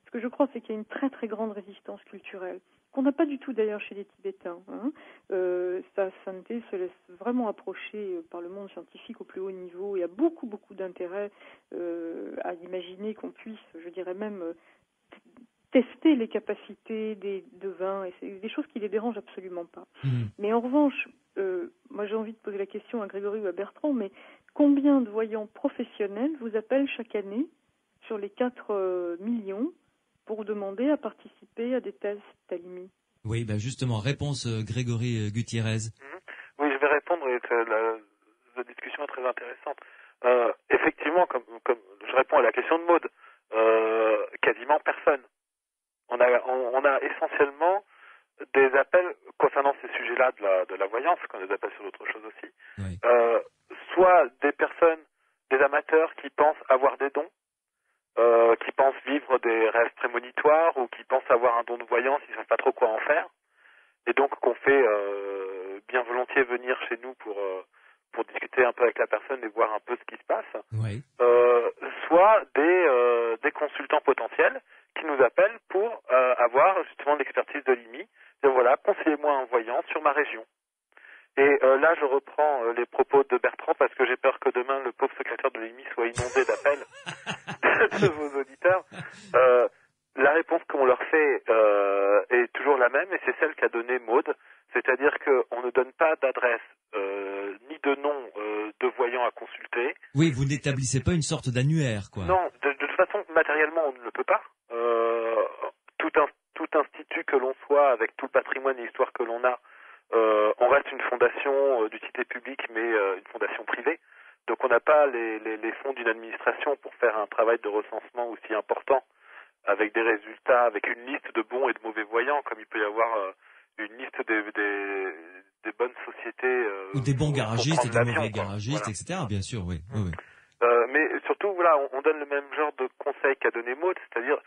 ce que je crois, c'est qu'il y a une très très grande résistance culturelle, qu'on n'a pas du tout d'ailleurs chez les Tibétains. Sa sainteté se laisse vraiment approcher par le monde scientifique au plus haut niveau. Il y a beaucoup beaucoup d'intérêt à imaginer qu'on puisse, je dirais même, tester les capacités des devins, et c'est des choses qui les dérangent absolument pas. Mais en revanche, moi j'ai envie de poser la question à Grégory ou à Bertrand, mais combien de voyants professionnels vous appellent chaque année sur les 4 millions pour demander à participer à des tests Talimi? Oui, justement, réponse Grégory Gutiérrez. Oui, je vais répondre, et la discussion est très intéressante. Effectivement, comme je réponds à la question de Maude, quasiment personne. On a essentiellement des appels concernant ces sujets-là de la voyance, qu'on les appelle sur d'autres choses aussi. Oui. Soit des personnes, des amateurs qui pensent avoir des dons, qui pensent vivre des rêves prémonitoires ou qui pensent avoir un don de voyance, ils ne savent pas trop quoi en faire, et donc qu'on fait bien volontiers venir chez nous pour discuter un peu avec la personne et voir un peu ce qui se passe. Oui. Soit des consultants potentiels qui nous appellent pour avoir justement l'expertise de l'IMI. Et voilà, conseillez-moi un voyant sur ma région. Et là, je reprends les propos de Bertrand parce que j'ai peur que demain, le pauvre secrétaire de l'IMI soit inondé d'appels de vos auditeurs. La réponse qu'on leur fait est toujours la même et c'est celle qu'a donnée Maude. C'est-à-dire qu'on ne donne pas d'adresse ni de nom de voyant à consulter. Oui, vous n'établissez pas une sorte d'annuaire, quoi. Non, de toute façon, matériellement, on ne le peut pas. Tout institut que l'on soit, avec tout le patrimoine et l'histoire que l'on a, on reste une fondation d'utilité publique, mais une fondation privée. Donc on n'a pas les fonds d'une administration pour faire un travail de recensement aussi important, avec des résultats, avec une liste de bons et de mauvais voyants, comme il peut y avoir une liste des bonnes sociétés. Ou des bons garagistes et des mauvais quoi. garagistes, Voilà. etc. Bien sûr, oui. Oui. Mais surtout, voilà, on donne le même genre de conseil qu'a donné Maude, c'est-à-dire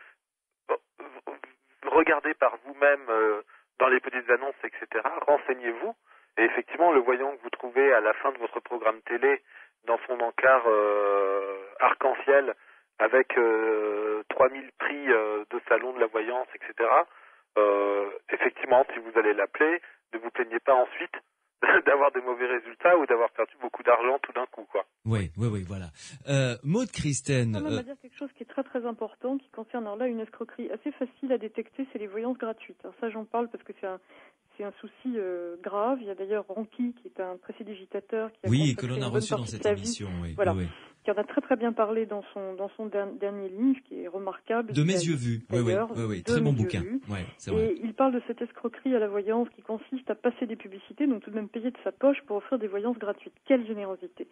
regardez par vous-même dans les petites annonces, etc. Renseignez-vous. Et effectivement, le voyant que vous trouvez à la fin de votre programme télé, dans son encart arc-en-ciel, avec 3000 prix de salon de la voyance, etc. Effectivement, si vous allez l'appeler, ne vous plaignez pas ensuite d'avoir des mauvais résultats ou d'avoir perdu beaucoup d'argent tout d'un coup, quoi. Oui, voilà. Maude Christen. On va dire quelque chose qui est très très important qui concerne alors là une escroquerie assez facile à détecter, c'est les voyances gratuites. Alors ça j'en parle parce que c'est un souci grave. Il y a d'ailleurs Ronki qui est un prestidigitateur qui a que l'on a reçu dans cette émission. Voilà. Qui en a très très bien parlé dans son dernier livre, qui est remarquable. De mes yeux vus, oui, très bon bouquin. Ouais, c'est vrai. Et il parle de cette escroquerie à la voyance qui consiste à passer des publicités, donc tout de même payer de sa poche pour offrir des voyances gratuites. Quelle générosité!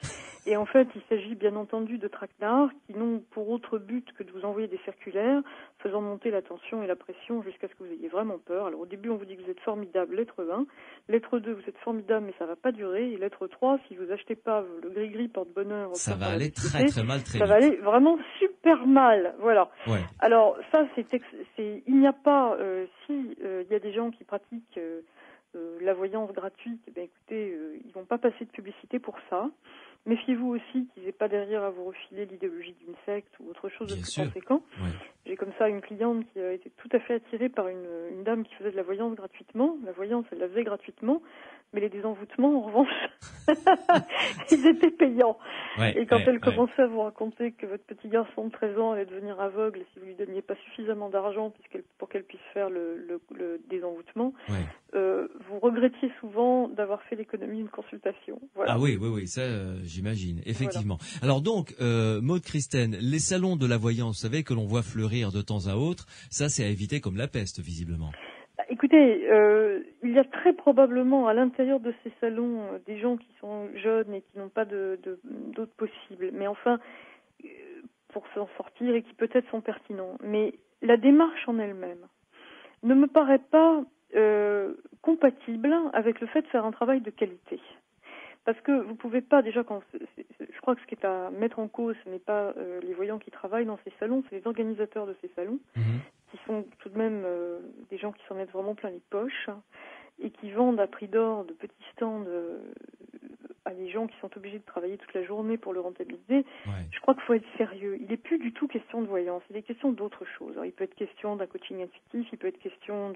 Et en fait, il s'agit bien entendu de traquenards qui n'ont pour autre but que de vous envoyer des circulaires, faisant monter la tension et la pression jusqu'à ce que vous ayez vraiment peur. Alors au début, on vous dit que vous êtes formidable, lettre 1. Lettre 2, vous êtes formidable, mais ça va pas durer. Et lettre 3, si vous achetez pas le gris-gris porte-bonheur... Ça va aller très très mal, très vite. Ça va aller vraiment super mal, voilà. Ouais. Alors ça, il n'y a pas, il y a des gens qui pratiquent la voyance gratuite, eh bien, écoutez, ils vont pas passer de publicité pour ça. Méfiez-vous aussi qu'ils n'aient pas derrière à vous refiler l'idéologie d'une secte ou autre chose de plus conséquent. Ouais. J'ai comme ça une cliente qui a été tout à fait attirée par une dame qui faisait de la voyance gratuitement. La voyance, elle la faisait gratuitement, mais les désenvoûtements, en revanche, ils étaient payants. Ouais, et quand elle commençait à vous raconter que votre petit garçon de 13 ans allait devenir aveugle si vous lui donniez pas suffisamment d'argent pour qu'elle puisse faire le désenvoûtement, vous regrettiez souvent d'avoir fait l'économie d'une consultation. Voilà. Ah oui, ça j'imagine, effectivement. Voilà. Alors donc, Maude Christène, les salons de la voyance, vous savez, que l'on voit fleurir de temps à autre, ça c'est à éviter comme la peste, visiblement. Écoutez, il y a très probablement à l'intérieur de ces salons des gens qui sont jeunes et qui n'ont pas d'autres possibles, mais enfin, pour s'en sortir et qui peut-être sont pertinents. Mais la démarche en elle-même ne me paraît pas compatible avec le fait de faire un travail de qualité. Parce que vous pouvez pas, déjà, je crois que ce qui est à mettre en cause, ce n'est pas les voyants qui travaillent dans ces salons, c'est les organisateurs de ces salons, qui sont tout de même des gens qui s'en mettent vraiment plein les poches et qui vendent à prix d'or de petits stands à des gens qui sont obligés de travailler toute la journée pour le rentabiliser. Ouais. Je crois qu'il faut être sérieux. Il n'est plus du tout question de voyance, il est question d'autre chose. Alors, il peut être question d'un coaching intuitif, il peut être question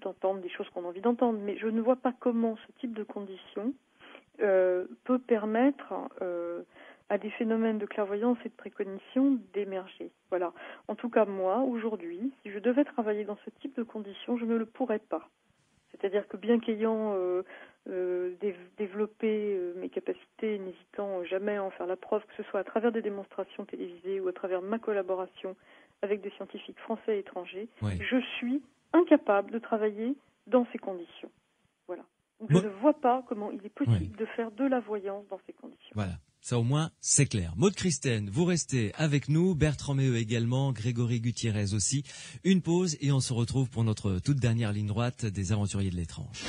d'entendre des choses qu'on a envie d'entendre, mais je ne vois pas comment ce type de conditions peut permettre à des phénomènes de clairvoyance et de précognition d'émerger. Voilà. En tout cas, moi, aujourd'hui, si je devais travailler dans ce type de conditions, je ne le pourrais pas. C'est-à-dire que bien qu'ayant développé mes capacités, n'hésitant jamais à en faire la preuve, que ce soit à travers des démonstrations télévisées ou à travers ma collaboration avec des scientifiques français et étrangers, je suis incapable de travailler dans ces conditions. Voilà. Donc je ne vois pas comment il est possible de faire de la voyance dans ces conditions. Voilà. Ça au moins, c'est clair. Maude Christène, vous restez avec nous, Bertrand Méheux également, Grégory Gutiérrez aussi. Une pause et on se retrouve pour notre toute dernière ligne droite des aventuriers de l'étrange.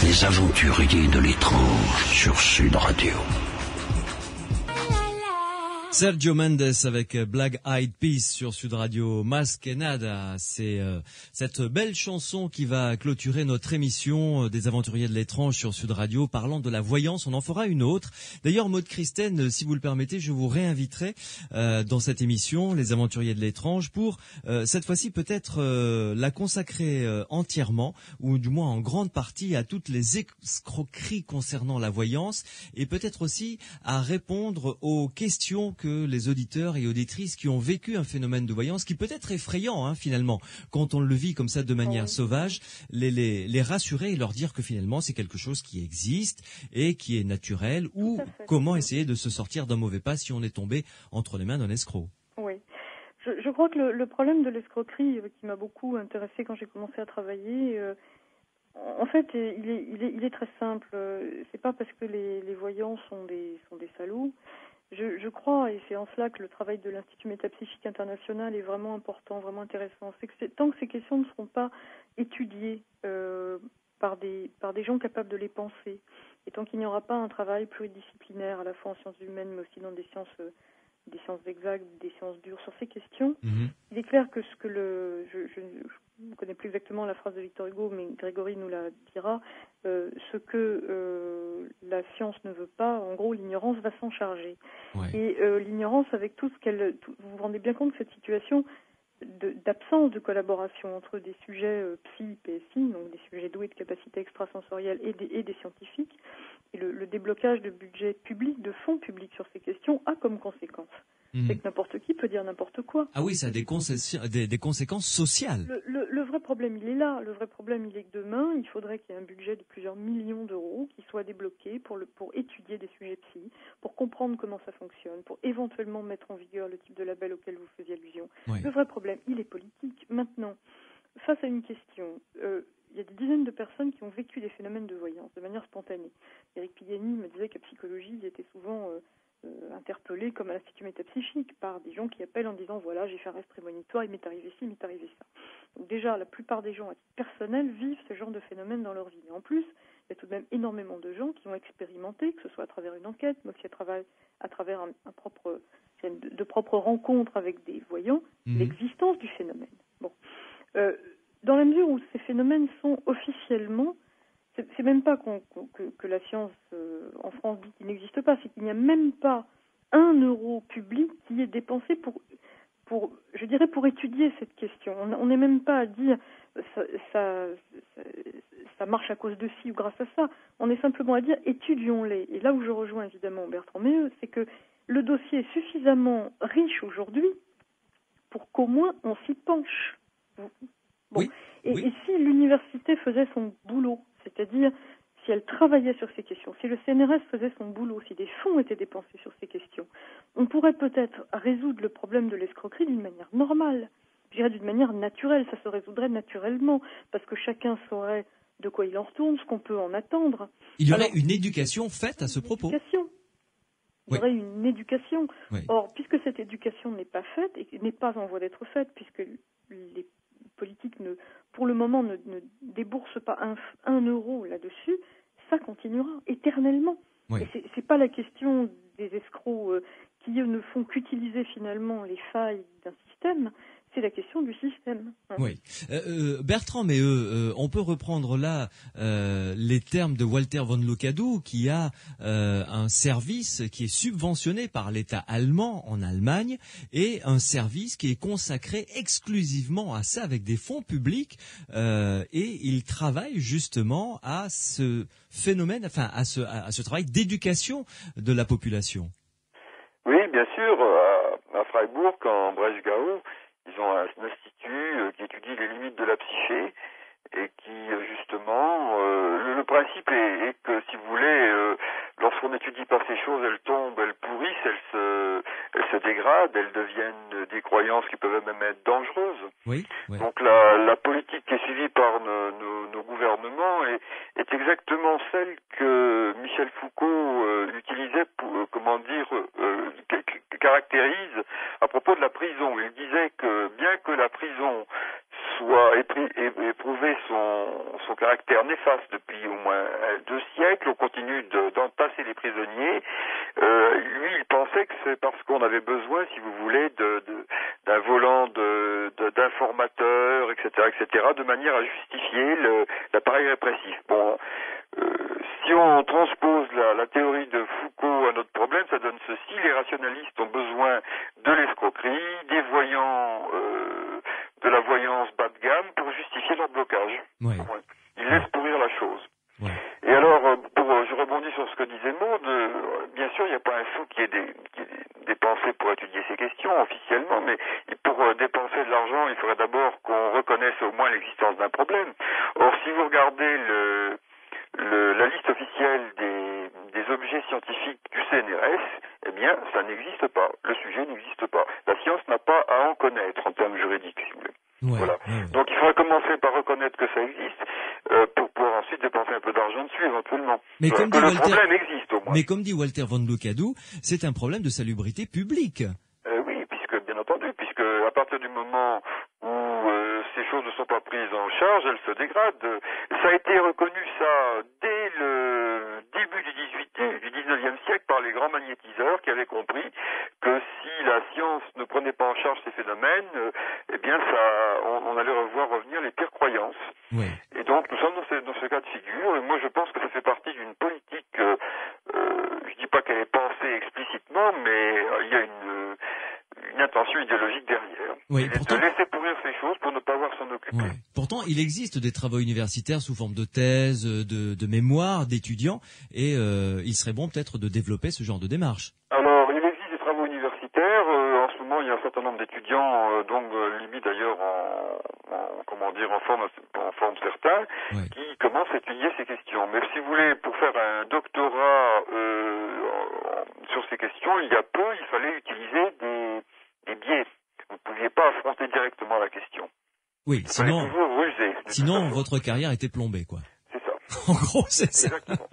Les aventuriers de l'étrange sur Sud Radio. Sergio Mendes avec Black Eyed Peas sur Sud Radio. Mas que nada, c'est cette belle chanson qui va clôturer notre émission des aventuriers de l'étrange sur Sud Radio, parlant de la voyance. On en fera une autre. D'ailleurs, Maude Christène, si vous le permettez, je vous réinviterai dans cette émission, les aventuriers de l'étrange, pour cette fois-ci peut-être la consacrer entièrement, ou du moins en grande partie, à toutes les escroqueries concernant la voyance, et peut-être aussi à répondre aux questions que les auditeurs et auditrices qui ont vécu un phénomène de voyance qui peut être effrayant finalement quand on le vit comme ça de manière sauvage, les rassurer et leur dire que finalement c'est quelque chose qui existe et qui est naturel, ou comment essayer de se sortir d'un mauvais pas si on est tombé entre les mains d'un escroc. Oui. Je crois que le problème de l'escroquerie qui m'a beaucoup intéressée quand j'ai commencé à travailler, en fait, il est très simple. C'est pas parce que les voyants sont des salauds. Je crois, et c'est en cela que le travail de l'Institut Métapsychique International est vraiment important, vraiment intéressant. C'est que tant que ces questions ne seront pas étudiées par des gens capables de les penser, et tant qu'il n'y aura pas un travail pluridisciplinaire à la fois en sciences humaines, mais aussi dans des sciences exactes, des sciences dures sur ces questions, il est clair que je ne connais plus exactement la phrase de Victor Hugo, mais Grégory nous la dira, ce que la science ne veut pas, en gros, l'ignorance va s'en charger. Ouais. Et l'ignorance, avec tout ce qu'elle... vous vous rendez bien compte de cette situation d'absence de collaboration entre des sujets psy, PSI, donc des sujets doués de capacités extrasensorielles et des scientifiques, et le déblocage de budgets publics, de fonds publics sur ces questions a comme conséquence c'est que n'importe qui peut dire n'importe quoi. Ah oui, ça a des conséquences sociales. Le vrai problème, il est là. Le vrai problème, il est que demain, il faudrait qu'il y ait un budget de plusieurs millions d'euros qui soit débloqué pour étudier des sujets psy, pour comprendre comment ça fonctionne, pour éventuellement mettre en vigueur le type de label auquel vous faisiez allusion. Oui. Le vrai problème, il est politique. Maintenant, face à une question, il y a des dizaines de personnes qui ont vécu des phénomènes de voyance de manière spontanée. Eric Pigani me disait qu'à psychologie, ils étaient souvent interpellés comme à l'Institut métapsychique par des gens qui appellent en disant voilà, j'ai fait un rêve prémonitoire, il m'est arrivé ci, il m'est arrivé ça. Donc déjà, la plupart des gens à titre personnel vivent ce genre de phénomène dans leur vie. Mais en plus, il y a tout de même énormément de gens qui ont expérimenté, que ce soit à travers une enquête, mais aussi à travers de propres rencontres avec des voyants, l'existence du phénomène. Bon. Dans la mesure où ces phénomènes sont officiellement, c'est même pas que la science en France dit qu'il n'existe pas, c'est qu'il n'y a même pas 1 euro public qui est dépensé pour étudier cette question. On n'est même pas à dire ça marche à cause de ci ou grâce à ça. On est simplement à dire étudions-les. Et là où je rejoins évidemment Bertrand Méheux, c'est que le dossier est suffisamment riche aujourd'hui pour qu'au moins on s'y penche. Bon. Oui. Et si l'université faisait son boulot, c'est-à-dire si elle travaillait sur ces questions, si le CNRS faisait son boulot, si des fonds étaient dépensés sur ces questions, on pourrait peut-être résoudre le problème de l'escroquerie d'une manière normale, je dirais d'une manière naturelle, ça se résoudrait naturellement, parce que chacun saurait de quoi il en retourne, ce qu'on peut en attendre. Il y aurait une éducation faite à ce propos. Il y aurait une éducation. Oui. Or, puisque cette éducation n'est pas faite, et n'est pas en voie d'être faite, puisque les politiques pour le moment ne déboursent pas un euro là-dessus, ça continuera éternellement. Oui. Et c'est pas la question des escrocs qui ne font qu'utiliser finalement les failles d'un système, c'est la question du système. Hein. Oui. Bertrand Méheux, on peut reprendre là les termes de Walter von Locadou, qui a un service qui est subventionné par l'État allemand en Allemagne, et un service qui est consacré exclusivement à ça avec des fonds publics, et il travaille justement à ce phénomène, enfin à ce travail d'éducation de la population. Oui, bien sûr, à Freiburg, en Breisgau, ils ont un institut qui étudie les limites de la psyché et qui, justement, le principe est que, si vous voulez, lorsqu'on n'étudie pas ces choses, elles tombent, elles pourrissent, elles se dégradent, elles deviennent des croyances qui peuvent même être dangereuses. Oui, oui. Donc la politique qui est suivie par nos gouvernements est exactement celle que Michel Foucault utilisait pour, caractérise à propos de la prison. Il disait que bien que la prison soit éprouvé son caractère néfaste depuis au moins 2 siècles, on continue d'entasser les prisonniers. Lui, il pensait que c'est parce qu'on avait besoin, si vous voulez, d'un volant d'informateurs, etc., de manière à justifier l'appareil répressif. Bon, si on transpose la théorie de Foucault à notre problème, ça donne ceci: les rationalistes ont besoin de l'escroquerie, des voyants, de la voyance bas de gamme pour justifier leur blocage. Oui. Ils laissent pourrir la chose. Oui. Et alors, je rebondis sur ce que disait Maud, bien sûr, il n'y a pas un sou qui est dépensé pour étudier ces questions officiellement, mais pour dépenser de l'argent, il faudrait d'abord qu'on reconnaisse au moins l'existence d'un problème. Or, si vous regardez la liste officielle des objets scientifiques du CNRS, eh bien, ça n'existe pas. Le sujet n'existe pas. La science n'a pas à en connaître en termes juridiques, si vous voulez. Ouais, voilà. ouais. Donc, il faudrait commencer par reconnaître que ça existe, pour pouvoir ensuite dépenser un peu d'argent dessus, éventuellement. Mais voilà. comme dit le problème existe, au moins. Mais comme dit Walter von Locadou, c'est un problème de salubrité publique. Oui, bien entendu, à partir du moment où ces choses ne sont pas prises en charge, elles se dégradent. Ça a été reconnu, ça, dès le début du 19e siècle par les grands magnétiseurs qui avaient compris que si la science ne prenait pas en charge ces phénomènes, eh bien on allait revoir revenir les pires croyances. Oui. Et donc nous sommes dans ce cas de figure, et moi je pense que ça fait partie d'une politique, je dis pas qu'elle est pensée explicitement, mais il y a une intention idéologique derrière. Oui, De laisser pourrir ces choses pour ne pas avoir s'en occuper. Ouais. Pourtant, il existe des travaux universitaires sous forme de thèse, de mémoire, d'étudiants, et il serait bon peut-être de développer ce genre de démarche. Alors, il existe des travaux niveau universitaire, en ce moment, il y a un certain nombre d'étudiants, limite d'ailleurs en forme certains, qui commencent à étudier ces questions. Mais si vous voulez, pour faire un doctorat sur ces questions, il fallait utiliser des biais. Vous ne pouviez pas affronter directement la question. Oui, sinon votre carrière était plombée, quoi. C'est ça. En gros, c'est ça. Exactement.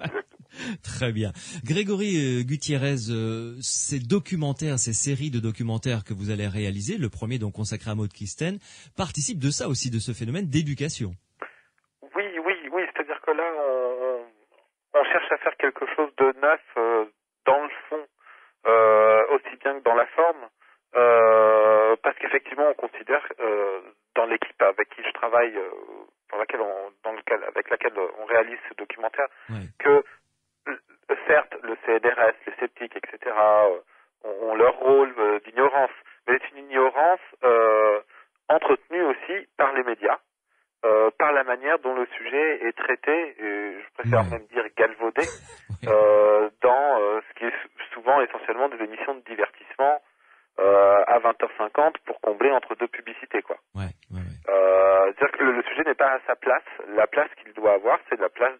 Très bien. Grégory Gutiérrez, ces séries de documentaires que vous allez réaliser, le premier donc consacré à Maud Christen, participent de ça aussi, de ce phénomène d'éducation. Oui, c'est-à-dire que là, on cherche à faire quelque chose de neuf dans le fond, aussi bien que dans la forme, parce qu'effectivement, on considère, dans l'équipe avec qui je travaille, avec laquelle on réalise ce documentaire, que certes, le CNRS, les sceptiques, etc., ont leur rôle d'ignorance, mais c'est une ignorance entretenue aussi par les médias, par la manière dont le sujet est traité, et je préfère même dire galvaudé, dans ce qui est souvent essentiellement des émissions de divertissement à 20h50 pour combler entre deux publicités, quoi. C'est-à-dire que le sujet n'est pas à sa place. La place qu'il doit avoir, c'est la place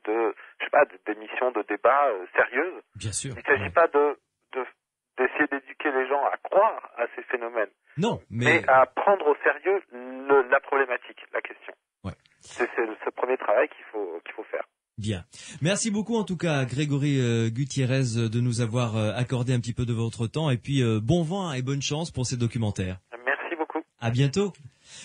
d'émissions de débat sérieuses. Bien sûr. Il ne s'agit pas d'essayer d'éduquer les gens à croire à ces phénomènes. Non, mais à prendre au sérieux la problématique, la question. C'est ce premier travail qu'il faut faire. Bien. Merci beaucoup en tout cas Grégory Gutiérrez de nous avoir accordé un petit peu de votre temps et puis bon vent et bonne chance pour ces documentaires. Merci beaucoup. À bientôt.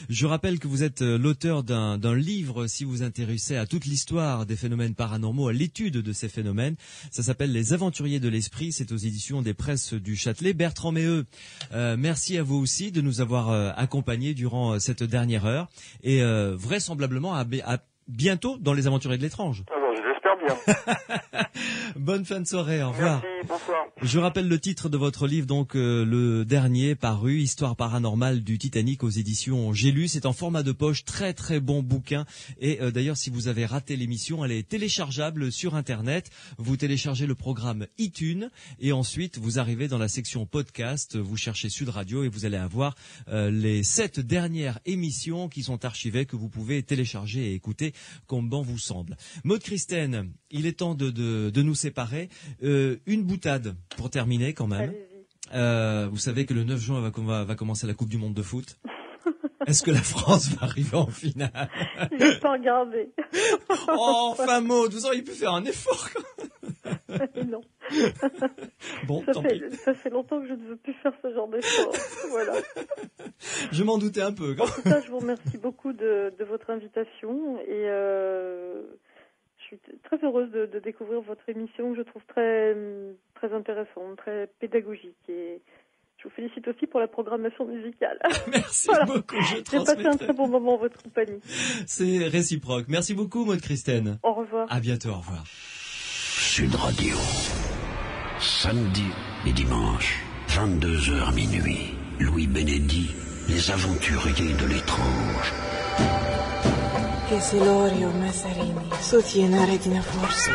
Je rappelle que vous êtes l'auteur d'un livre si vous vous intéressez à toute l'histoire des phénomènes paranormaux, à l'étude de ces phénomènes. Ça s'appelle Les Aventuriers de l'Esprit, c'est aux éditions des Presses du Châtelet. Bertrand Méheux, merci à vous aussi de nous avoir accompagnés durant cette dernière heure et vraisemblablement à bientôt dans Les Aventuriers de l'étrange. J'espère bien. Bonne fin de soirée, au revoir. Merci, bonsoir. Je rappelle le titre de votre livre, donc le dernier paru, Histoire paranormale du Titanic aux éditions J'ai lu. C'est en format de poche, très très bon bouquin. Et d'ailleurs, si vous avez raté l'émission, elle est téléchargeable sur Internet. Vous téléchargez le programme iTunes et ensuite vous arrivez dans la section podcast. Vous cherchez Sud Radio et vous allez avoir les 7 dernières émissions qui sont archivées que vous pouvez télécharger et écouter comme bon vous semble. Maud Christen, il est temps de nous séparer. Une boutade pour terminer quand même. Vous savez que le 9 juin va commencer la Coupe du Monde de foot. Est-ce que la France va arriver en finale? Je vais pas regarder. Oh, enfin Maud, vous auriez pu faire un effort. Non. Bon, ça fait longtemps que je ne veux plus faire ce genre d'effort. Voilà. Je m'en doutais un peu. En tout cas, je vous remercie beaucoup de votre invitation et je suis très heureuse de découvrir votre émission que je trouve très, très intéressante, très pédagogique et je vous félicite aussi pour la programmation musicale. Merci beaucoup, je transmettrai. J'ai passé un très bon moment en votre compagnie. C'est réciproque. Merci beaucoup, Maud Christen. Au revoir. À bientôt, au revoir. Sud Radio. Samedi et dimanche, 22h minuit. Louis Benedì, Les Aventuriers de l'étrange. Che Silorio Massarini sostiene di forza.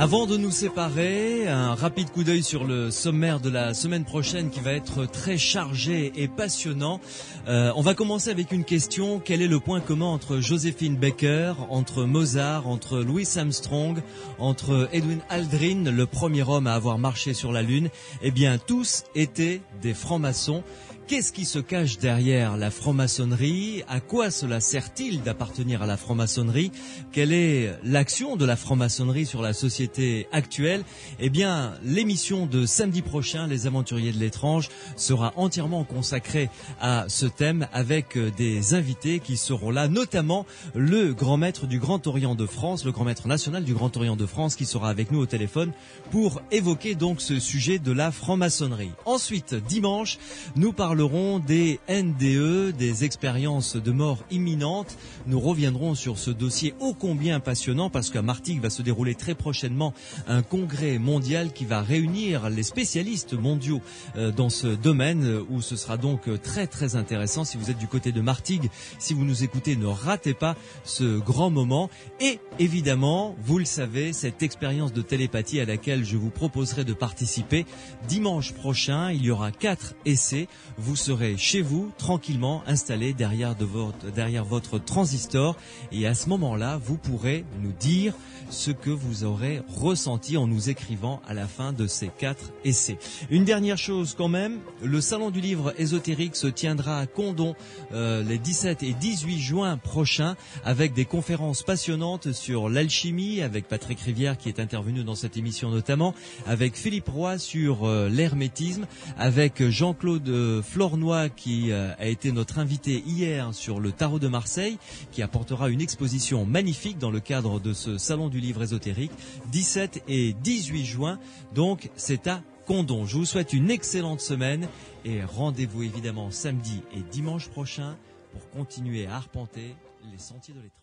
Avant de nous séparer, un rapide coup d'œil sur le sommaire de la semaine prochaine qui va être très chargé et passionnant. On va commencer avec une question. Quel est le point commun entre Joséphine Baker, entre Mozart, entre Louis Armstrong, entre Edwin Aldrin, le premier homme à avoir marché sur la Lune? Eh bien, tous étaient des francs-maçons. Qu'est-ce qui se cache derrière la franc-maçonnerie? À quoi cela sert-il d'appartenir à la franc-maçonnerie? Quelle est l'action de la franc-maçonnerie sur la société actuelle? Eh bien, l'émission de samedi prochain, Les Aventuriers de l'étrange, sera entièrement consacrée à ce thème avec des invités qui seront là, notamment le grand maître du Grand Orient de France, le grand maître national du Grand Orient de France qui sera avec nous au téléphone pour évoquer donc ce sujet de la franc-maçonnerie. Ensuite, dimanche, nous parlons parlerons des NDE, des expériences de mort imminente. Nous reviendrons sur ce dossier ô combien passionnant parce qu'à Martigues va se dérouler très prochainement un congrès mondial qui va réunir les spécialistes mondiaux dans ce domaine où ce sera donc très très intéressant. Si vous êtes du côté de Martigues, si vous nous écoutez, ne ratez pas ce grand moment. Et évidemment, vous le savez, cette expérience de télépathie à laquelle je vous proposerai de participer dimanche prochain, il y aura 4 essais. Vous serez chez vous, tranquillement installé derrière votre transistor et à ce moment-là, vous pourrez nous dire ce que vous aurez ressenti en nous écrivant à la fin de ces 4 essais. Une dernière chose quand même, le salon du livre ésotérique se tiendra à Condom les 17 et 18 juin prochains avec des conférences passionnantes sur l'alchimie avec Patrick Rivière qui est intervenu dans cette émission notamment, avec Philippe Roy sur l'hermétisme, avec Jean-Claude Flornoy qui a été notre invité hier sur le tarot de Marseille, qui apportera une exposition magnifique dans le cadre de ce salon du livre ésotérique, 17 et 18 juin, donc c'est à Condom. Je vous souhaite une excellente semaine et rendez-vous évidemment samedi et dimanche prochain pour continuer à arpenter les sentiers de l'étrange.